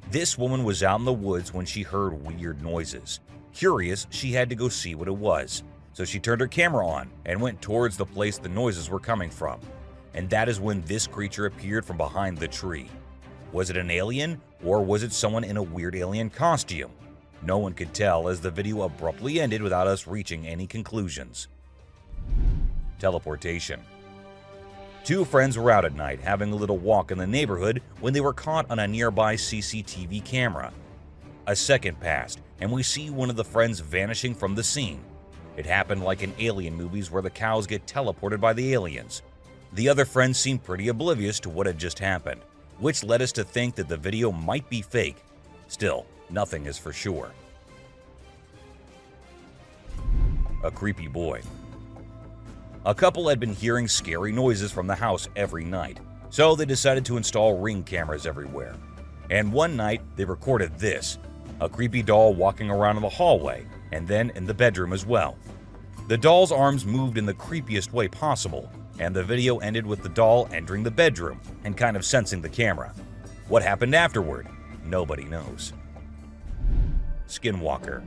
This woman was out in the woods when she heard weird noises. Curious, she had to go see what it was. So she turned her camera on and went towards the place the noises were coming from. And that is when this creature appeared from behind the tree. Was it an alien, or was it someone in a weird alien costume? No one could tell, as the video abruptly ended without us reaching any conclusions. Teleportation. Two friends were out at night having a little walk in the neighborhood when they were caught on a nearby CCTV camera. A second passed, and we see one of the friends vanishing from the scene. It happened like in alien movies where the cows get teleported by the aliens. The other friend seemed pretty oblivious to what had just happened, which led us to think that the video might be fake. Still, nothing is for sure. A creepy boy. A couple had been hearing scary noises from the house every night, so they decided to install Ring cameras everywhere. And one night, they recorded this, a creepy doll walking around in the hallway, and then in the bedroom as well. The doll's arms moved in the creepiest way possible, and the video ended with the doll entering the bedroom and kind of sensing the camera. What happened afterward? Nobody knows. Skinwalker.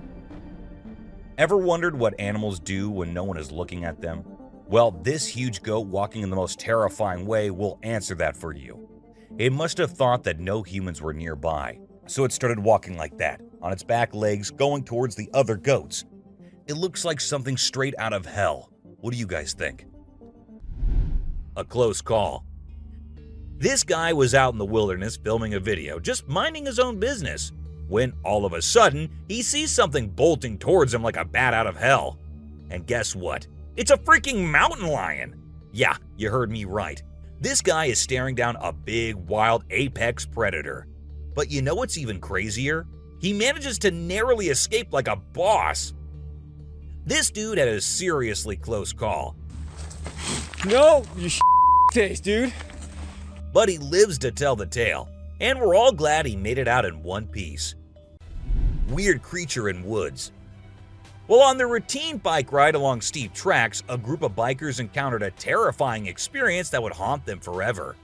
Ever wondered what animals do when no one is looking at them? Well, this huge goat walking in the most terrifying way will answer that for you. It must have thought that no humans were nearby, so it started walking like that, on its back legs, going towards the other goats. It looks like something straight out of hell. What do you guys think? A close call. This guy was out in the wilderness filming a video, just minding his own business, when all of a sudden, he sees something bolting towards him like a bat out of hell. And guess what? It's a freaking mountain lion! Yeah, you heard me right. This guy is staring down a big, wild apex predator. But you know what's even crazier? He manages to narrowly escape like a boss. This dude had a seriously close call. No, you taste, dude. But he lives to tell the tale. and we're all glad he made it out in one piece. Weird creature in woods. While on their routine bike ride along steep tracks, a group of bikers encountered a terrifying experience that would haunt them forever.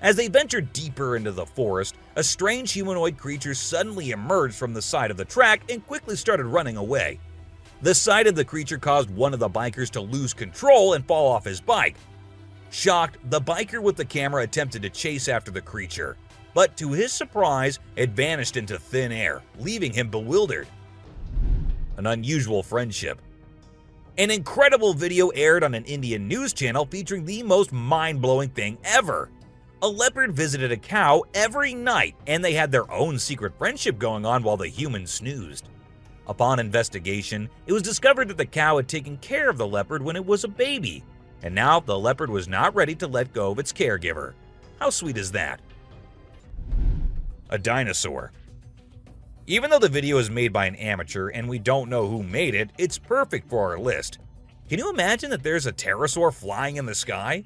As they ventured deeper into the forest, a strange humanoid creature suddenly emerged from the side of the track and quickly started running away. The sight of the creature caused one of the bikers to lose control and fall off his bike. Shocked, the biker with the camera attempted to chase after the creature, but to his surprise, it vanished into thin air, leaving him bewildered. An unusual friendship. An incredible video aired on an Indian news channel featuring the most mind-blowing thing ever. A leopard visited a cow every night, and they had their own secret friendship going on while the humans snoozed. Upon investigation, it was discovered that the cow had taken care of the leopard when it was a baby, and now the leopard was not ready to let go of its caregiver. How sweet is that? A dinosaur. Even though the video is made by an amateur and we don't know who made it, it's perfect for our list. Can you imagine that there's a pterosaur flying in the sky?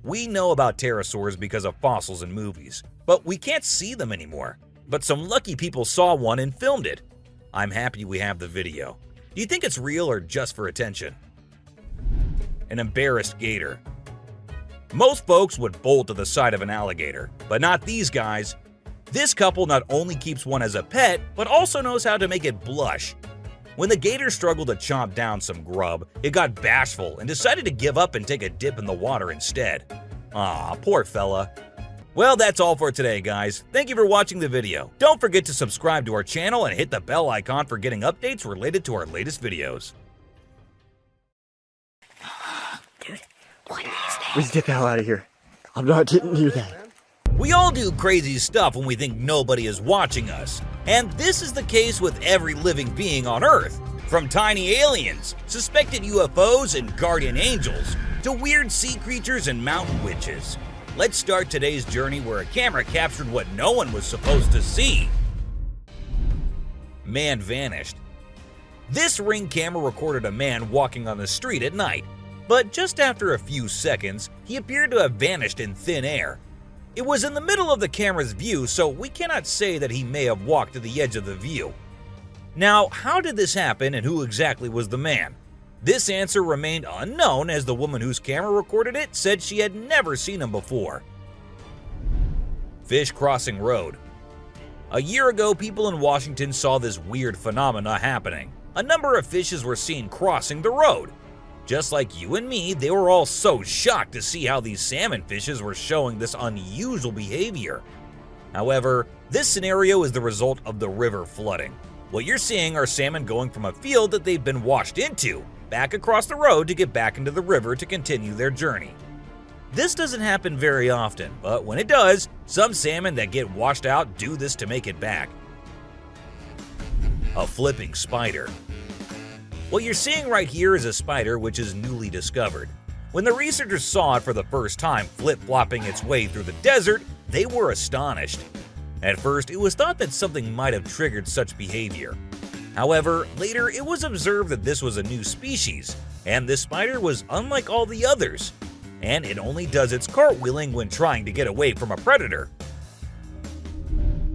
We know about pterosaurs because of fossils in movies, but we can't see them anymore. But some lucky people saw one and filmed it. I'm happy we have the video. Do you think it's real or just for attention? An embarrassed gator. Most folks would bolt to the side of an alligator, but not these guys. This couple not only keeps one as a pet, but also knows how to make it blush. When the gator struggled to chomp down some grub, it got bashful and decided to give up and take a dip in the water instead. Aw, poor fella. Well, that's all for today, guys. Thank you for watching the video. Don't forget to subscribe to our channel and hit the bell icon for getting updates related to our latest videos. Dude, what is that? Let's get the hell out of here. I'm not getting near that. We all do crazy stuff when we think nobody is watching us. And this is the case with every living being on Earth. From tiny aliens, suspected UFOs, and guardian angels, to weird sea creatures and mountain witches. Let's start today's journey where a camera captured what no one was supposed to see. Man vanished. This Ring camera recorded a man walking on the street at night, but just after a few seconds, he appeared to have vanished in thin air. It was in the middle of the camera's view, so we cannot say that he may have walked to the edge of the view. Now, how did this happen and who exactly was the man? This answer remained unknown as the woman whose camera recorded it said she had never seen him before. Fish crossing road. A year ago, people in Washington saw this weird phenomena happening. A number of fishes were seen crossing the road. Just like you and me, they were all so shocked to see how these salmon fishes were showing this unusual behavior. However, this scenario is the result of the river flooding. What you're seeing are salmon going from a field that they've been washed into, back across the road to get back into the river to continue their journey. This doesn't happen very often, but when it does, some salmon that get washed out do this to make it back. A flipping spider. What you're seeing right here is a spider which is newly discovered. When the researchers saw it for the first time flip-flopping its way through the desert, they were astonished. At first, it was thought that something might have triggered such behavior. However, later it was observed that this was a new species, and this spider was unlike all the others, and it only does its cartwheeling when trying to get away from a predator.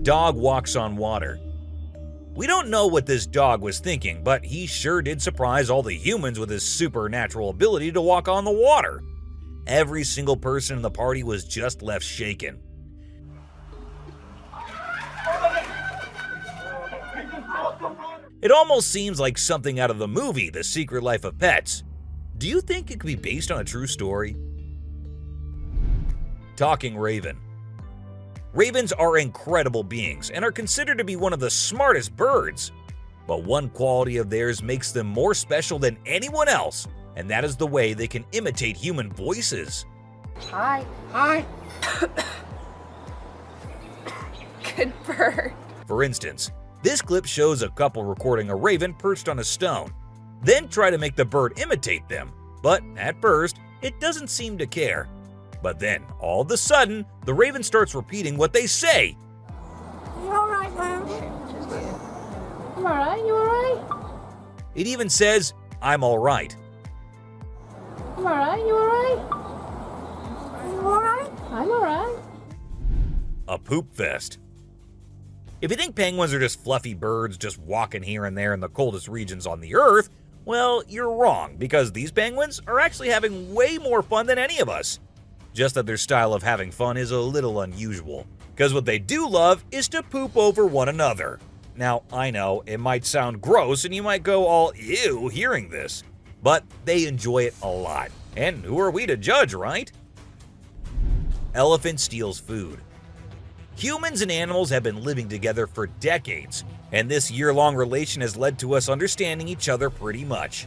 Dog walks on water. We don't know what this dog was thinking, but he sure did surprise all the humans with his supernatural ability to walk on the water. Every single person in the party was just left shaken. It almost seems like something out of the movie The Secret Life of Pets. Do you think it could be based on a true story? Talking raven. Ravens are incredible beings and are considered to be one of the smartest birds. But one quality of theirs makes them more special than anyone else, and that is the way they can imitate human voices. Hi. Hi. Good bird. For instance, this clip shows a couple recording a raven perched on a stone, then try to make the bird imitate them, but at first, it doesn't seem to care. But then, all of a sudden, the raven starts repeating what they say. You alright, man? I'm alright, you alright? It even says, "I'm alright." I'm alright, you alright? You alright? I'm alright. A poop fest. If you think penguins are just fluffy birds just walking here and there in the coldest regions on the Earth, well, you're wrong, because these penguins are actually having way more fun than any of us. Just that their style of having fun is a little unusual, because what they do love is to poop over one another. Now, I know, it might sound gross and you might go all ew hearing this, but they enjoy it a lot. And who are we to judge, right? Elephant steals food. Humans and animals have been living together for decades, and this year-long relation has led to us understanding each other pretty much.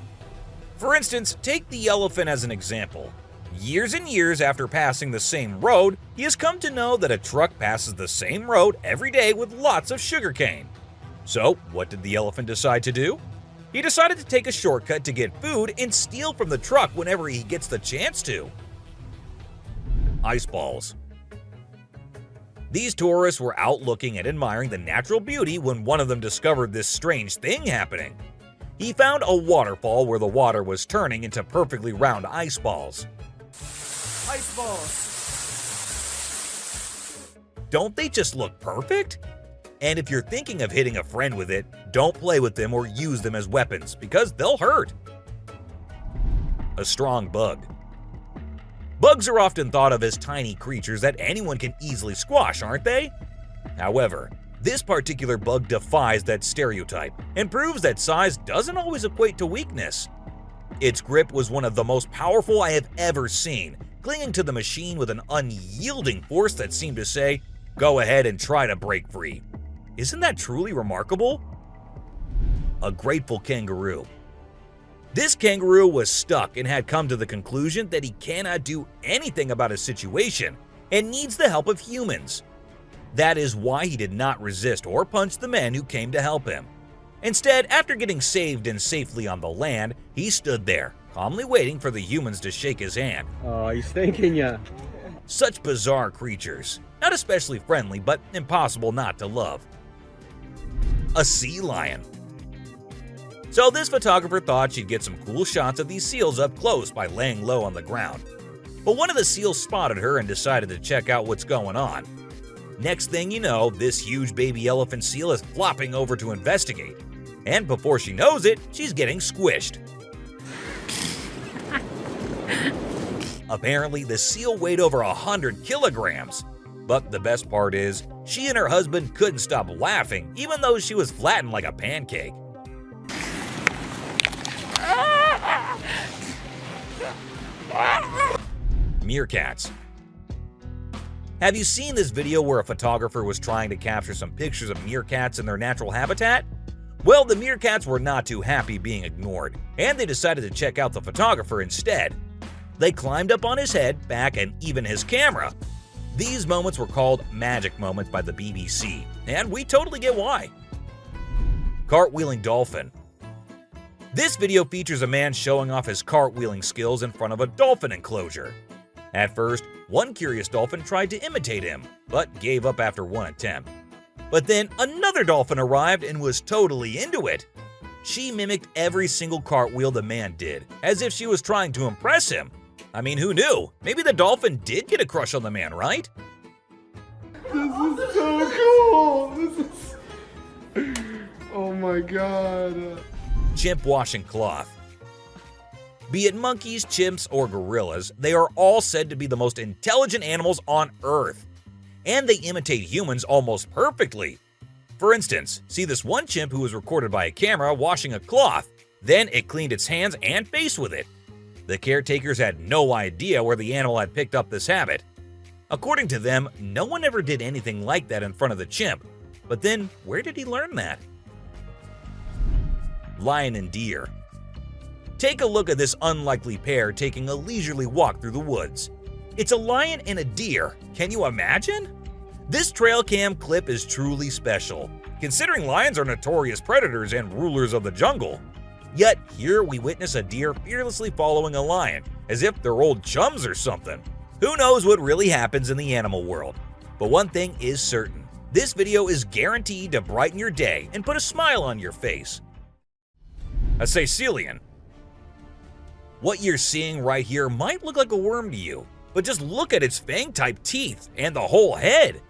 For instance, take the elephant as an example. Years and years after passing the same road, he has come to know that a truck passes the same road every day with lots of sugarcane. So, what did the elephant decide to do? He decided to take a shortcut to get food and steal from the truck whenever he gets the chance to. Ice balls. These tourists were out looking and admiring the natural beauty when one of them discovered this strange thing happening. He found a waterfall where the water was turning into perfectly round ice balls. Ice balls. Don't they just look perfect? And if you're thinking of hitting a friend with it, don't play with them or use them as weapons because they'll hurt. A strong bug. Bugs are often thought of as tiny creatures that anyone can easily squash, aren't they? However, this particular bug defies that stereotype and proves that size doesn't always equate to weakness. Its grip was one of the most powerful I have ever seen, clinging to the machine with an unyielding force that seemed to say, "Go ahead and try to break free." Isn't that truly remarkable? A grateful kangaroo. This kangaroo was stuck and had come to the conclusion that he cannot do anything about his situation and needs the help of humans. That is why he did not resist or punch the men who came to help him. Instead, after getting saved and safely on the land, he stood there, calmly waiting for the humans to shake his hand. Oh, he's thanking ya. Such bizarre creatures, not especially friendly, but impossible not to love. A sea lion. So this photographer thought she'd get some cool shots of these seals up close by laying low on the ground. But one of the seals spotted her and decided to check out what's going on. Next thing you know, this huge baby elephant seal is flopping over to investigate. And before she knows it, she's getting squished. Apparently, the seal weighed over 100 kilograms. But the best part is, she and her husband couldn't stop laughing even though she was flattened like a pancake. Meerkats. Have you seen this video where a photographer was trying to capture some pictures of meerkats in their natural habitat? Well, the meerkats were not too happy being ignored, and they decided to check out the photographer instead. They climbed up on his head, back, and even his camera. These moments were called magic moments by the BBC, and we totally get why. Cartwheeling dolphin. This video features a man showing off his cartwheeling skills in front of a dolphin enclosure. At first, one curious dolphin tried to imitate him, but gave up after one attempt. But then another dolphin arrived and was totally into it. She mimicked every single cartwheel the man did, as if she was trying to impress him. I mean, who knew? Maybe the dolphin did get a crush on the man, right? This is so cool. This is... Oh my god. Chimp washing cloth. Be it monkeys, chimps, or gorillas, they are all said to be the most intelligent animals on Earth. And they imitate humans almost perfectly. For instance, see this one chimp who was recorded by a camera washing a cloth. Then it cleaned its hands and face with it. The caretakers had no idea where the animal had picked up this habit. According to them, no one ever did anything like that in front of the chimp. But then, where did he learn that? Lion and deer. Take a look at this unlikely pair taking a leisurely walk through the woods. It's a lion and a deer. Can you imagine? This trail cam clip is truly special, considering lions are notorious predators and rulers of the jungle. Yet here we witness a deer fearlessly following a lion, as if they're old chums or something. Who knows what really happens in the animal world? But one thing is certain. This video is guaranteed to brighten your day and put a smile on your face. A Sicilian. What you're seeing right here might look like a worm to you, but just look at its fang-type teeth and the whole head.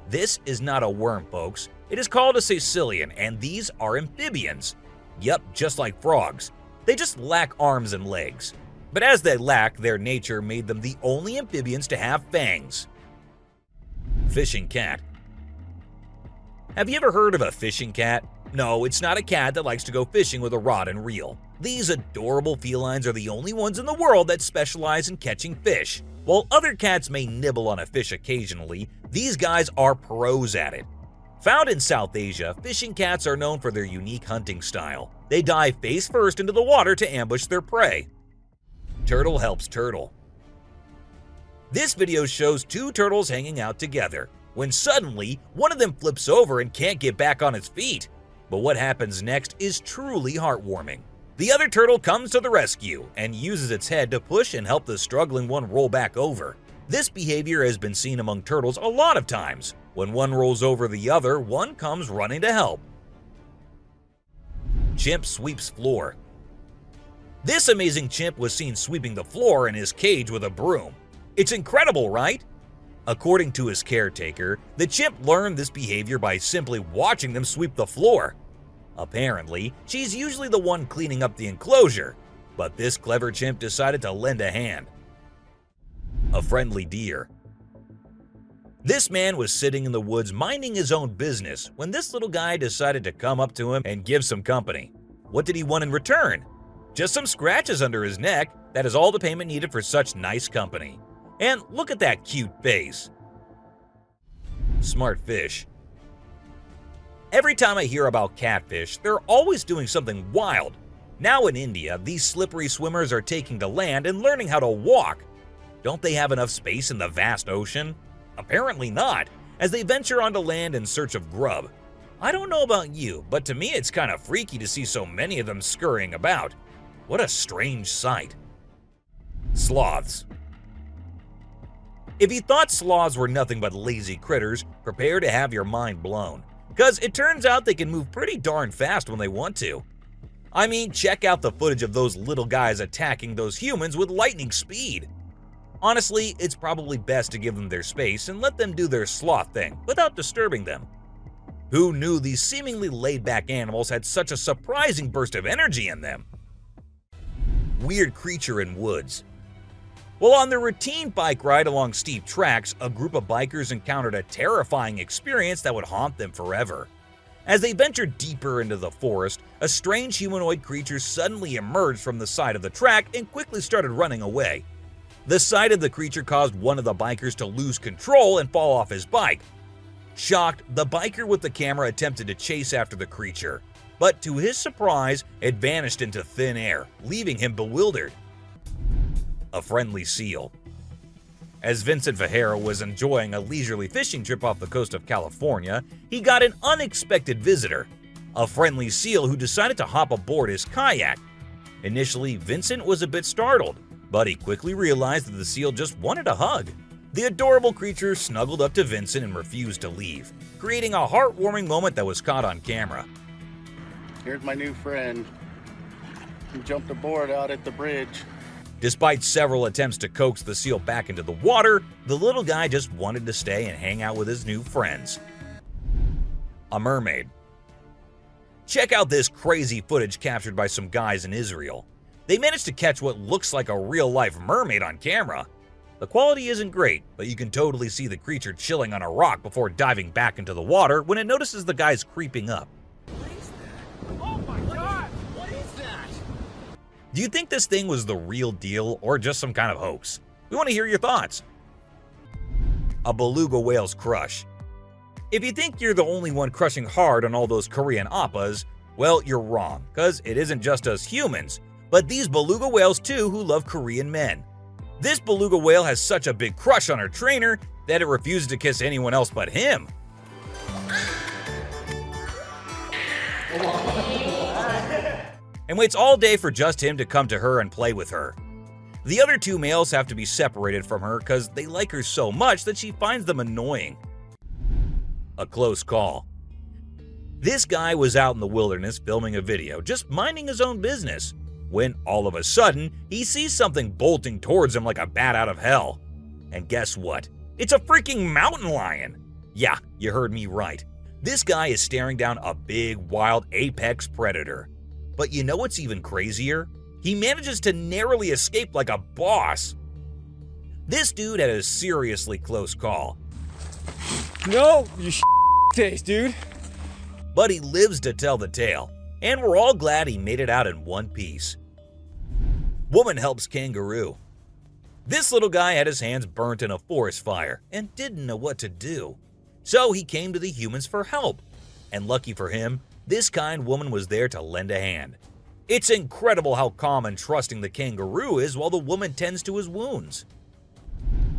This is not a worm, folks. It is called a caecilian, and these are amphibians. Yep, just like frogs. They just lack arms and legs. But as they lack, their nature made them the only amphibians to have fangs. Fishing cat. Have you ever heard of a fishing cat? No, it's not a cat that likes to go fishing with a rod and reel. These adorable felines are the only ones in the world that specialize in catching fish. While other cats may nibble on a fish occasionally, these guys are pros at it. Found in South Asia, fishing cats are known for their unique hunting style. They dive face first into the water to ambush their prey. Turtle helps turtle. This video shows two turtles hanging out together, when suddenly one of them flips over and can't get back on its feet. But what happens next is truly heartwarming. The other turtle comes to the rescue and uses its head to push and help the struggling one roll back over. This behavior has been seen among turtles a lot of times. When one rolls over the other, one comes running to help. Chimp sweeps floor. This amazing chimp was seen sweeping the floor in his cage with a broom. It's incredible, right? According to his caretaker, the chimp learned this behavior by simply watching them sweep the floor. Apparently, she's usually the one cleaning up the enclosure, but this clever chimp decided to lend a hand. A friendly deer. This man was sitting in the woods minding his own business when this little guy decided to come up to him and give some company. What did he want in return? Just some scratches under his neck. That is all the payment needed for such nice company. And look at that cute face. Smart fish. Every time I hear about catfish, they're always doing something wild. Now in India, these slippery swimmers are taking to land and learning how to walk. Don't they have enough space in the vast ocean? Apparently not, as they venture onto land in search of grub. I don't know about you, but to me it's kind of freaky to see so many of them scurrying about. What a strange sight. Sloths. If you thought sloths were nothing but lazy critters, prepare to have your mind blown. Because it turns out they can move pretty darn fast when they want to. I mean, check out the footage of those little guys attacking those humans with lightning speed. Honestly, it's probably best to give them their space and let them do their sloth thing without disturbing them. Who knew these seemingly laid-back animals had such a surprising burst of energy in them? Weird creature in woods. While on their routine bike ride along steep tracks, a group of bikers encountered a terrifying experience that would haunt them forever. As they ventured deeper into the forest, a strange humanoid creature suddenly emerged from the side of the track and quickly started running away. The sight of the creature caused one of the bikers to lose control and fall off his bike. Shocked, the biker with the camera attempted to chase after the creature, but to his surprise, it vanished into thin air, leaving him bewildered. A friendly seal. As Vincent Vajera was enjoying a leisurely fishing trip off the coast of California, he got an unexpected visitor, a friendly seal who decided to hop aboard his kayak. Initially, Vincent was a bit startled, but he quickly realized that the seal just wanted a hug. The adorable creature snuggled up to Vincent and refused to leave, creating a heartwarming moment that was caught on camera. Here's my new friend. He jumped aboard out at the bridge. Despite several attempts to coax the seal back into the water, the little guy just wanted to stay and hang out with his new friends. A mermaid. Check out this crazy footage captured by some guys in Israel. They managed to catch what looks like a real-life mermaid on camera. The quality isn't great, but you can totally see the creature chilling on a rock before diving back into the water when it notices the guys creeping up. Oh my god! What is that? Do you think this thing was the real deal or just some kind of hoax? We want to hear your thoughts. A beluga whale's crush. If you think you're the only one crushing hard on all those Korean oppas, well, you're wrong, because it isn't just us humans, but these beluga whales too who love Korean men. This beluga whale has such a big crush on her trainer that it refuses to kiss anyone else but him. And waits all day for just him to come to her and play with her. The other two males have to be separated from her because they like her so much that she finds them annoying. A close call. This guy was out in the wilderness filming a video, just minding his own business, when all of a sudden, he sees something bolting towards him like a bat out of hell. And guess what? It's a freaking mountain lion! Yeah, you heard me right. This guy is staring down a big, wild apex predator. But you know what's even crazier? He manages to narrowly escape like a boss. This dude had a seriously close call. No, you face, dude. But he lives to tell the tale, and we're all glad he made it out in one piece. Woman helps kangaroo. This little guy had his hands burnt in a forest fire and didn't know what to do. So he came to the humans for help. And lucky for him, this kind woman was there to lend a hand. It's incredible how calm and trusting the kangaroo is while the woman tends to his wounds.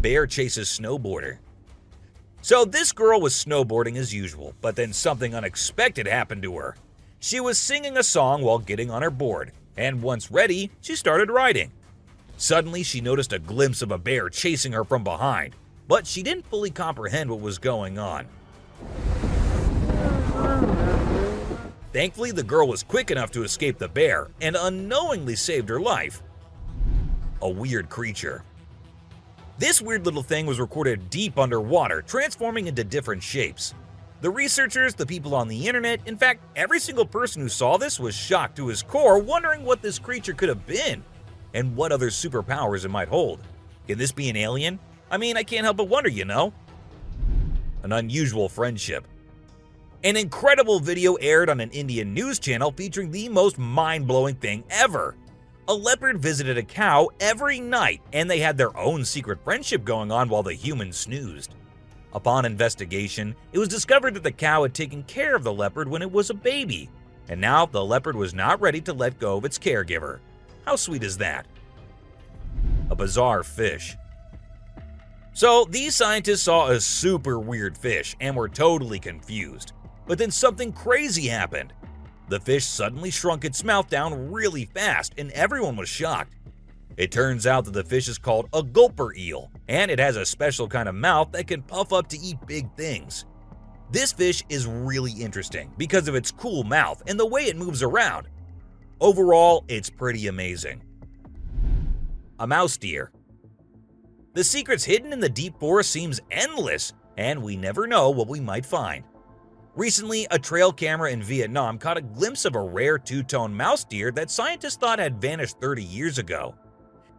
Bear chases snowboarder. So this girl was snowboarding as usual, but then something unexpected happened to her. She was singing a song while getting on her board, and once ready, she started riding. Suddenly, she noticed a glimpse of a bear chasing her from behind, but she didn't fully comprehend what was going on. Thankfully, the girl was quick enough to escape the bear and unknowingly saved her life. A weird creature. This weird little thing was recorded deep underwater, transforming into different shapes. The researchers, the people on the internet, in fact, every single person who saw this was shocked to his core, wondering what this creature could have been and what other superpowers it might hold. Can this be an alien? I mean, I can't help but wonder, you know? An unusual friendship. An incredible video aired on an Indian news channel featuring the most mind-blowing thing ever. A leopard visited a cow every night, and they had their own secret friendship going on while the humans snoozed. Upon investigation, it was discovered that the cow had taken care of the leopard when it was a baby, and now the leopard was not ready to let go of its caregiver. How sweet is that? A bizarre fish. So these scientists saw a super weird fish and were totally confused. But then something crazy happened. The fish suddenly shrunk its mouth down really fast, and everyone was shocked. It turns out that the fish is called a gulper eel, and it has a special kind of mouth that can puff up to eat big things. This fish is really interesting because of its cool mouth and the way it moves around. Overall, it's pretty amazing. A mouse deer. The secrets hidden in the deep forest seems endless, and we never know what we might find. Recently, a trail camera in Vietnam caught a glimpse of a rare two-tone mouse deer that scientists thought had vanished 30 years ago.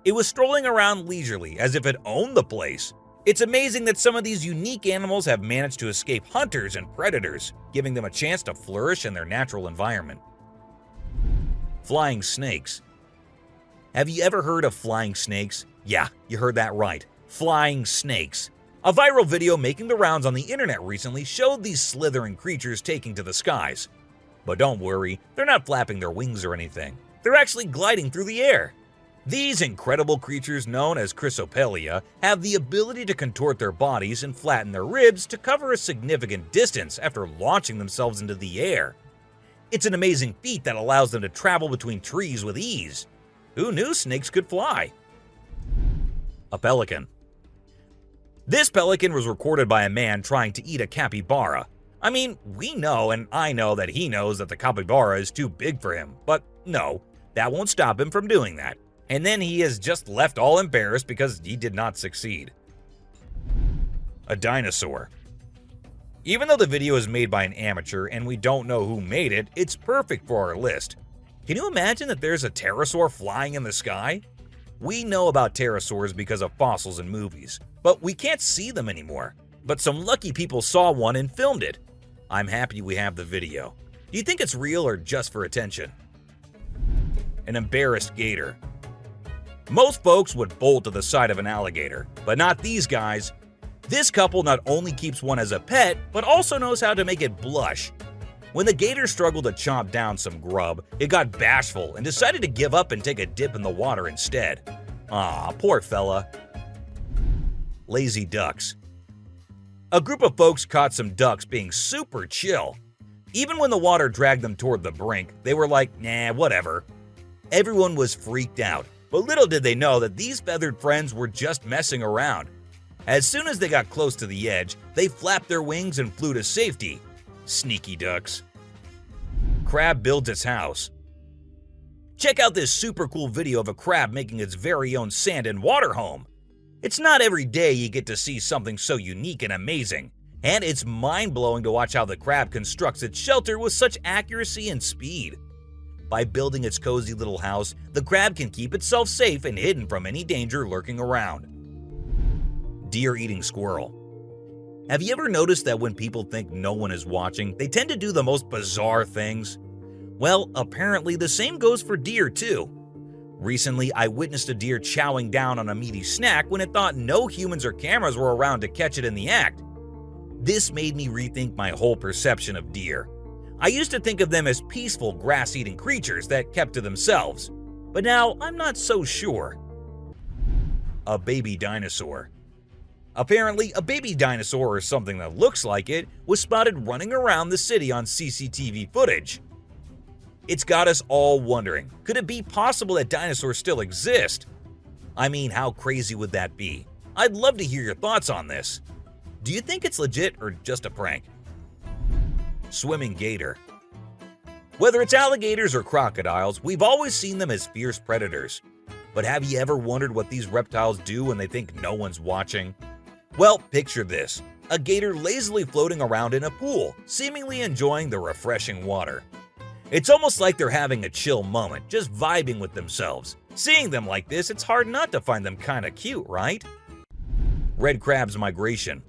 It was strolling around leisurely as if it owned the place. It's amazing that some of these unique animals have managed to escape hunters and predators, giving them a chance to flourish in their natural environment. Flying snakes. Have you ever heard of flying snakes? Yeah, you heard that right. Flying snakes. A viral video making the rounds on the internet recently showed these slithering creatures taking to the skies. But don't worry, they're not flapping their wings or anything. They're actually gliding through the air. These incredible creatures, known as chrysopelia, have the ability to contort their bodies and flatten their ribs to cover a significant distance after launching themselves into the air. It's an amazing feat that allows them to travel between trees with ease. Who knew snakes could fly? A pelican. This pelican was recorded by a man trying to eat a capybara. I mean, we know, and I know that he knows that the capybara is too big for him, but no, that won't stop him from doing that. And then he is just left all embarrassed because he did not succeed. A dinosaur. Even though the video is made by an amateur and we don't know who made it, it's perfect for our list. Can you imagine that there's a pterosaur flying in the sky? We know about pterosaurs because of fossils in movies, but we can't see them anymore. But some lucky people saw one and filmed it. I'm happy we have the video. Do you think it's real or just for attention? An embarrassed gator. Most folks would bolt to the side of an alligator, but not these guys. This couple not only keeps one as a pet, but also knows how to make it blush. When the gator struggled to chomp down some grub, it got bashful and decided to give up and take a dip in the water instead. Aw, poor fella. Lazy ducks. A group of folks caught some ducks being super chill. Even when the water dragged them toward the brink, they were like, nah, whatever. Everyone was freaked out, but little did they know that these feathered friends were just messing around. As soon as they got close to the edge, they flapped their wings and flew to safety. Sneaky ducks. Crab builds its house. Check out this super cool video of a crab making its very own sand and water home. It's not every day you get to see something so unique and amazing. And it's mind-blowing to watch how the crab constructs its shelter with such accuracy and speed. By building its cozy little house, the crab can keep itself safe and hidden from any danger lurking around. Deer eating squirrel. Have you ever noticed that when people think no one is watching, they tend to do the most bizarre things? Well, apparently the same goes for deer too. Recently, I witnessed a deer chowing down on a meaty snack when it thought no humans or cameras were around to catch it in the act. This made me rethink my whole perception of deer. I used to think of them as peaceful grass-eating creatures that kept to themselves, but now I'm not so sure. A baby dinosaur. Apparently, a baby dinosaur or something that looks like it was spotted running around the city on CCTV footage. It's got us all wondering, could it be possible that dinosaurs still exist? I mean, how crazy would that be? I'd love to hear your thoughts on this. Do you think it's legit or just a prank? Swimming gator. Whether it's alligators or crocodiles, we've always seen them as fierce predators. But have you ever wondered what these reptiles do when they think no one's watching? Well, picture this. A gator lazily floating around in a pool, seemingly enjoying the refreshing water. It's almost like they're having a chill moment, just vibing with themselves. Seeing them like this, it's hard not to find them kinda cute, right? Red crab's migration.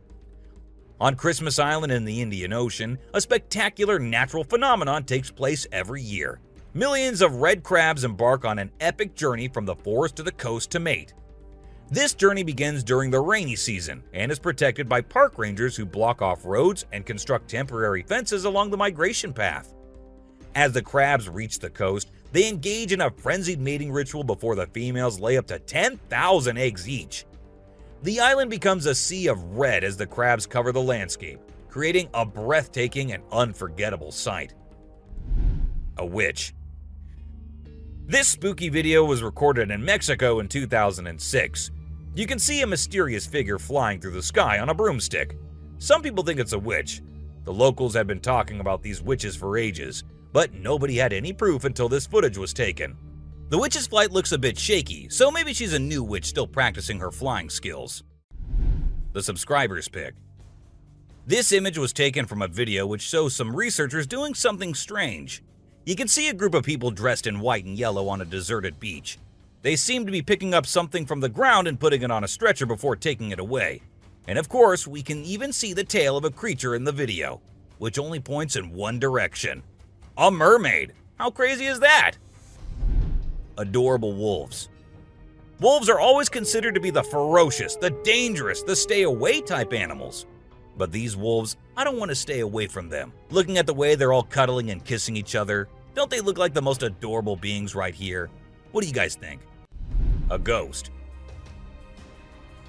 On Christmas Island in the Indian Ocean, a spectacular natural phenomenon takes place every year. Millions of red crabs embark on an epic journey from the forest to the coast to mate. This journey begins during the rainy season and is protected by park rangers who block off roads and construct temporary fences along the migration path. As the crabs reach the coast, they engage in a frenzied mating ritual before the females lay up to 10,000 eggs each. The island becomes a sea of red as the crabs cover the landscape, creating a breathtaking and unforgettable sight. A witch. This spooky video was recorded in Mexico in 2006. You can see a mysterious figure flying through the sky on a broomstick. Some people think it's a witch. The locals have been talking about these witches for ages, but nobody had any proof until this footage was taken. The witch's flight looks a bit shaky, so maybe she's a new witch still practicing her flying skills. The subscriber's pick. This image was taken from a video which shows some researchers doing something strange. You can see a group of people dressed in white and yellow on a deserted beach. They seem to be picking up something from the ground and putting it on a stretcher before taking it away. And of course, we can even see the tail of a creature in the video, which only points in one direction. A mermaid! How crazy is that? Adorable wolves. Wolves are always considered to be the ferocious, the dangerous, the stay-away type animals. But these wolves, I don't want to stay away from them. Looking at the way they're all cuddling and kissing each other, don't they look like the most adorable beings right here? What do you guys think? A ghost.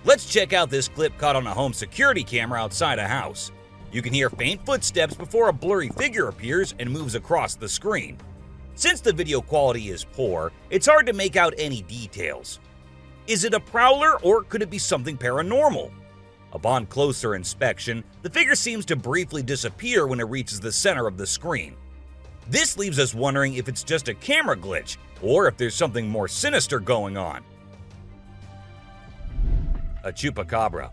Let's check out this clip caught on a home security camera outside a house. You can hear faint footsteps before a blurry figure appears and moves across the screen. Since the video quality is poor, it's hard to make out any details. Is it a prowler or could it be something paranormal? Upon closer inspection, the figure seems to briefly disappear when it reaches the center of the screen. This leaves us wondering if it's just a camera glitch or if there's something more sinister going on. A chupacabra.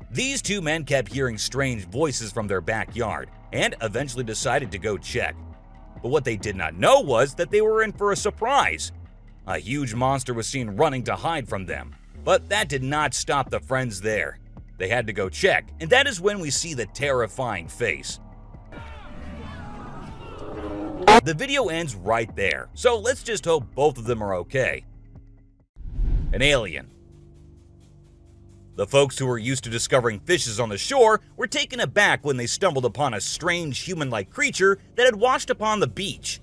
These two men kept hearing strange voices from their backyard and eventually decided to go check. But what they did not know was that they were in for a surprise. A huge monster was seen running to hide from them, but that did not stop the friends there. They had to go check, and that is when we see the terrifying face. The video ends right there, so let's just hope both of them are okay. An alien. The folks who were used to discovering fishes on the shore were taken aback when they stumbled upon a strange human-like creature that had washed upon the beach.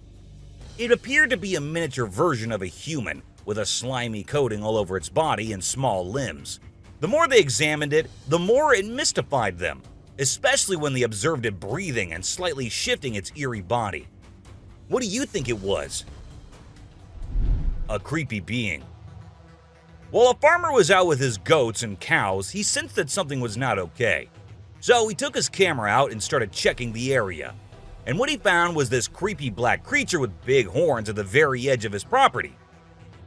It appeared to be a miniature version of a human, with a slimy coating all over its body and small limbs. The more they examined it, the more it mystified them, especially when they observed it breathing and slightly shifting its eerie body. What do you think it was? A creepy being. While a farmer was out with his goats and cows, he sensed that something was not okay. So he took his camera out and started checking the area. And what he found was this creepy black creature with big horns at the very edge of his property.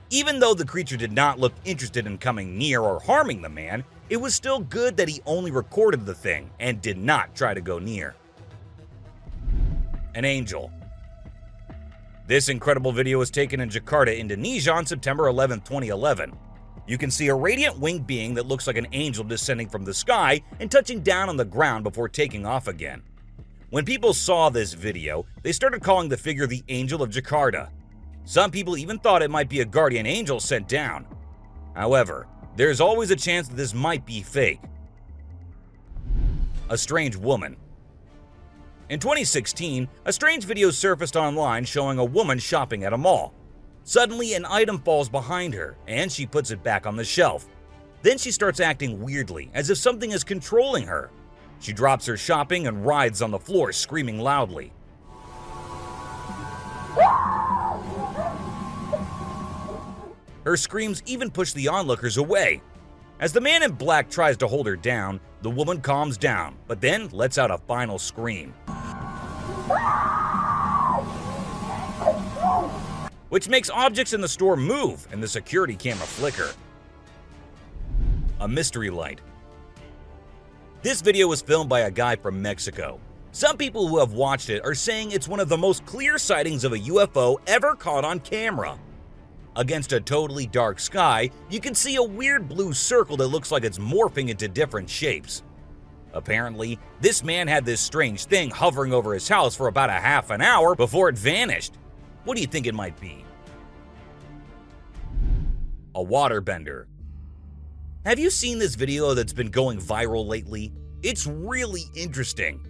Even though the creature did not look interested in coming near or harming the man, it was still good that he only recorded the thing and did not try to go near. An angel. This incredible video was taken in Jakarta, Indonesia on September 11, 2011. You can see a radiant winged being that looks like an angel descending from the sky and touching down on the ground before taking off again. When people saw this video, they started calling the figure the Angel of Jakarta. Some people even thought it might be a guardian angel sent down. However, there's always a chance that this might be fake. A strange woman. In 2016, a strange video surfaced online showing a woman shopping at a mall. Suddenly, an item falls behind her, and she puts it back on the shelf. Then she starts acting weirdly, as if something is controlling her. She drops her shopping and writhes on the floor, screaming loudly. Her screams even push the onlookers away. As the man in black tries to hold her down, the woman calms down, but then lets out a final scream, which makes objects in the store move and the security camera flicker. A mystery light. This video was filmed by a guy from Mexico. Some people who have watched it are saying it's one of the most clear sightings of a UFO ever caught on camera. Against a totally dark sky, you can see a weird blue circle that looks like it's morphing into different shapes. Apparently, this man had this strange thing hovering over his house for about a half an hour before it vanished. What do you think it might be? A waterbender. Have you seen this video that's been going viral lately? It's really interesting.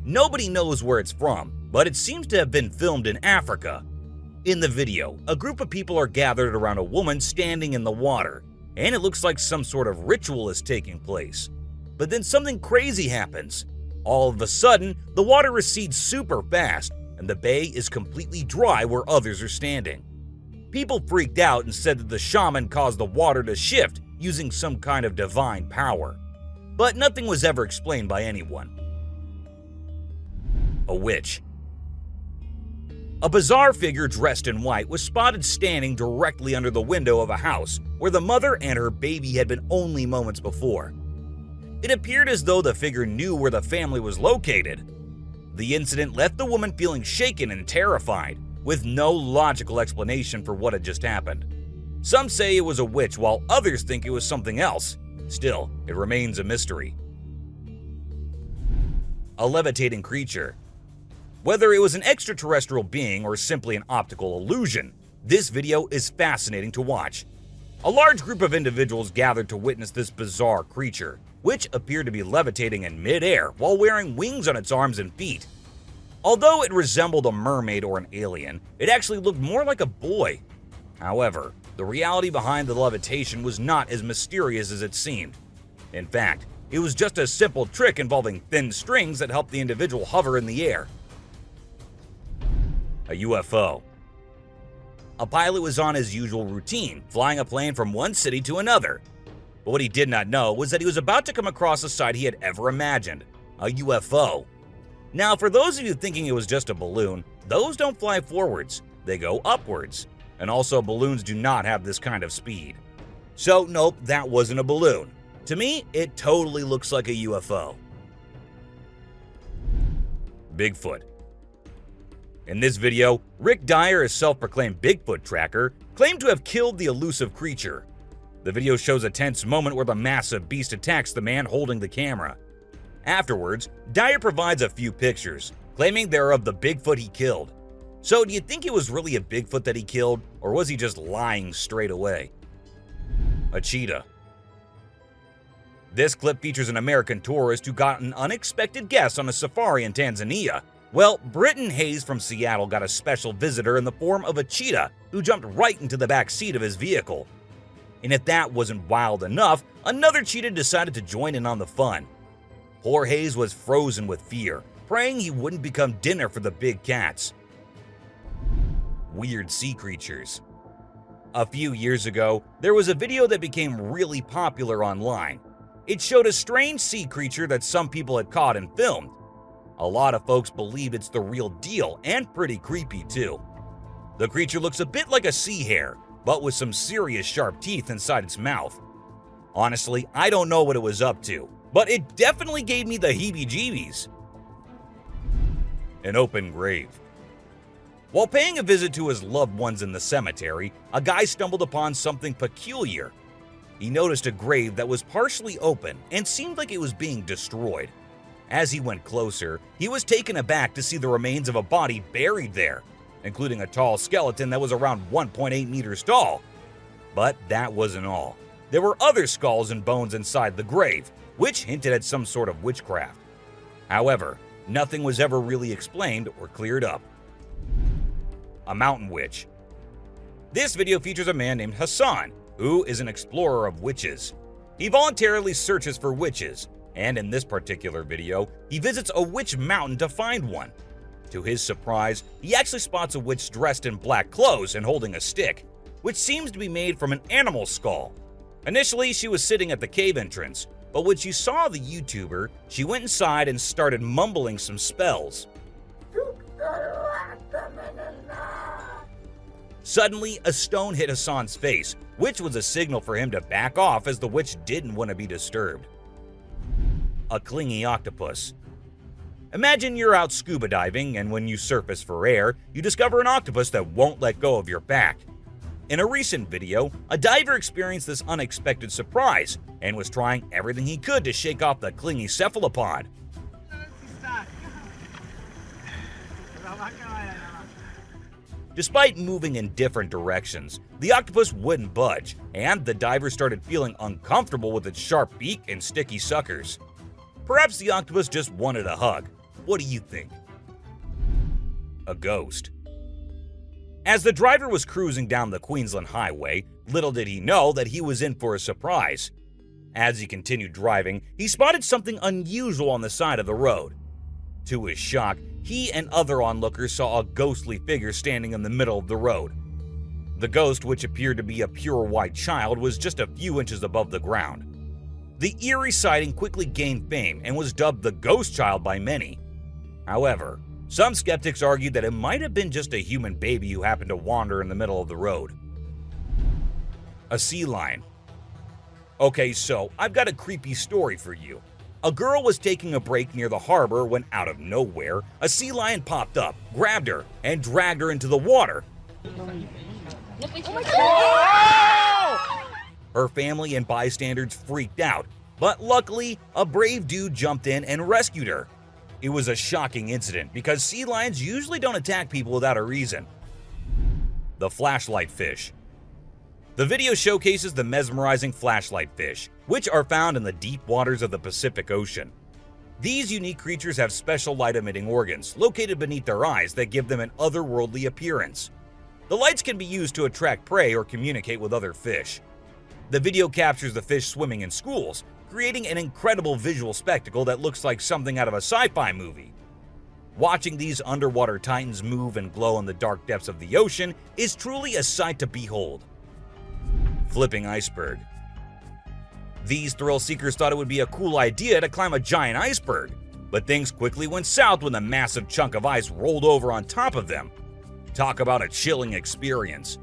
Nobody knows where it's from, but it seems to have been filmed in Africa. In the video, a group of people are gathered around a woman standing in the water, and it looks like some sort of ritual is taking place. But then something crazy happens. All of a sudden, the water recedes super fast, and the bay is completely dry where others are standing. People freaked out and said that the shaman caused the water to shift using some kind of divine power. But nothing was ever explained by anyone. A witch. A bizarre figure dressed in white was spotted standing directly under the window of a house where the mother and her baby had been only moments before. It appeared as though the figure knew where the family was located. The incident left the woman feeling shaken and terrified, with no logical explanation for what had just happened. Some say it was a witch, while others think it was something else. Still, it remains a mystery. A levitating creature. Whether it was an extraterrestrial being or simply an optical illusion, this video is fascinating to watch. A large group of individuals gathered to witness this bizarre creature, which appeared to be levitating in midair while wearing wings on its arms and feet. Although it resembled a mermaid or an alien, it actually looked more like a boy. However, the reality behind the levitation was not as mysterious as it seemed. In fact, it was just a simple trick involving thin strings that helped the individual hover in the air. A UFO. A pilot was on his usual routine, flying a plane from one city to another. But what he did not know was that he was about to come across a sight he had ever imagined, a UFO. Now, for those of you thinking it was just a balloon, those don't fly forwards, they go upwards. And also, balloons do not have this kind of speed. So nope, that wasn't a balloon. To me, it totally looks like a UFO. Bigfoot. In this video, Rick Dyer, a self-proclaimed Bigfoot tracker, claimed to have killed the elusive creature. The video shows a tense moment where the massive beast attacks the man holding the camera. Afterwards, Dyer provides a few pictures, claiming they're of the Bigfoot he killed. So do you think it was really a Bigfoot that he killed, or was he just lying straight away? A cheetah. This clip features an American tourist who got an unexpected guest on a safari in Tanzania. Well, Britton Hayes from Seattle got a special visitor in the form of a cheetah who jumped right into the back seat of his vehicle. And if that wasn't wild enough, another cheetah decided to join in on the fun. Poor Hayes was frozen with fear, praying he wouldn't become dinner for the big cats. Weird sea creatures. A few years ago, there was a video that became really popular online. It showed a strange sea creature that some people had caught and filmed. A lot of folks believe it's the real deal and pretty creepy too. The creature looks a bit like a sea hare, but with some serious sharp teeth inside its mouth. Honestly, I don't know what it was up to, but it definitely gave me the heebie-jeebies. An open grave. While paying a visit to his loved ones in the cemetery, a guy stumbled upon something peculiar. He noticed a grave that was partially open and seemed like it was being destroyed. As he went closer, he was taken aback to see the remains of a body buried there, including a tall skeleton that was around 1.8 meters tall. But that wasn't all. There were other skulls and bones inside the grave, which hinted at some sort of witchcraft. However, nothing was ever really explained or cleared up. A mountain witch. This video features a man named Hassan, who is an explorer of witches. He voluntarily searches for witches, and in this particular video, he visits a witch mountain to find one. To his surprise, he actually spots a witch dressed in black clothes and holding a stick, which seems to be made from an animal skull. Initially, she was sitting at the cave entrance, but when she saw the YouTuber, she went inside and started mumbling some spells. Suddenly, a stone hit Hassan's face, which was a signal for him to back off as the witch didn't want to be disturbed. A clingy octopus. Imagine you're out scuba diving, and when you surface for air, you discover an octopus that won't let go of your back. In a recent video, a diver experienced this unexpected surprise and was trying everything he could to shake off the clingy cephalopod. Despite moving in different directions, the octopus wouldn't budge, and the diver started feeling uncomfortable with its sharp beak and sticky suckers. Perhaps the octopus just wanted a hug. What do you think? A ghost. As the driver was cruising down the Queensland Highway, little did he know that he was in for a surprise. As he continued driving, he spotted something unusual on the side of the road. To his shock, he and other onlookers saw a ghostly figure standing in the middle of the road. The ghost, which appeared to be a pure white child, was just a few inches above the ground. The eerie sighting quickly gained fame and was dubbed the Ghost Child by many. However, some skeptics argued that it might have been just a human baby who happened to wander in the middle of the road. A sea lion. Okay, so I've got a creepy story for you. A girl was taking a break near the harbor when, out of nowhere, a sea lion popped up, grabbed her, and dragged her into the water. Her family and bystanders freaked out, but luckily, a brave dude jumped in and rescued her. It was a shocking incident because sea lions usually don't attack people without a reason. The flashlight fish. The video showcases the mesmerizing flashlight fish, which are found in the deep waters of the Pacific Ocean. These unique creatures have special light-emitting organs located beneath their eyes that give them an otherworldly appearance. The lights can be used to attract prey or communicate with other fish. The video captures the fish swimming in schools, creating an incredible visual spectacle that looks like something out of a sci-fi movie. Watching these underwater titans move and glow in the dark depths of the ocean is truly a sight to behold. Flipping iceberg. These thrill seekers thought it would be a cool idea to climb a giant iceberg, but things quickly went south when a massive chunk of ice rolled over on top of them. Talk about a chilling experience.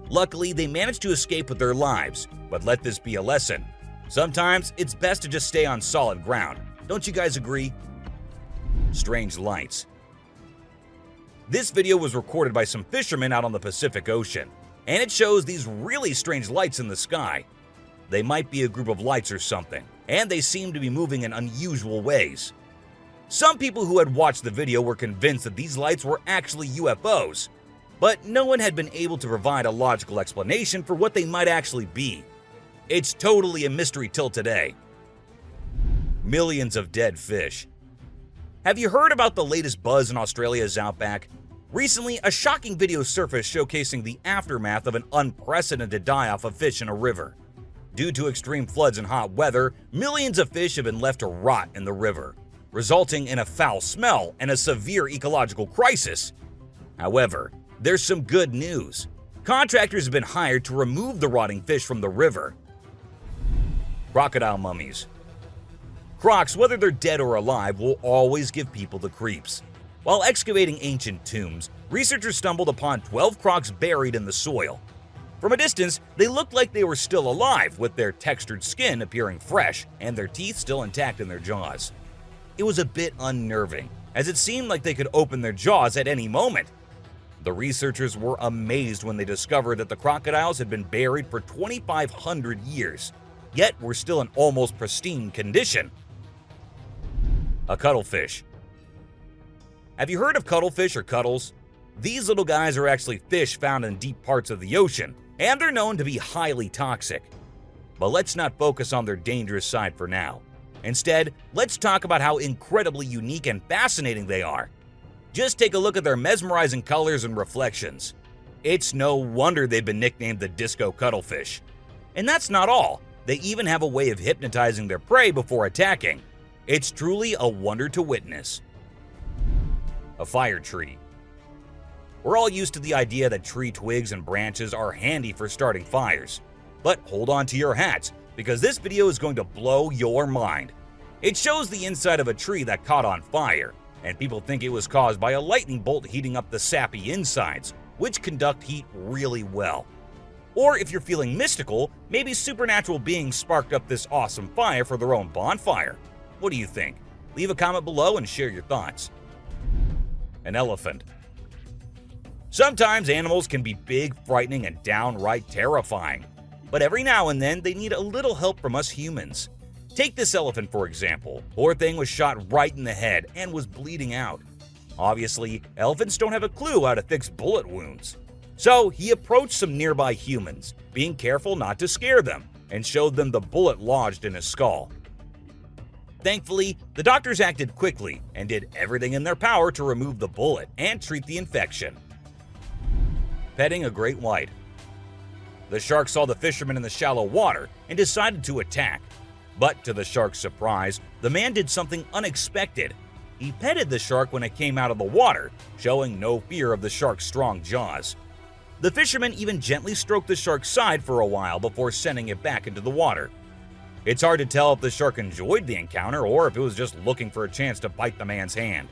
Luckily, they managed to escape with their lives, but let this be a lesson. Sometimes it's best to just stay on solid ground. Don't you guys agree? Strange lights. This video was recorded by some fishermen out on the Pacific Ocean, and it shows these really strange lights in the sky. They might be a group of lights or something, and they seem to be moving in unusual ways. Some people who had watched the video were convinced that these lights were actually UFOs, but no one had been able to provide a logical explanation for what they might actually be. It's totally a mystery till today. Millions of dead fish. Have you heard about the latest buzz in Australia's outback? Recently, a shocking video surfaced showcasing the aftermath of an unprecedented die-off of fish in a river. Due to extreme floods and hot weather, millions of fish have been left to rot in the river, resulting in a foul smell and a severe ecological crisis. However, there's some good news. Contractors have been hired to remove the rotting fish from the river. Crocodile mummies. Crocs, whether they're dead or alive, will always give people the creeps. While excavating ancient tombs, researchers stumbled upon 12 crocs buried in the soil. From a distance, they looked like they were still alive, with their textured skin appearing fresh and their teeth still intact in their jaws. It was a bit unnerving, as it seemed like they could open their jaws at any moment. The researchers were amazed when they discovered that the crocodiles had been buried for 2,500 years, yet were still in almost pristine condition. A cuttlefish. Have you heard of cuttlefish or cuttles? These little guys are actually fish found in deep parts of the ocean, and they're known to be highly toxic. But let's not focus on their dangerous side for now. Instead, let's talk about how incredibly unique and fascinating they are. Just take a look at their mesmerizing colors and reflections. It's no wonder they've been nicknamed the disco cuttlefish. And that's not all. They even have a way of hypnotizing their prey before attacking. It's truly a wonder to witness. A fire tree. We're all used to the idea that tree twigs and branches are handy for starting fires. But hold on to your hats, because this video is going to blow your mind. It shows the inside of a tree that caught on fire, and people think it was caused by a lightning bolt heating up the sappy insides, which conduct heat really well. Or if you're feeling mystical, maybe supernatural beings sparked up this awesome fire for their own bonfire. What do you think? Leave a comment below and share your thoughts. An elephant. Sometimes animals can be big, frightening, and downright terrifying. But every now and then, they need a little help from us humans. Take this elephant for example. Poor thing was shot right in the head and was bleeding out. Obviously, elephants don't have a clue how to fix bullet wounds. So he approached some nearby humans, being careful not to scare them, and showed them the bullet lodged in his skull. Thankfully, the doctors acted quickly and did everything in their power to remove the bullet and treat the infection. Petting a great white. The shark saw the fisherman in the shallow water and decided to attack. But to the shark's surprise, the man did something unexpected. He petted the shark when it came out of the water, showing no fear of the shark's strong jaws. The fisherman even gently stroked the shark's side for a while before sending it back into the water. It's hard to tell if the shark enjoyed the encounter or if it was just looking for a chance to bite the man's hand.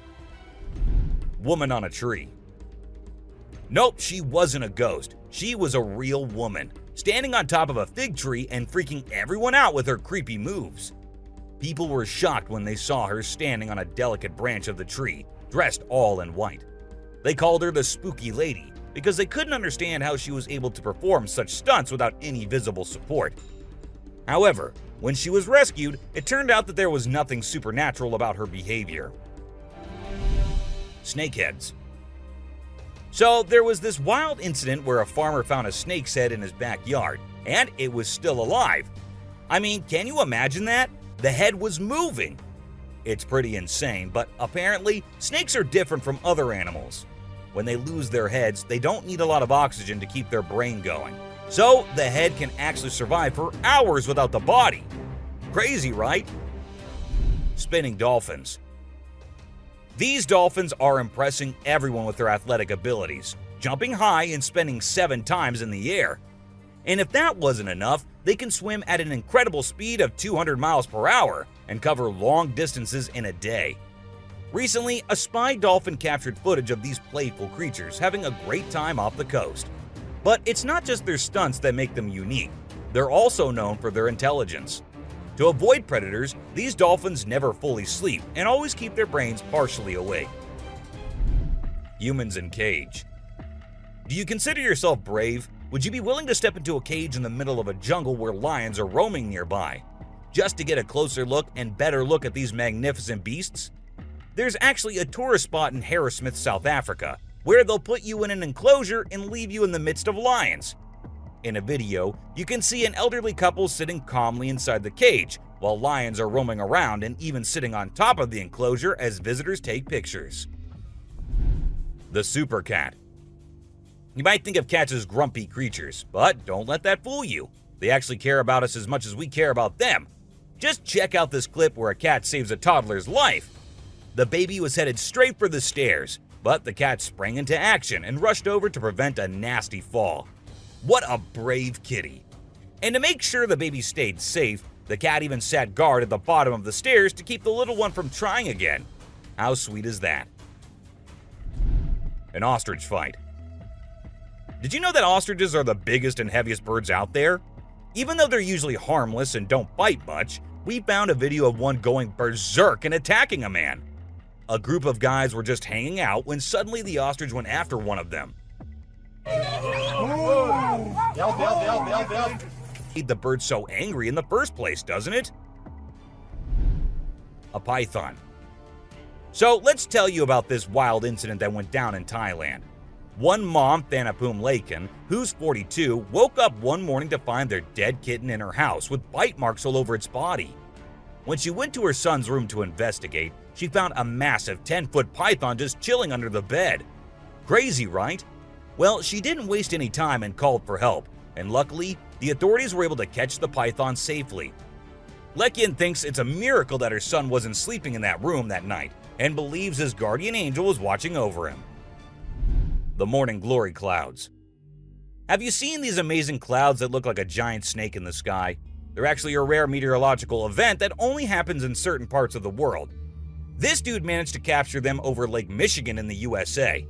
Woman on a tree. Nope, she wasn't a ghost. She was a real woman, standing on top of a fig tree and freaking everyone out with her creepy moves. People were shocked when they saw her standing on a delicate branch of the tree, dressed all in white. They called her the Spooky Lady because they couldn't understand how she was able to perform such stunts without any visible support. However, when she was rescued, it turned out that there was nothing supernatural about her behavior. Snakeheads. So there was this wild incident where a farmer found a snake's head in his backyard, and it was still alive. I mean, can you imagine that? The head was moving. It's pretty insane, but apparently snakes are different from other animals. When they lose their heads, they don't need a lot of oxygen to keep their brain going. So the head can actually survive for hours without the body. Crazy, right? Spinning dolphins. These dolphins are impressing everyone with their athletic abilities, jumping high and spinning 7 times in the air. And if that wasn't enough, they can swim at an incredible speed of 200 miles per hour and cover long distances in a day. Recently, a spy dolphin captured footage of these playful creatures having a great time off the coast. But it's not just their stunts that make them unique. They're also known for their intelligence. To avoid predators, these dolphins never fully sleep and always keep their brains partially awake. Humans in cage. Do you consider yourself brave? Would you be willing to step into a cage in the middle of a jungle where lions are roaming nearby, just to get a closer look and better look at these magnificent beasts? There's actually a tourist spot in Harrismith, South Africa, where they'll put you in an enclosure and leave you in the midst of lions. In a video, you can see an elderly couple sitting calmly inside the cage, while lions are roaming around and even sitting on top of the enclosure as visitors take pictures. The super cat. You might think of cats as grumpy creatures, but don't let that fool you. They actually care about us as much as we care about them. Just check out this clip where a cat saves a toddler's life. The baby was headed straight for the stairs, but the cat sprang into action and rushed over to prevent a nasty fall. What a brave kitty. And to make sure the baby stayed safe, the cat even sat guard at the bottom of the stairs to keep the little one from trying again. How sweet is that? An ostrich fight. Did you know that ostriches are the biggest and heaviest birds out there? Even though they're usually harmless and don't bite much, we found a video of one going berserk and attacking a man. A group of guys were just hanging out when suddenly the ostrich went after one of them. Made the bird so angry in the first place, doesn't it? A python. So let's tell you about this wild incident that went down in Thailand. One mom, Thanapum Laken, who's 42, woke up one morning to find their dead kitten in her house with bite marks all over its body. When she went to her son's room to investigate, she found a massive 10-foot python just chilling under the bed. Crazy, right? Well, she didn't waste any time and called for help, and luckily, the authorities were able to catch the python safely. Lekian thinks it's a miracle that her son wasn't sleeping in that room that night, and believes his guardian angel was watching over him. The morning glory clouds. Have you seen these amazing clouds that look like a giant snake in the sky? They're actually a rare meteorological event that only happens in certain parts of the world. This dude managed to capture them over Lake Michigan in the USA.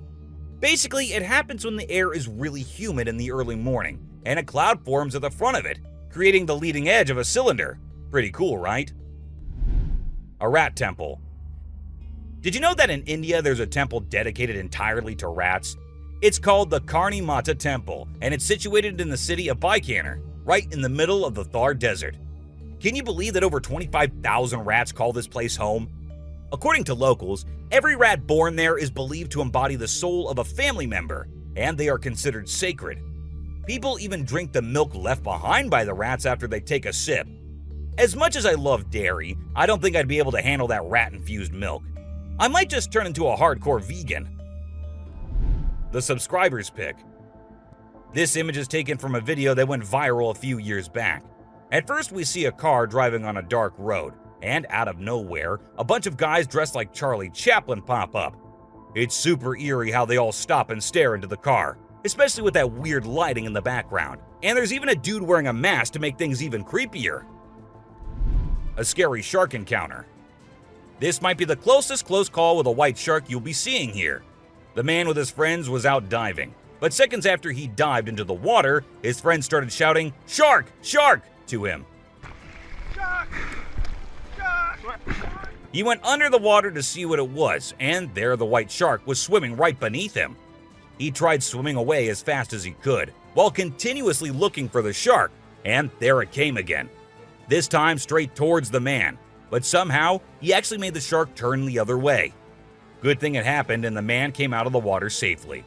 Basically, it happens when the air is really humid in the early morning, and a cloud forms at the front of it, creating the leading edge of a cylinder. Pretty cool, right? A rat temple. Did you know that in India there's a temple dedicated entirely to rats? It's called the Karni Mata Temple, and it's situated in the city of Bikaner, right in the middle of the Thar Desert. Can you believe that over 25,000 rats call this place home? According to locals, every rat born there is believed to embody the soul of a family member, and they are considered sacred. People even drink the milk left behind by the rats after they take a sip. As much as I love dairy, I don't think I'd be able to handle that rat-infused milk. I might just turn into a hardcore vegan. The subscribers pick. This image is taken from a video that went viral a few years back. At first, we see a car driving on a dark road, and out of nowhere, a bunch of guys dressed like Charlie Chaplin pop up. It's super eerie how they all stop and stare into the car, especially with that weird lighting in the background. And there's even a dude wearing a mask to make things even creepier. A scary shark encounter. This might be the closest close call with a white shark you'll be seeing here. The man with his friends was out diving, but seconds after he dived into the water, his friends started shouting, "Shark! Shark!" to him. Shark! Shark! He went under the water to see what it was, and there the white shark was swimming right beneath him. He tried swimming away as fast as he could, while continuously looking for the shark, and there it came again. This time straight towards the man, but somehow he actually made the shark turn the other way. Good thing it happened and the man came out of the water safely.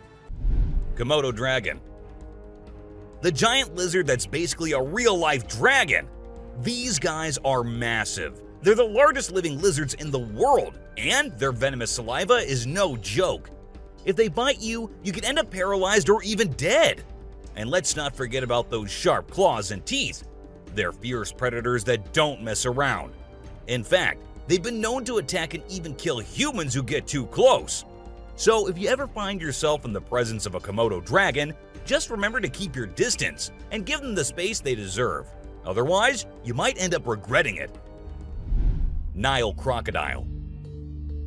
Komodo dragon. The giant lizard that's basically a real-life dragon. These guys are massive. They're the largest living lizards in the world, and their venomous saliva is no joke. If they bite you, you can end up paralyzed or even dead. And let's not forget about those sharp claws and teeth. They're fierce predators that don't mess around. In fact, they've been known to attack and even kill humans who get too close. So if you ever find yourself in the presence of a Komodo dragon, just remember to keep your distance and give them the space they deserve. Otherwise, you might end up regretting it. Nile crocodile.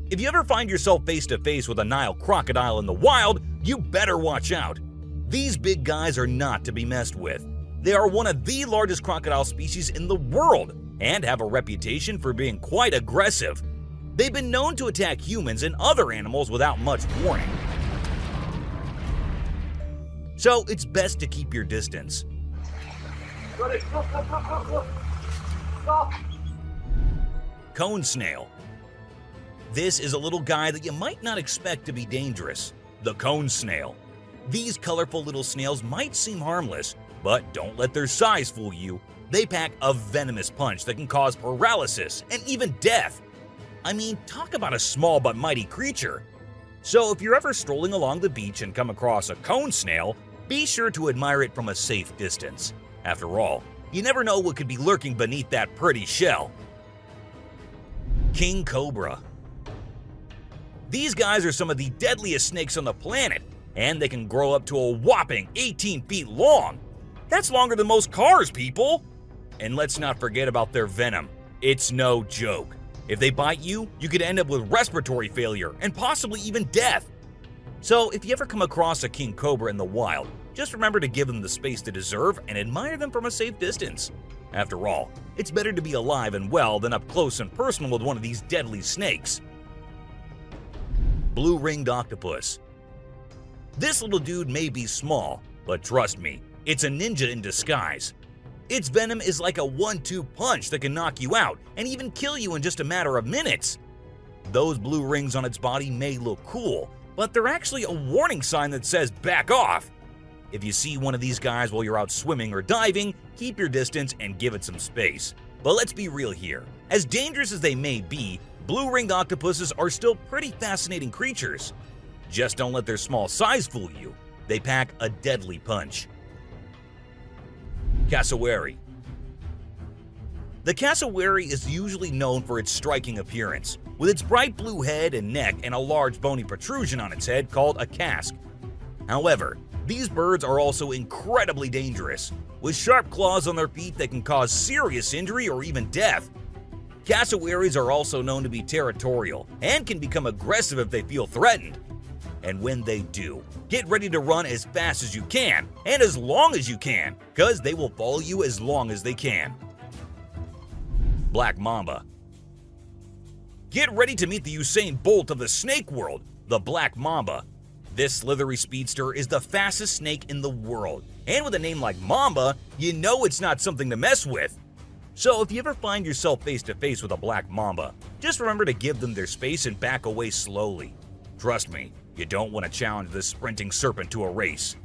If you ever find yourself face to face with a Nile crocodile in the wild, you better watch out. These big guys are not to be messed with. They are one of the largest crocodile species in the world and have a reputation for being quite aggressive. They've been known to attack humans and other animals without much warning. So it's best to keep your distance. Cone snail. This is a little guy that you might not expect to be dangerous. The cone snail. These colorful little snails might seem harmless, but don't let their size fool you. They pack a venomous punch that can cause paralysis and even death. I mean, talk about a small but mighty creature. So if you're ever strolling along the beach and come across a cone snail, be sure to admire it from a safe distance. After all, you never know what could be lurking beneath that pretty shell. King cobra. These guys are some of the deadliest snakes on the planet, and they can grow up to a whopping 18 feet long. That's longer than most cars, people! And let's not forget about their venom. It's no joke. If they bite you, you could end up with respiratory failure and possibly even death. So if you ever come across a king cobra in the wild, Just remember to give them the space they deserve and admire them from a safe distance. After all, it's better to be alive and well than up close and personal with one of these deadly snakes. Blue-ringed octopus. This little dude may be small, but trust me, it's a ninja in disguise. Its venom is like a 1-2 punch that can knock you out and even kill you in just a matter of minutes. Those blue rings on its body may look cool, but they're actually a warning sign that says back off. If you see one of these guys while you're out swimming or diving, keep your distance and give it some space. But let's be real here. As dangerous as they may be, blue-ringed octopuses are still pretty fascinating creatures. Just don't let their small size fool you. They pack a deadly punch. Cassowary. The cassowary is usually known for its striking appearance, with its bright blue head and neck and a large bony protrusion on its head called a casque. However, these birds are also incredibly dangerous, with sharp claws on their feet that can cause serious injury or even death. Cassowaries are also known to be territorial and can become aggressive if they feel threatened. And when they do, get ready to run as fast as you can and as long as you can, because they will follow you as long as they can. Black mamba. Get ready to meet the Usain Bolt of the snake world, the black mamba. This slithery speedster is the fastest snake in the world, and with a name like Mamba, you know it's not something to mess with. So if you ever find yourself face to face with a black mamba, just remember to give them their space and back away slowly. Trust me, you don't want to challenge this sprinting serpent to a race.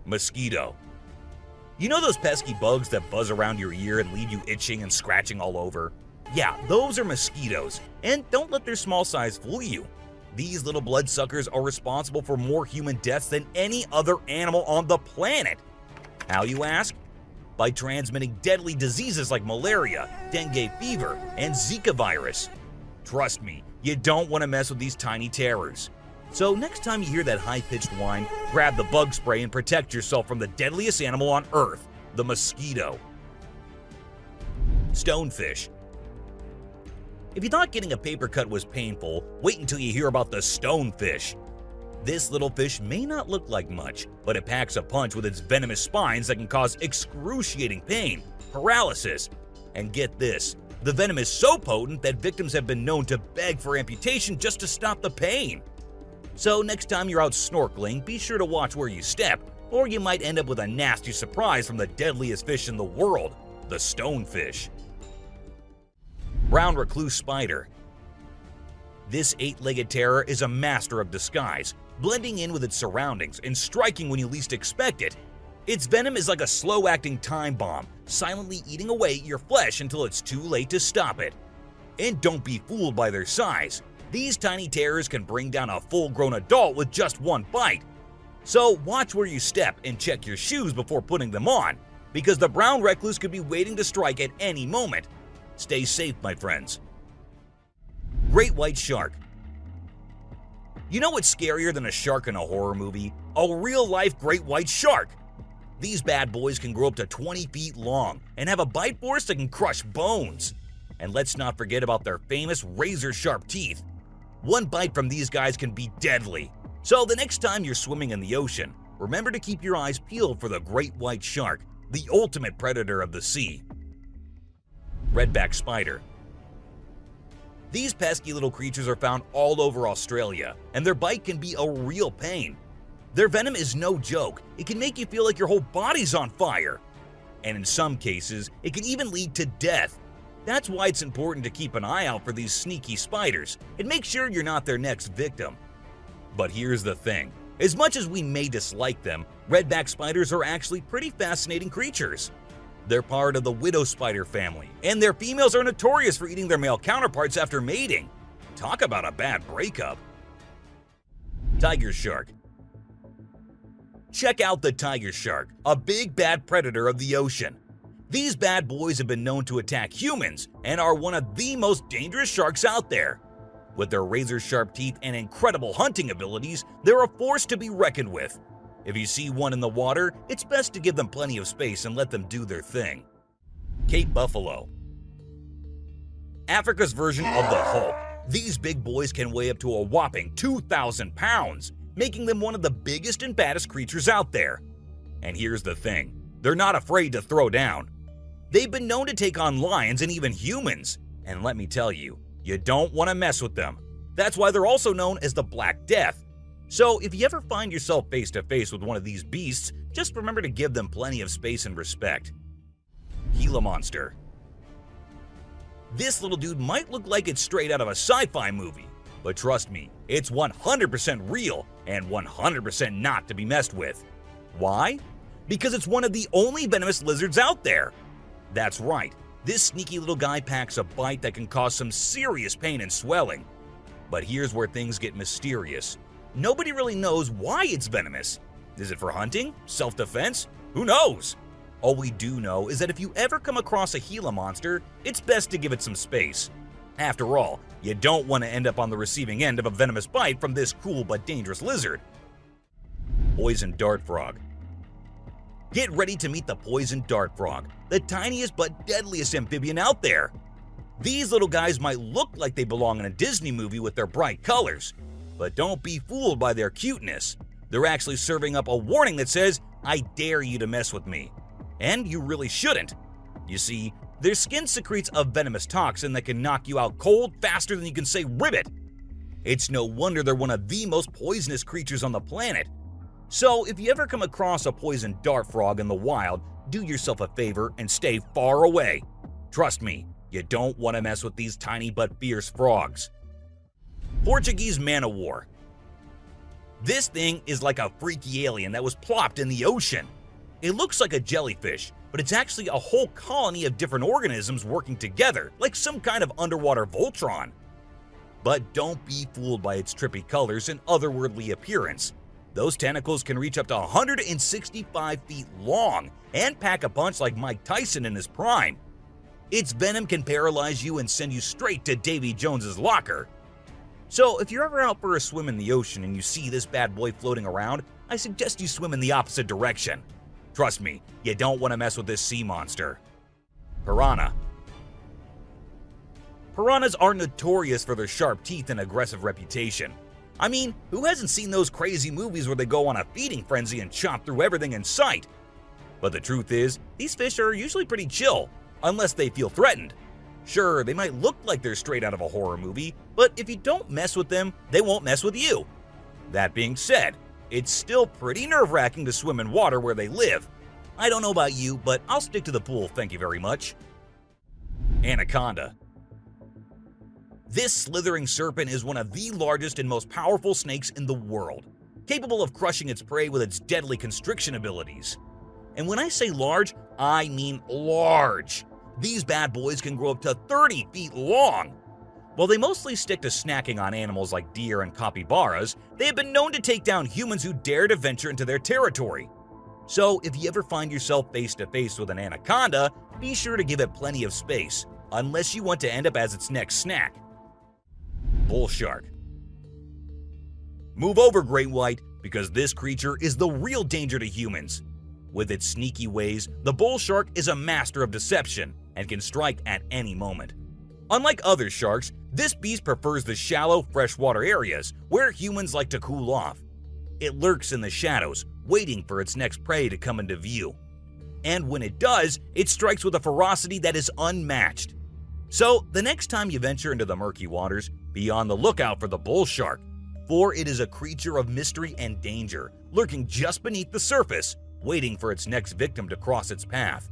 Mosquito. You know those pesky bugs that buzz around your ear and leave you itching and scratching all over? Yeah, those are mosquitoes, and don't let their small size fool you. These little bloodsuckers are responsible for more human deaths than any other animal on the planet. How, you ask? By transmitting deadly diseases like malaria, dengue fever, and Zika virus. Trust me, you don't want to mess with these tiny terrors. So next time you hear that high-pitched whine, grab the bug spray and protect yourself from the deadliest animal on Earth, the mosquito. Stonefish. If you thought getting a paper cut was painful, wait until you hear about the stonefish. This little fish may not look like much, but it packs a punch with its venomous spines that can cause excruciating pain, paralysis, and get this, the venom is so potent that victims have been known to beg for amputation just to stop the pain. So next time you're out snorkeling, be sure to watch where you step, or you might end up with a nasty surprise from the deadliest fish in the world, the stonefish. Brown recluse spider. This 8-legged terror is a master of disguise, blending in with its surroundings and striking when you least expect it. Its venom is like a slow-acting time bomb, silently eating away at your flesh until it's too late to stop it. And don't be fooled by their size. These tiny terrors can bring down a full-grown adult with just one bite. So watch where you step and check your shoes before putting them on, because the brown recluse could be waiting to strike at any moment. Stay safe, my friends. Great white shark. You know what's scarier than a shark in a horror movie? A real-life great white shark. These bad boys can grow up to 20 feet long and have a bite force that can crush bones. And let's not forget about their famous razor-sharp teeth. One bite from these guys can be deadly. So the next time you're swimming in the ocean, remember to keep your eyes peeled for the great white shark, the ultimate predator of the sea. Redback spider. These pesky little creatures are found all over Australia, and their bite can be a real pain. Their venom is no joke. It can make you feel like your whole body's on fire. And in some cases, it can even lead to death. That's why it's important to keep an eye out for these sneaky spiders and make sure you're not their next victim. But here's the thing. As much as we may dislike them, redback spiders are actually pretty fascinating creatures. They're part of the widow spider family, and their females are notorious for eating their male counterparts after mating. Talk about a bad breakup. Tiger shark. Check out the tiger shark, a big bad predator of the ocean. These bad boys have been known to attack humans and are one of the most dangerous sharks out there. With their razor-sharp teeth and incredible hunting abilities, they're a force to be reckoned with. If you see one in the water, it's best to give them plenty of space and let them do their thing. Cape buffalo. Africa's version of the Hulk. These big boys can weigh up to a whopping 2,000 pounds. making them one of the biggest and baddest creatures out there. And here's the thing, they're not afraid to throw down. They've been known to take on lions and even humans, and let me tell you, you don't want to mess with them. That's why they're also known as the Black Death. So if you ever find yourself face to face with one of these beasts, just remember to give them plenty of space and respect. Gila Monster. This little dude might look like it's straight out of a sci-fi movie, but trust me, it's 100% real and 100% not to be messed with. Why? Because it's one of the only venomous lizards out there. That's right, this sneaky little guy packs a bite that can cause some serious pain and swelling. But here's where things get mysterious. Nobody really knows why it's venomous. Is it for hunting? Self-defense? Who knows? All we do know is that if you ever come across a Gila monster, it's best to give it some space. After all, you don't want to end up on the receiving end of a venomous bite from this cool but dangerous lizard. Poison Dart Frog. Get ready to meet the Poison Dart Frog, the tiniest but deadliest amphibian out there. These little guys might look like they belong in a Disney movie with their bright colors, but don't be fooled by their cuteness. They're actually serving up a warning that says, "I dare you to mess with me." And you really shouldn't. You see, their skin secretes a venomous toxin that can knock you out cold faster than you can say ribbit. It's no wonder they're one of the most poisonous creatures on the planet. So if you ever come across a poison dart frog in the wild, do yourself a favor and stay far away. Trust me, you don't want to mess with these tiny but fierce frogs. Portuguese Man-o'-War. This thing is like a freaky alien that was plopped in the ocean. It looks like a jellyfish, but it's actually a whole colony of different organisms working together, like some kind of underwater Voltron. But don't be fooled by its trippy colors and otherworldly appearance. Those tentacles can reach up to 165 feet long and pack a punch like Mike Tyson in his prime. Its venom can paralyze you and send you straight to Davy Jones's locker. So if you're ever out for a swim in the ocean and you see this bad boy floating around, I suggest you swim in the opposite direction. Trust me, you don't want to mess with this sea monster. Piranha. Piranhas are notorious for their sharp teeth and aggressive reputation. I mean, who hasn't seen those crazy movies where they go on a feeding frenzy and chop through everything in sight? But the truth is, these fish are usually pretty chill, unless they feel threatened. Sure, they might look like they're straight out of a horror movie, but if you don't mess with them, they won't mess with you. That being said, it's still pretty nerve-wracking to swim in water where they live. I don't know about you, but I'll stick to the pool, thank you very much. Anaconda. This slithering serpent is one of the largest and most powerful snakes in the world, capable of crushing its prey with its deadly constriction abilities. And when I say large, I mean large. These bad boys can grow up to 30 feet long. While they mostly stick to snacking on animals like deer and capybaras, they have been known to take down humans who dare to venture into their territory. So if you ever find yourself face to face with an anaconda, be sure to give it plenty of space, unless you want to end up as its next snack. Bull shark. Move over, great white, because this creature is the real danger to humans. With its sneaky ways, the bull shark is a master of deception and can strike at any moment. Unlike other sharks, this beast prefers the shallow, freshwater areas where humans like to cool off. It lurks in the shadows, waiting for its next prey to come into view. And when it does, it strikes with a ferocity that is unmatched. So, the next time you venture into the murky waters, be on the lookout for the bull shark, for it is a creature of mystery and danger, lurking just beneath the surface, waiting for its next victim to cross its path.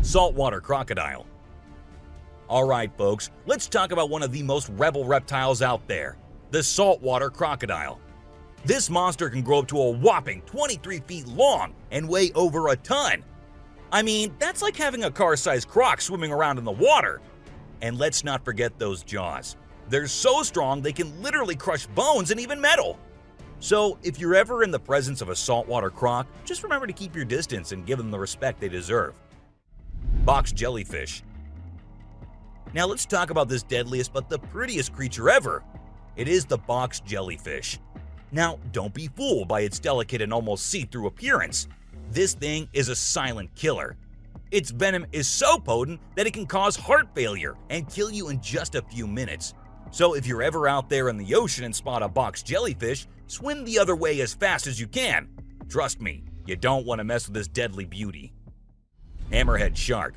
Saltwater crocodile. Alright folks, let's talk about one of the most rebel reptiles out there, the saltwater crocodile. This monster can grow up to a whopping 23 feet long and weigh over a ton. I mean, that's like having a car-sized croc swimming around in the water. And let's not forget those jaws. They're so strong they can literally crush bones and even metal. So if you're ever in the presence of a saltwater croc, just remember to keep your distance and give them the respect they deserve. Box jellyfish. Now let's talk about this deadliest but the prettiest creature ever. It is the box jellyfish. Now don't be fooled by its delicate and almost see-through appearance. This thing is a silent killer. Its venom is so potent that it can cause heart failure and kill you in just a few minutes. So if you're ever out there in the ocean and spot a box jellyfish, swim the other way as fast as you can. Trust me, you don't want to mess with this deadly beauty. Hammerhead shark.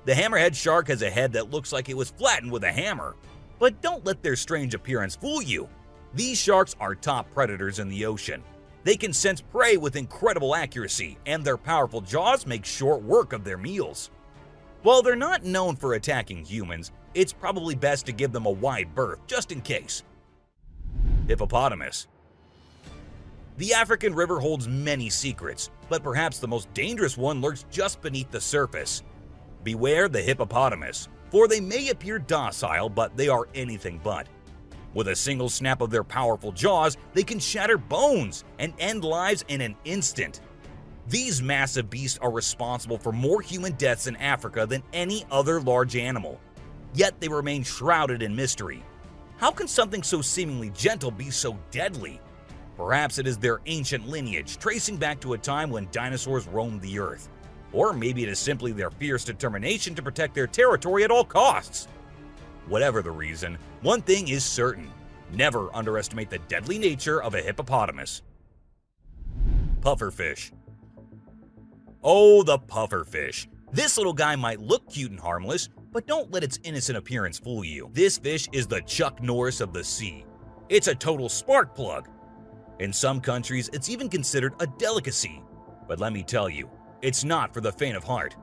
The hammerhead shark has a head that looks like it was flattened with a hammer. But don't let their strange appearance fool you. These sharks are top predators in the ocean. They can sense prey with incredible accuracy, and their powerful jaws make short work of their meals. While they're not known for attacking humans, it's probably best to give them a wide berth, just in case. Hippopotamus. The African river holds many secrets, but perhaps the most dangerous one lurks just beneath the surface. Beware the hippopotamus, for they may appear docile, but they are anything but. With a single snap of their powerful jaws, they can shatter bones and end lives in an instant. These massive beasts are responsible for more human deaths in Africa than any other large animal. Yet they remain shrouded in mystery. How can something so seemingly gentle be so deadly? Perhaps it is their ancient lineage, tracing back to a time when dinosaurs roamed the earth. Or maybe it is simply their fierce determination to protect their territory at all costs. Whatever the reason, one thing is certain: never underestimate the deadly nature of a hippopotamus. Pufferfish. Oh, the pufferfish. This little guy might look cute and harmless, but don't let its innocent appearance fool you. This fish is the Chuck Norris of the sea. It's a total spark plug. In some countries, it's even considered a delicacy. But let me tell you, it's not for the faint of heart.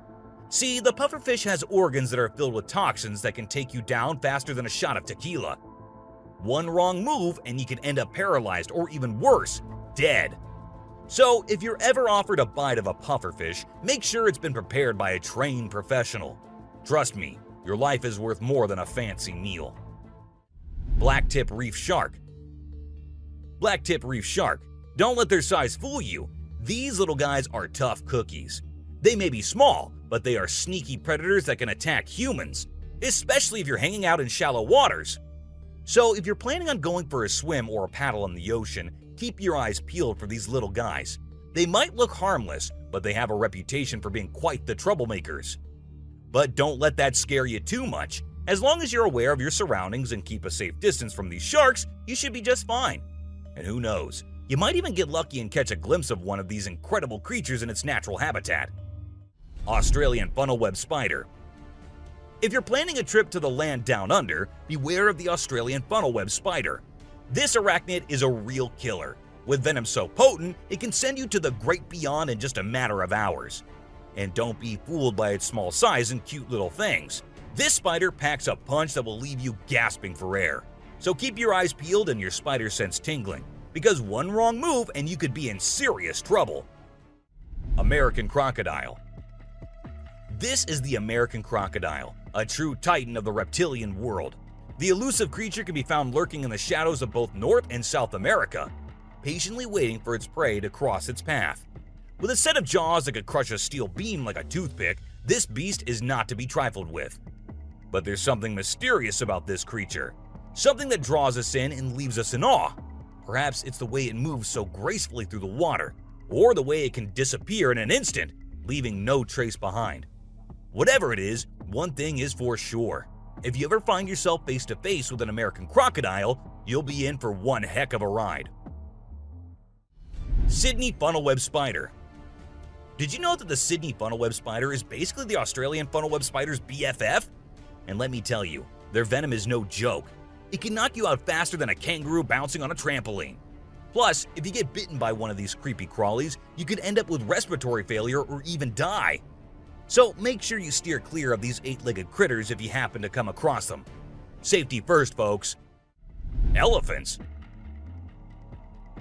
See, the pufferfish has organs that are filled with toxins that can take you down faster than a shot of tequila. One wrong move and you can end up paralyzed, or even worse, dead. So if you're ever offered a bite of a pufferfish, make sure it's been prepared by a trained professional. Trust me, your life is worth more than a fancy meal. Blacktip reef shark. Blacktip reef shark. Don't let their size fool you. These little guys are tough cookies. They may be small, but they are sneaky predators that can attack humans, especially if you're hanging out in shallow waters. So if you're planning on going for a swim or a paddle in the ocean, keep your eyes peeled for these little guys. They might look harmless, but they have a reputation for being quite the troublemakers. But don't let that scare you too much. As long as you're aware of your surroundings and keep a safe distance from these sharks, you should be just fine. And who knows, you might even get lucky and catch a glimpse of one of these incredible creatures in its natural habitat. Australian funnel-web spider. If you're planning a trip to the land down under, beware of the Australian funnel-web spider. This arachnid is a real killer. With venom so potent, it can send you to the great beyond in just a matter of hours. And don't be fooled by its small size and cute little things. This spider packs a punch that will leave you gasping for air. So keep your eyes peeled and your spider sense tingling, because one wrong move and you could be in serious trouble. American crocodile. This is the American crocodile, a true titan of the reptilian world. The elusive creature can be found lurking in the shadows of both North and South America, patiently waiting for its prey to cross its path. With a set of jaws that could crush a steel beam like a toothpick, this beast is not to be trifled with. But there's something mysterious about this creature, something that draws us in and leaves us in awe. Perhaps it's the way it moves so gracefully through the water, or the way it can disappear in an instant, leaving no trace behind. Whatever it is, one thing is for sure. If you ever find yourself face to face with an American crocodile, you'll be in for one heck of a ride. Sydney funnel-web spider. Did you know that the Sydney funnel-web spider is basically the Australian funnel-web spider's BFF? And let me tell you, their venom is no joke. It can knock you out faster than a kangaroo bouncing on a trampoline. Plus, if you get bitten by one of these creepy crawlies, you could end up with respiratory failure or even die. So make sure you steer clear of these eight-legged critters if you happen to come across them. Safety first, folks. Elephants.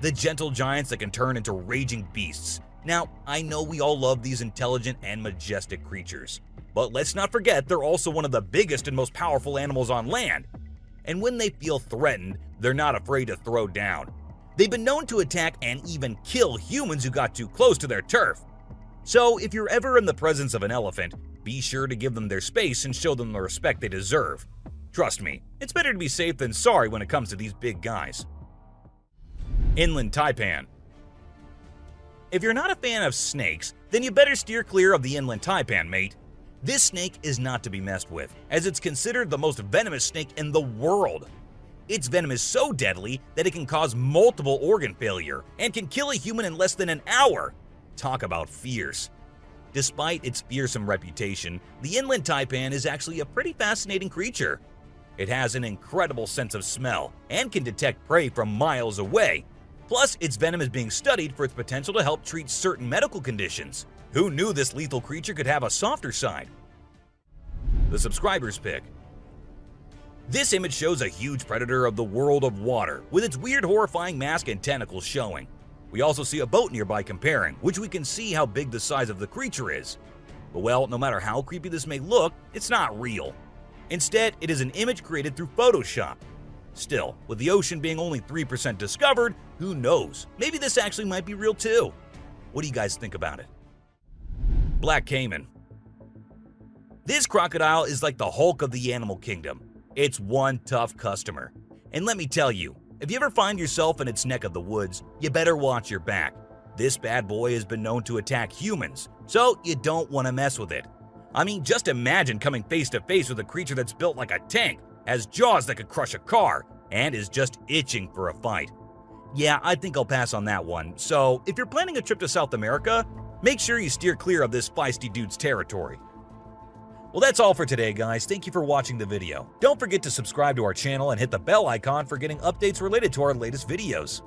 The gentle giants that can turn into raging beasts. Now, I know we all love these intelligent and majestic creatures, but let's not forget they're also one of the biggest and most powerful animals on land. And when they feel threatened, they're not afraid to throw down. They've been known to attack and even kill humans who got too close to their turf. So if you're ever in the presence of an elephant, be sure to give them their space and show them the respect they deserve. Trust me, it's better to be safe than sorry when it comes to these big guys. Inland taipan. If you're not a fan of snakes, then you better steer clear of the inland taipan, mate. This snake is not to be messed with, as it's considered the most venomous snake in the world. Its venom is so deadly that it can cause multiple organ failure and can kill a human in less than an hour. Talk about fierce. Despite its fearsome reputation, the inland taipan is actually a pretty fascinating creature. It has an incredible sense of smell and can detect prey from miles away. Plus, its venom is being studied for its potential to help treat certain medical conditions. Who knew this lethal creature could have a softer side? The subscriber's pick. This image shows a huge predator of the world of water, with its weird horrifying mask and tentacles showing. We also see a boat nearby comparing, which we can see how big the size of the creature is. But well, no matter how creepy this may look, it's not real. Instead, it is an image created through Photoshop. Still, with the ocean being only 3% discovered, who knows? Maybe this actually might be real too. What do you guys think about it? Black Caiman. This crocodile is like the Hulk of the animal kingdom. It's one tough customer. And let me tell you, if you ever find yourself in its neck of the woods, you better watch your back. This bad boy has been known to attack humans, so you don't want to mess with it. I mean, just imagine coming face to face with a creature that's built like a tank, has jaws that could crush a car, and is just itching for a fight. Yeah, I think I'll pass on that one. So, if you're planning a trip to South America, make sure you steer clear of this feisty dude's territory. Well, that's all for today, guys. Thank you for watching the video. Don't forget to subscribe to our channel and hit the bell icon for getting updates related to our latest videos.